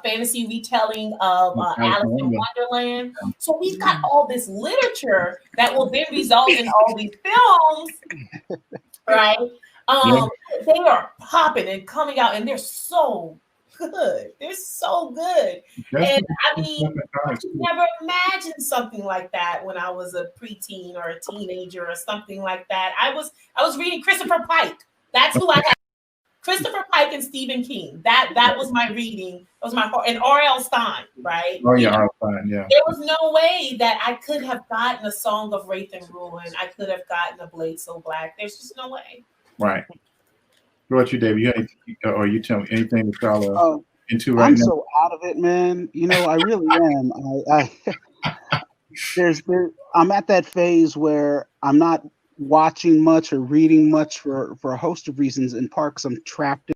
fantasy retelling of Alice in Wonderland. So we've got all this literature that will then result in all these films, right? They are popping and coming out, and they're so good. They're so good. And I mean, I could never imagined something like that when I was a preteen or a teenager or something like that. I was reading Christopher Pike. That's who I had. Christopher Pike and Stephen King. That was my reading. That was my and R.L. Stein, right? Oh yeah, R.L. Stein. Yeah. There was no way that I could have gotten A Song of Wraith and Ruin. I could have gotten A Blade So Black. There's just no way. Right. What about you, David? You got anything, or you tell me anything that y'all are into right now? I'm so out of it, man. You know, I really am. I'm at that phase where I'm not watching much or reading much for a host of reasons, in part because I'm trapped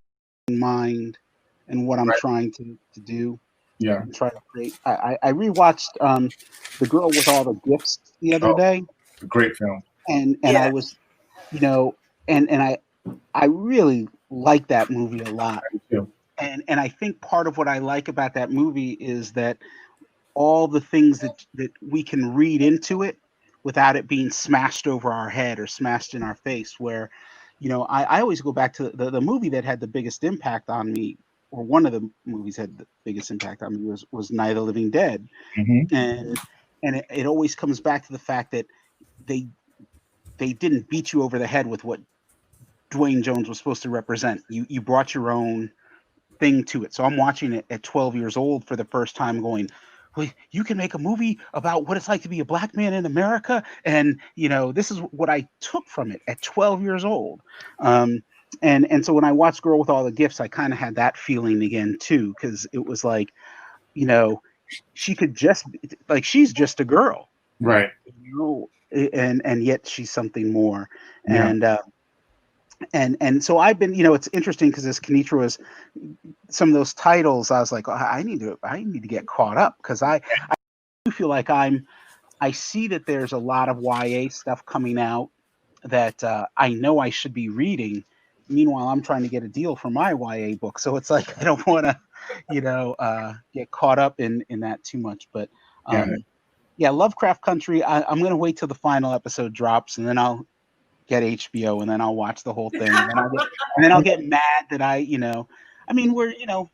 in mind and what I'm trying to do. Yeah. I'm trying to create. I rewatched The Girl with All the Gifts the other day. Great film. And I was, you know, and I really like that movie a lot. And I think part of what I like about that movie is that all the things that we can read into it without it being smashed over our head or smashed in our face, where, you know, I always go back to the movie that had the biggest impact on me, or one of the movies had the biggest impact on me was Night of the Living Dead. And it always comes back to the fact that they didn't beat you over the head with what Dwayne Jones was supposed to represent. You brought your own thing to it. So I'm watching it at 12 years old for the first time going, well, you can make a movie about what it's like to be a black man in America. And, you know, this is what I took from it at 12 years old. And so when I watched Girl with All the Gifts, I kind of had that feeling again, too, because it was like, you know, she could just like, she's just a girl. Right. You know, and yet she's something more. Yeah. And so I've been, you know, it's interesting because as Kenitra was, some of those titles, I was like, I need to get caught up, because I do feel like I see that there's a lot of YA stuff coming out that I know I should be reading. Meanwhile, I'm trying to get a deal for my YA book, so it's like I don't want to, you know, get caught up in that too much. But yeah, Lovecraft Country. I'm going to wait till the final episode drops, and then I'll get HBO, and then I'll watch the whole thing, and then I'll get mad that I mean, we're, you know,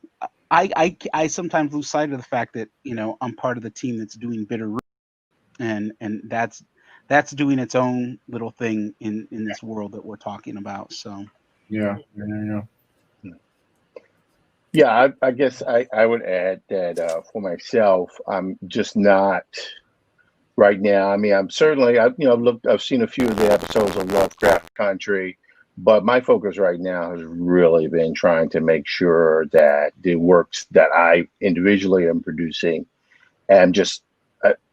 I sometimes lose sight of the fact that, you know, I'm part of the team that's doing Bitter Root, and that's doing its own little thing in this world that we're talking about. So yeah. I guess I would add that for myself, I'm just not right now. I mean, I'm certainly, I've seen a few of the episodes of Lovecraft Country, but my focus right now has really been trying to make sure that the works that I individually am producing and just,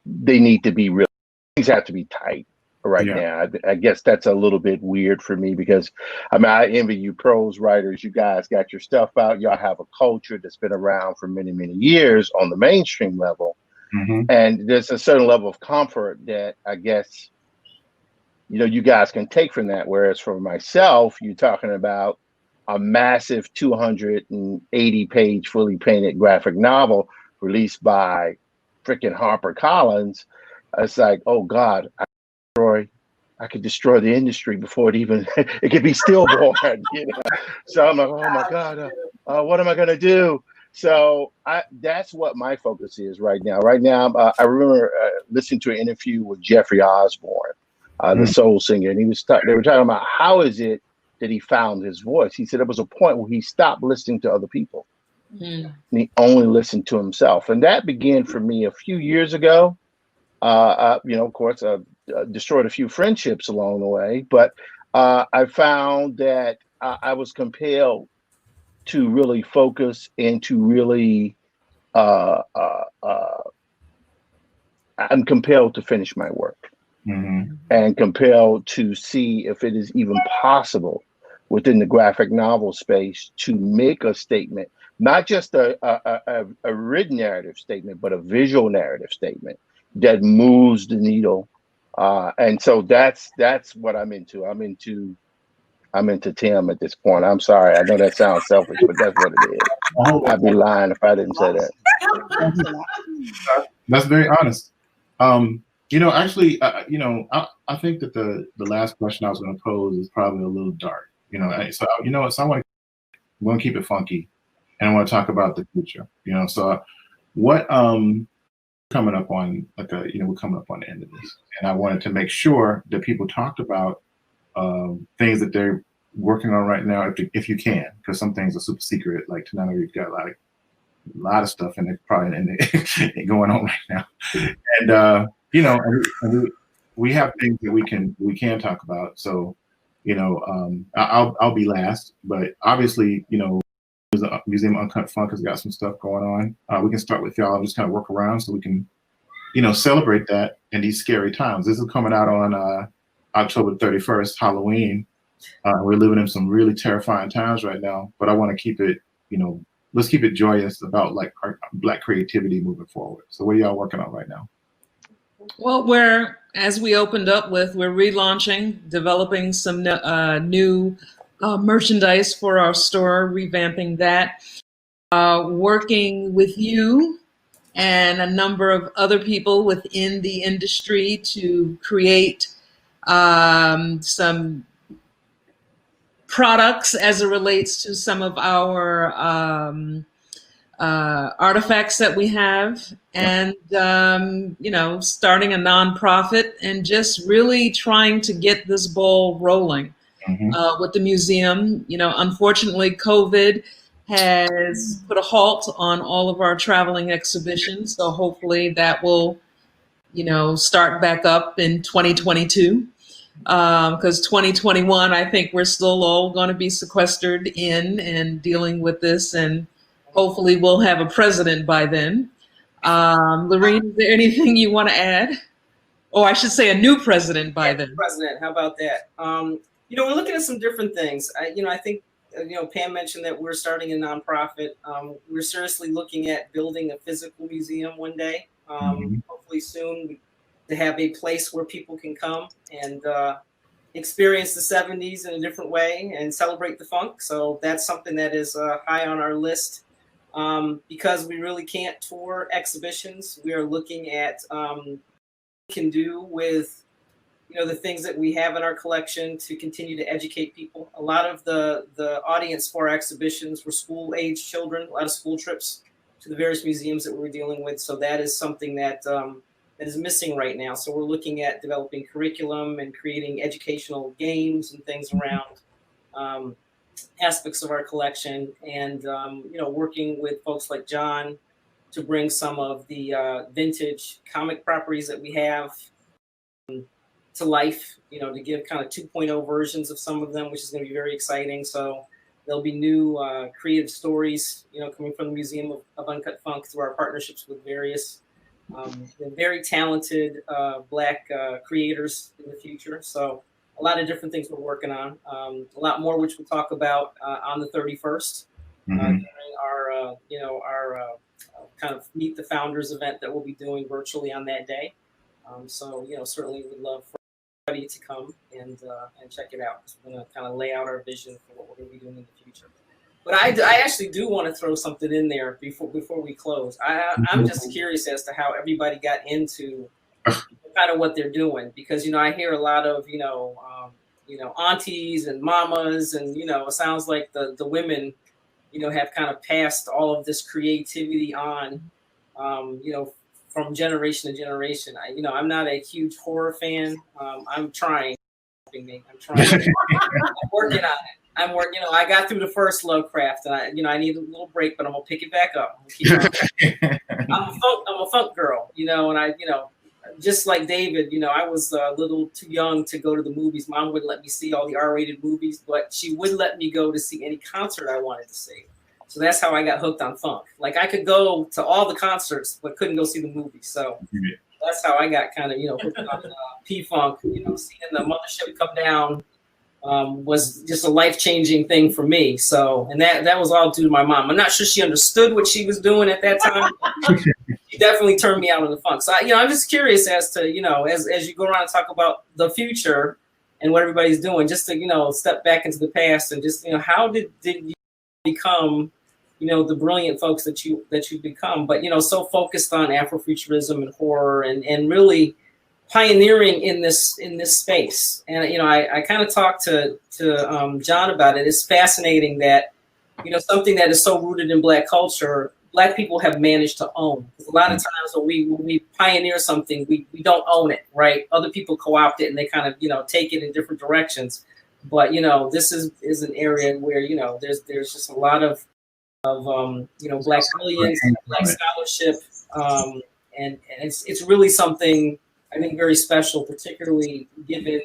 they need to be real, things have to be tight right now. I guess that's a little bit weird for me, because I mean, I envy you prose writers. You guys got your stuff out. Y'all have a culture that's been around for many, many years on the mainstream level. And there's a certain level of comfort that I guess, you know, you guys can take from that. Whereas for myself, you're talking about a massive 280-page fully painted graphic novel released by freaking HarperCollins. It's like, oh God, I could destroy the industry before it could be stillborn. You know? So I'm like, oh my God, what am I gonna do? So that's what my focus is right now. Right now, I remember listening to an interview with Jeffrey Osborne, the soul singer, and they were talking about how is it that he found his voice. He said there was a point where he stopped listening to other people, and he only listened to himself. And that began for me a few years ago. You know, of course, destroyed a few friendships along the way, but I found that I was compelled to really focus and to really, I'm compelled to finish my work and compelled to see if it is even possible within the graphic novel space to make a statement, not just a written narrative statement, but a visual narrative statement that moves the needle And so that's what I'm into. I'm into Tim at this point. I'm sorry. I know that sounds selfish, but that's what it is. I'd be lying if I didn't say that. That's very honest. Actually, I think that the last question I was going to pose is probably a little dark. So I want to keep it funky, and I want to talk about the future. So what coming up on we're coming up on the end of this, and I wanted to make sure that people talked about things that they're working on right now, if you can, because some things are super secret. Like tonight, we've got a lot of stuff in it, probably going on right now, and and we have things that we can talk about. So, I'll be last, but obviously, the Museum of Uncut Funk has got some stuff going on. We can start with y'all and just kind of work around so we can, celebrate that in these scary times. This is coming out on October 31st, Halloween. We're living in some really terrifying times right now, but I want to keep it, let's keep it joyous about like our Black creativity moving forward. So what are y'all working on right now? Well, as we opened up with, we're relaunching, developing some new merchandise for our store, revamping that, working with you and a number of other people within the industry to create some products as it relates to some of our artifacts that we have, and starting a nonprofit and just really trying to get this ball rolling with the museum. Unfortunately, COVID has put a halt on all of our traveling exhibitions, so hopefully that will start back up in 2022. Because 2021, I think we're still all going to be sequestered in and dealing with this, and hopefully we'll have a president by then. Lorene, is there anything you want to add? Or I should say a new president by then. President, how about that? We're looking at some different things. I think, Pam mentioned that we're starting a nonprofit. We're seriously looking at building a physical museum one day, hopefully soon, to have a place where people can come and experience the 70s in a different way and celebrate the funk. So that's something that is high on our list. Because we really can't tour exhibitions, we are looking at what we can do with the things that we have in our collection to continue to educate people. A lot of the audience for our exhibitions were school-age children, a lot of school trips to the various museums that we're dealing with. So that is something that is missing right now. So we're looking at developing curriculum and creating educational games and things around aspects of our collection, and working with folks like John to bring some of the vintage comic properties that we have to life, to give kind of 2.0 versions of some of them, which is going to be very exciting. So there'll be new creative stories, coming from the Museum of Uncut Funk through our partnerships with various very talented Black creators in the future. So a lot of different things we're working on, a lot more which we'll talk about on the 31st during our kind of Meet the Founders event that we'll be doing virtually on that day. So certainly would love for everybody to come and check it out. We're going to kind of lay out our vision for what we're going to be doing in the future. But I actually do want to throw something in there before we close. I'm just curious as to how everybody got into kind of what they're doing, because I hear a lot of aunties and mamas, and it sounds like the women have kind of passed all of this creativity on from generation to generation. I'm not a huge horror fan. I'm trying. I'm working on it. I got through the first Lovecraft, and I need a little break, but I'm gonna pick it back up. I'm a funk girl, and just like David, I was a little too young to go to the movies. Mom wouldn't let me see all the R-rated movies, but she would let me go to see any concert I wanted to see. So that's how I got hooked on funk. Like I could go to all the concerts, but couldn't go see the movies. So that's how I got kind of hooked on P-Funk. Seeing the mothership come down was just a life-changing thing for me. So, and that was all due to my mom. I'm not sure she understood what she was doing at that time. definitely turned me out of the funk. So I'm just curious as to as you go around and talk about the future and what everybody's doing, just to step back into the past and just how did you become the brilliant folks that you become, but so focused on Afrofuturism and horror and really pioneering in this space. And I kind of talked to John about it. It's fascinating that something that is so rooted in Black culture, Black people have managed to own. A lot of times when we pioneer something, we don't own it, right? Other people co-opt it and they kind of take it in different directions. But this is an area where there's just a lot of Black brilliance, Black scholarship, and it's really something I think very special, particularly given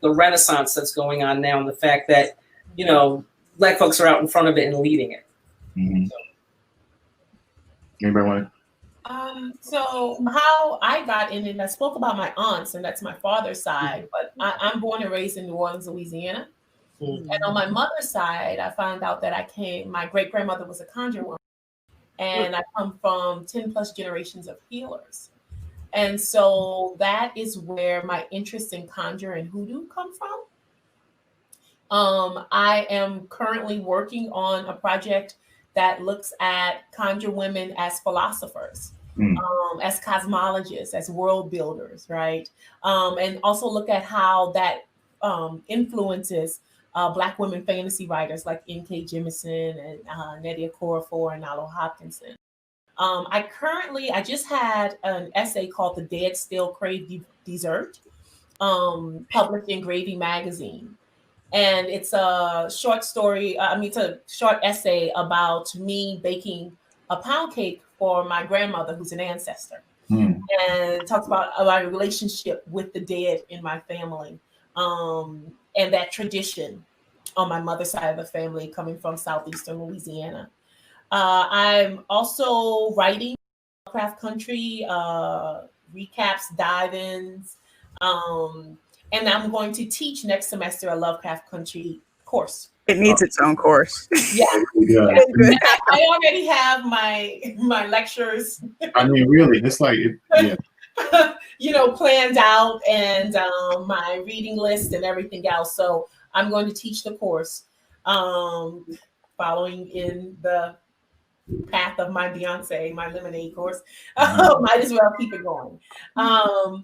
the renaissance that's going on now and the fact that Black folks are out in front of it and leading it. Mm-hmm. So. Anybody want to? So how I got in it, I spoke about my aunts, and that's my father's side, but I'm born and raised in New Orleans, Louisiana. Mm-hmm. And on my mother's side, I found out that my great-grandmother was a conjure woman. And I come from 10 plus generations of healers. And so that is where my interest in conjure and hoodoo come from. I am currently working on a project that looks at conjure women as philosophers, as cosmologists, as world builders, right? And also look at how that influences Black women fantasy writers like N.K. Jemisin and Nydia Okorafor and Nalo Hopkinson. I just had an essay called The Dead Still Crave Dessert, published in Gravy Magazine. And it's a short story, it's a short essay about me baking a pound cake for my grandmother, who's an ancestor. And talks about my relationship with the dead in my family, and that tradition on my mother's side of the family coming from southeastern Louisiana. I'm also writing Lovecraft Country recaps, dive-ins, and I'm going to teach next semester a Lovecraft Country course. It needs its own course. Yeah. I already have my lectures. I mean, really, it's like, planned out, and my reading list and everything else. So I'm going to teach the course, following in the path of my Beyonce, my Lemonade course. Might as well keep it going. So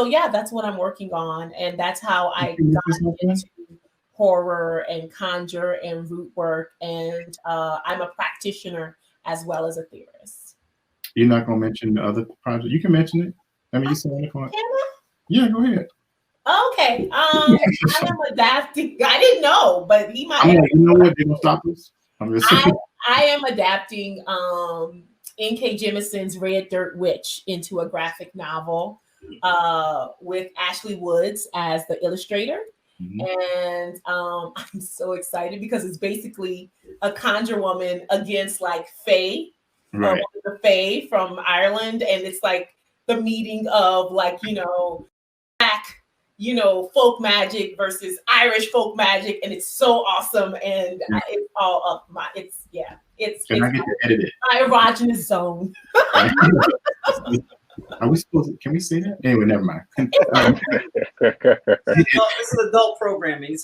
that's what I'm working on, and that's how I got into horror and conjure and root work, and I'm a practitioner as well as a theorist. You're not going to mention the other project? You can mention it. I mean, you said it. Can I? Yeah, go ahead. Okay. I am adapting. I didn't know, but he might. You know what? They don't stop us. I am adapting N.K. Jemison's Red Dirt Witch into a graphic novel with Ashley Woods as the illustrator. And I'm so excited because it's basically a conjure woman against like Fae, right? The Fae from Ireland, and it's like the meeting of like Black folk magic versus Irish folk magic, and it's so awesome, and it's all up my Can I get to edit it? My erogenous zone. Are we supposed to, can we say that? Anyway, never mind. This is adult programming.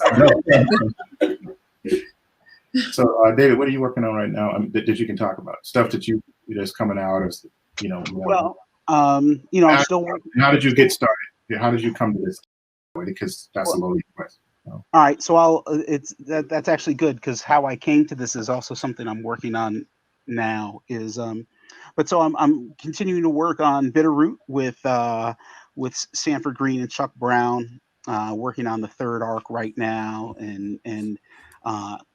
So, David, what are you working on right now that you can talk about? Stuff that that's coming out, or Well, I'm still working. How did you get started? How did you come to this? Because that's a loaded question. All right, so that's actually good, because how I came to this is also something I'm working on now. I'm continuing to work on Bitterroot with Sanford Green and Chuck Brown, working on the third arc right now, and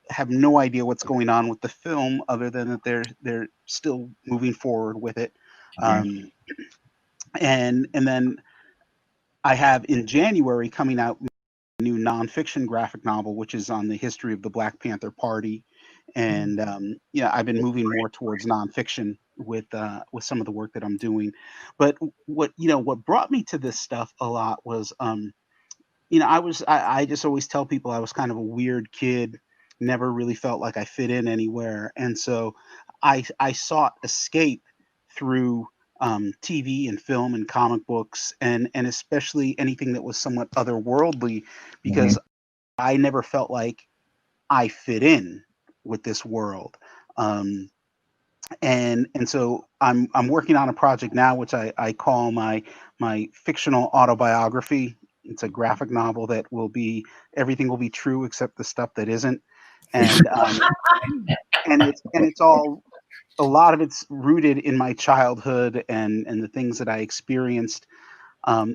have no idea what's going on with the film other than that they're still moving forward with it. And then I have in January coming out a new nonfiction graphic novel, which is on the history of the Black Panther Party. And I've been moving more towards nonfiction with some of the work that I'm doing. But what brought me to this stuff a lot was I just always tell people I was kind of a weird kid, never really felt like I fit in anywhere. And so I sought escape through TV and film and comic books, and especially anything that was somewhat otherworldly, because I never felt like I fit in with this world. And so I'm working on a project now, which I call my fictional autobiography. It's a graphic novel that will be, everything will be true except the stuff that isn't, and it's all, a lot of it's rooted in my childhood and the things that I experienced,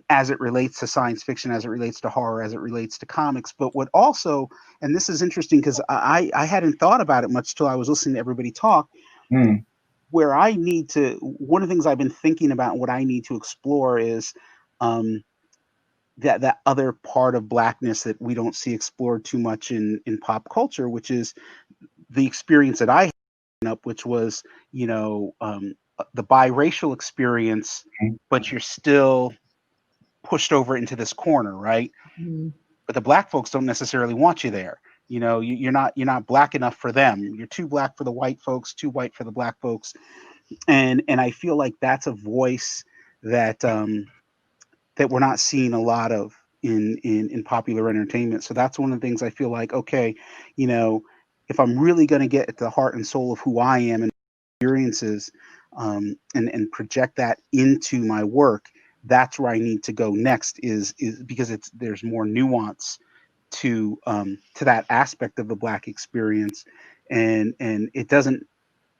as it relates to science fiction, as it relates to horror, as it relates to comics. But what also, and this is interesting because I hadn't thought about it much till I was listening to everybody talk, where I need to, one of the things I've been thinking about, what I need to explore is that other part of Blackness that we don't see explored too much in pop culture, which is the experience that I had up, which was, the biracial experience, but you're still pushed over into this corner, right? But the Black folks don't necessarily want you there. You're not Black enough for them. You're too Black for the white folks, too white for the Black folks. And I feel like that's a voice that that we're not seeing a lot of in popular entertainment. So that's one of the things I feel like, okay, if I'm really going to get at the heart and soul of who I am and experiences, and project that into my work, that's where I need to go next, is because there's more nuance to that aspect of the Black experience, and it doesn't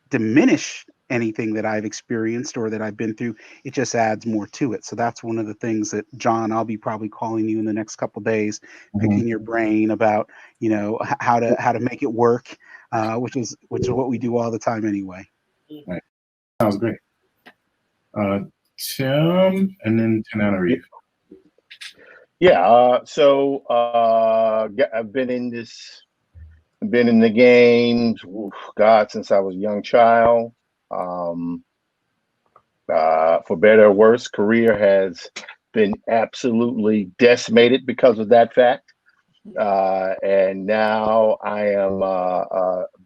diminish anything that I've experienced or that I've been through. It just adds more to it. So that's one of the things that, John, I'll be probably calling you in the next couple of days, picking your brain about, how to make it work, which is what we do all the time anyway. Right. Sounds great. Tim, and then Tananarive. Yeah. So I've been in the game, since I was a young child. For better or worse, career has been absolutely decimated because of that fact. And now I am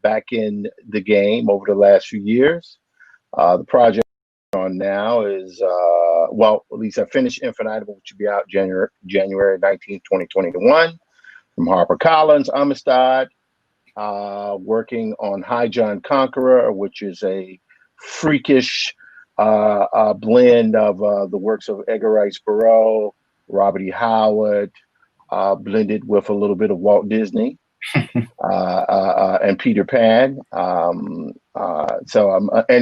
back in the game over the last few years. The project I'm on now is, at least I finished Infinitable, which will be out January 19th, 2021, from HarperCollins, Amistad. Working on High John Conqueror, which is a freakish blend of the works of Edgar Rice Burroughs, Robert E. Howard, blended with a little bit of Walt Disney and Peter Pan. And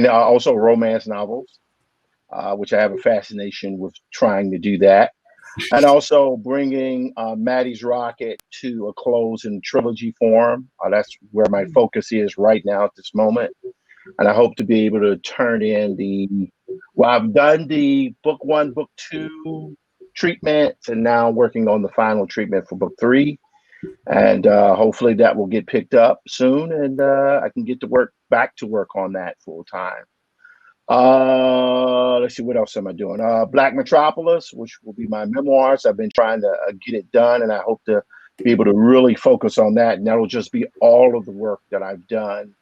also romance novels, which I have a fascination with trying to do that. And also bringing Maddie's Rocket to a close in trilogy form. That's where my focus is right now at this moment. And I hope to be able to turn in I've done the book 1, book 2 treatments, and now I'm working on the final treatment for book 3. And hopefully that will get picked up soon, and I can get back to work on that full time. Let's see, what else am I doing? Black Metropolis, which will be my memoirs. I've been trying to get it done, and I hope to be able to really focus on that. And that'll just be all of the work that I've done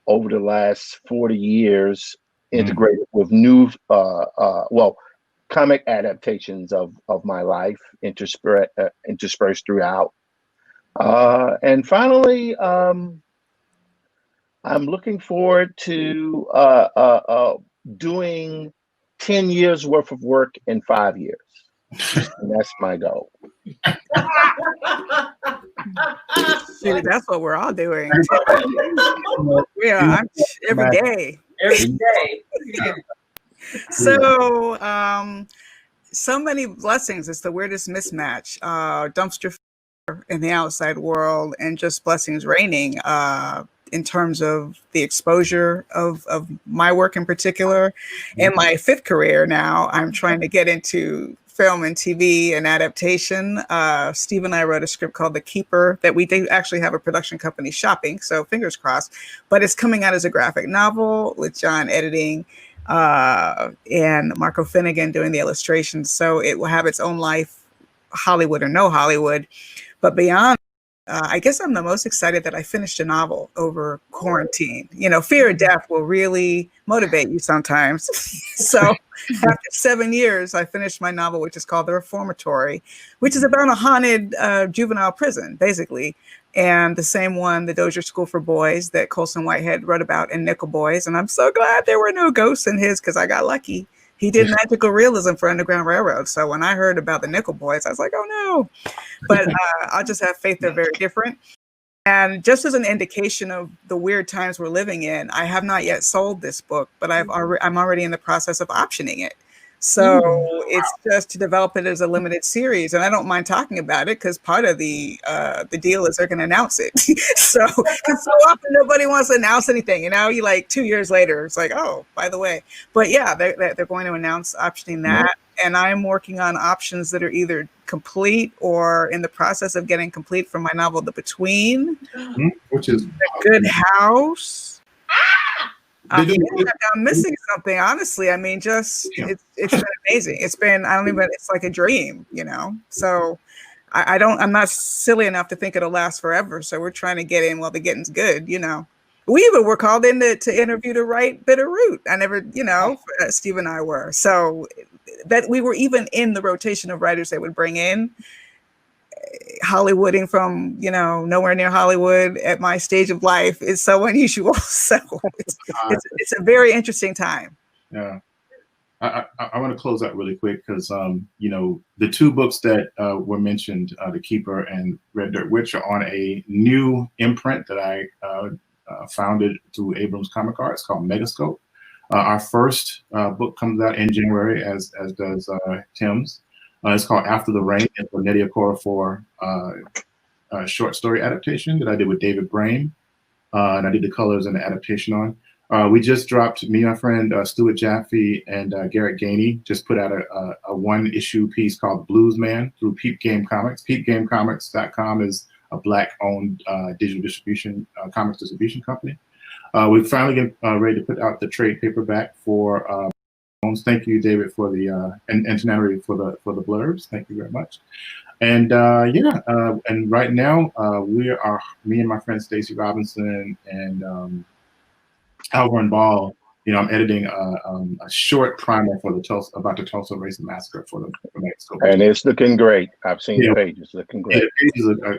over the last 40 years, integrated with new, comic adaptations of my life, interspersed throughout. And finally, I'm looking forward to doing 10 years worth of work in 5 years. And that's my goal. Dude, that's what we're all doing. Yeah, every day. Every day. So, so many blessings. It's the weirdest mismatch. Dumpster in the outside world, and just blessings raining. In terms of the exposure of my work in particular. In my 5th career now, I'm trying to get into film and TV and adaptation. Steve and I wrote a script called The Keeper that we actually have a production company shopping, so fingers crossed. But it's coming out as a graphic novel with John editing and Marco Finnegan doing the illustrations. So it will have its own life, Hollywood or no Hollywood. But beyond I guess I'm the most excited that I finished a novel over quarantine. You know, fear of death will really motivate you sometimes. So after 7 years, I finished my novel, which is called The Reformatory, which is about a haunted juvenile prison, basically. And the same one, the Dozier School for Boys, that Colson Whitehead wrote about in Nickel Boys. And I'm so glad there were no ghosts in his, because I got lucky. He did magical realism for Underground Railroad. So when I heard about the Nickel Boys, I was like, oh no. But I'll just have faith they're very different. And just as an indication of the weird times we're living in, I have not yet sold this book, but I'm already in the process of optioning it. So it's just to develop it as a limited series. And I don't mind talking about it because part of the deal is they're going to announce it. So, because so often nobody wants to announce anything. You know, you like 2 years later, it's like, oh, by the way. But yeah, they're going to announce optioning that. And I'm working on options that are either complete or in the process of getting complete for my novel, The Between, which is The Good House. I'm missing something, honestly. I mean, just it's been amazing. It's like a dream, you know. So I'm not silly enough to think it'll last forever. So we're trying to get in while the getting's good, you know. We even were called in to interview to write Bitterroot. I never, you know, Steve and I were. So that we were even in the rotation of writers they would bring in. Hollywooding from, you know, nowhere near Hollywood at my stage of life is so unusual. So it's a very interesting time. Yeah. I want to close out really quick because, you know, the two books that were mentioned, The Keeper and Red Dirt Witch, are on a new imprint that I founded through Abrams Comic Arts called Megascope. Our first book comes out in January, as does Tim's. It's called After the Rain. It's a Nnedi Okorafor short story adaptation that I did with David Brain. And I did the colors and the adaptation on. We just dropped, me and my friend Stuart Jaffe and Garrett Gainey just put out a one-issue piece called Blues Man through Peep Game Comics. PeepGameComics.com is a Black-owned digital distribution, comics distribution company. We're finally getting ready to put out the trade paperback for thank you, David, for the and Tenary for the blurbs. Thank you very much. And and right now me and my friend Stacey Robinson and Alvin Ball. You know, I'm editing a short primer for about the Tulsa Race Massacre for the next couple. And it's looking great. I've seen the pages looking great. Yeah, the pages are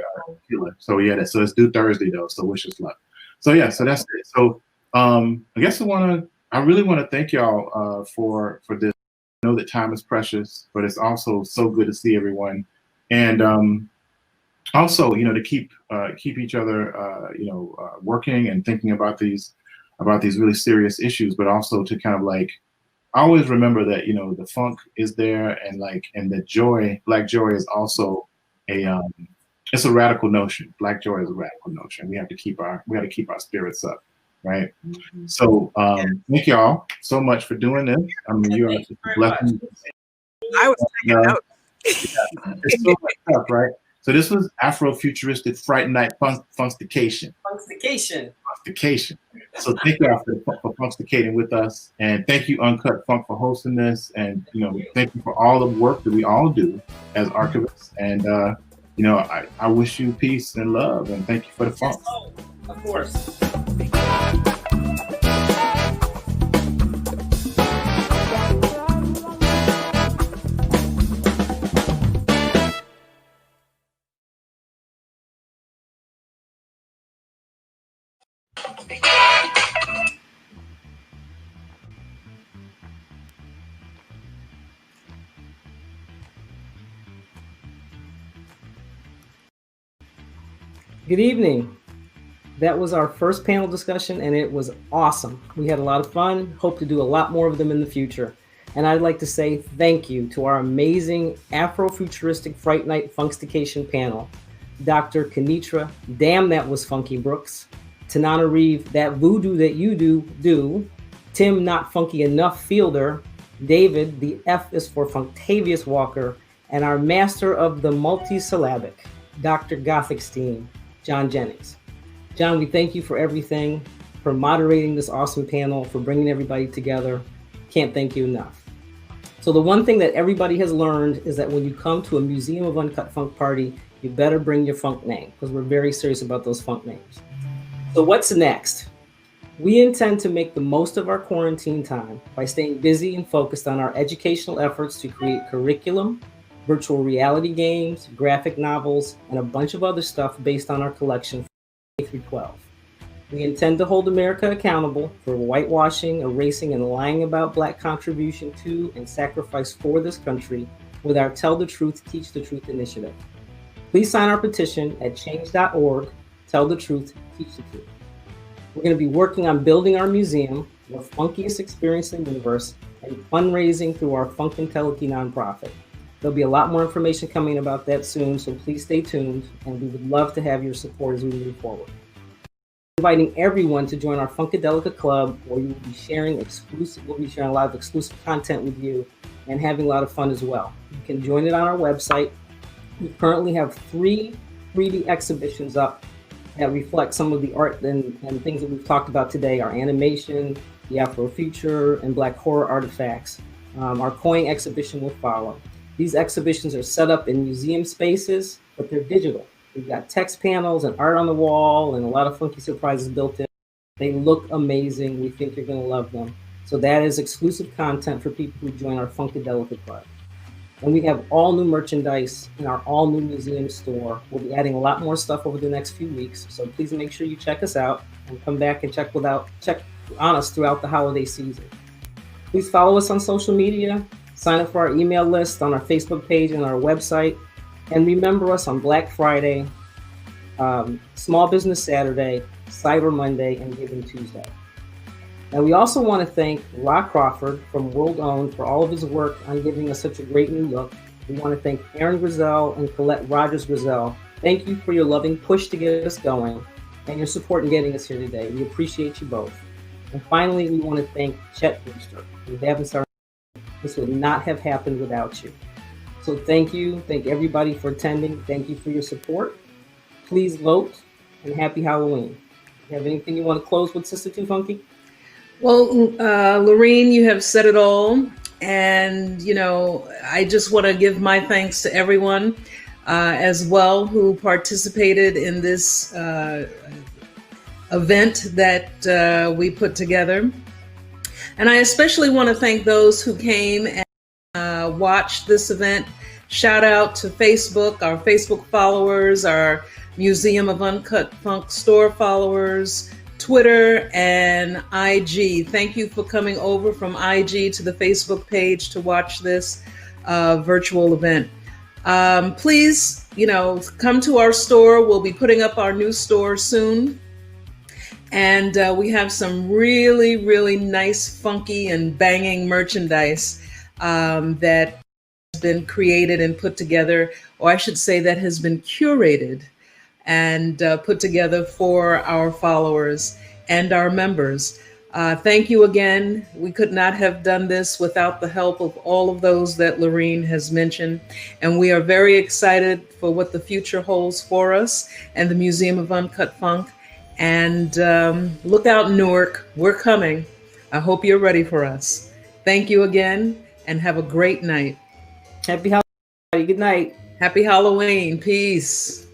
killer. So so it's due Thursday though. So wish us luck. So so that's it. So I guess I really want to thank y'all for this. I know that time is precious, but it's also so good to see everyone, and also, you know, to keep each other, working and thinking about these really serious issues, but also to kind of like always remember that, you know, the funk is there, and the Black joy is also it's a radical notion. Black joy is a radical notion. We have to keep our spirits up. Right. So thank y'all so much for doing this. I mean, you are just a blessing. I was taking notes. It's so much stuff, right? So this was Afro Futuristic Fright Night Funkstication. So thank y'all for funksticating with us, and thank you Uncut Funk for hosting this, and you know, thank you for all the work that we all do as archivists. And you know, I wish you peace and love, and thank you for the funk. Of course. Good evening. That was our first panel discussion, and it was awesome. We had a lot of fun. Hope to do a lot more of them in the future. And I'd like to say thank you to our amazing Afro-Futuristic Fright Night Funkstication panel. Dr. Kenitra, damn that was funky Brooks. Tanana Reeve, that voodoo that you do. Tim, not funky enough Fielder. David, the F is for Functavious Walker. And our master of the multisyllabic, Dr. Gothicstein, John Jennings. John, we thank you for everything, for moderating this awesome panel, for bringing everybody together. Can't thank you enough. So the one thing that everybody has learned is that when you come to a Museum of Uncut Funk party, you better bring your funk name because we're very serious about those funk names. So what's next? We intend to make the most of our quarantine time by staying busy and focused on our educational efforts to create curriculum, virtual reality games, graphic novels, and a bunch of other stuff based on our collection K through 12. We intend to hold America accountable for whitewashing, erasing, and lying about Black contribution to and sacrifice for this country with our Tell the Truth, Teach the Truth initiative. Please sign our petition at change.org, Tell the Truth, Teach the Truth. We're going to be working on building our museum, the funkiest experience in the universe, and fundraising through our Funkstication nonprofit. There'll be a lot more information coming about that soon, so please stay tuned, and we would love to have your support as we move forward. Inviting everyone to join our Funkadelica Club, where we'll be sharing a lot of exclusive content with you and having a lot of fun as well. You can join it on our website. We currently have 3 3D exhibitions up that reflect some of the art and things that we've talked about today, our animation, the Afro future, and Black horror artifacts. Our coin exhibition will follow. These exhibitions are set up in museum spaces, but they're digital. We've got text panels and art on the wall and a lot of funky surprises built in. They look amazing. We think you're going to love them. So that is exclusive content for people who join our Funkadelica Club. And we have all new merchandise in our all new museum store. We'll be adding a lot more stuff over the next few weeks. So please make sure you check us out and come back and check on us throughout the holiday season. Please follow us on social media, sign up for our email list on our Facebook page and our website, and remember us on Black Friday, Small Business Saturday, Cyber Monday, and Giving Tuesday. And we also want to thank Rock Crawford from World Owned for all of his work on giving us such a great new look. We want to thank Aaron Grizel and Colette Rogers-Grizel. Thank you for your loving push to get us going and your support in getting us here today. We appreciate you both. And finally, we want to thank Chet Brewster. This would not have happened without you. So thank you. Thank everybody for attending. Thank you for your support. Please vote, and happy Halloween. You have anything you want to close with, Sister Too Funky? Well, Lorene, you have said it all. And, I just want to give my thanks to everyone as well who participated in this event that we put together. And I especially want to thank those who came and watched this event. Shout out to Facebook, our Facebook followers, our Museum of Uncut Funk store followers, Twitter, and IG. Thank you for coming over from IG to the Facebook page to watch this virtual event. Please, come to our store. We'll be putting up our new store soon. And we have some really, really nice, funky, and banging merchandise that has been created and put together, or I should say that has been curated and put together for our followers and our members. Thank you again. We could not have done this without the help of all of those that Lorene has mentioned. And we are very excited for what the future holds for us and the Museum of Uncut Funk. And look out, Newark. We're coming. I hope you're ready for us. Thank you again, and have a great night. Happy Halloween. Good night. Happy Halloween. Peace.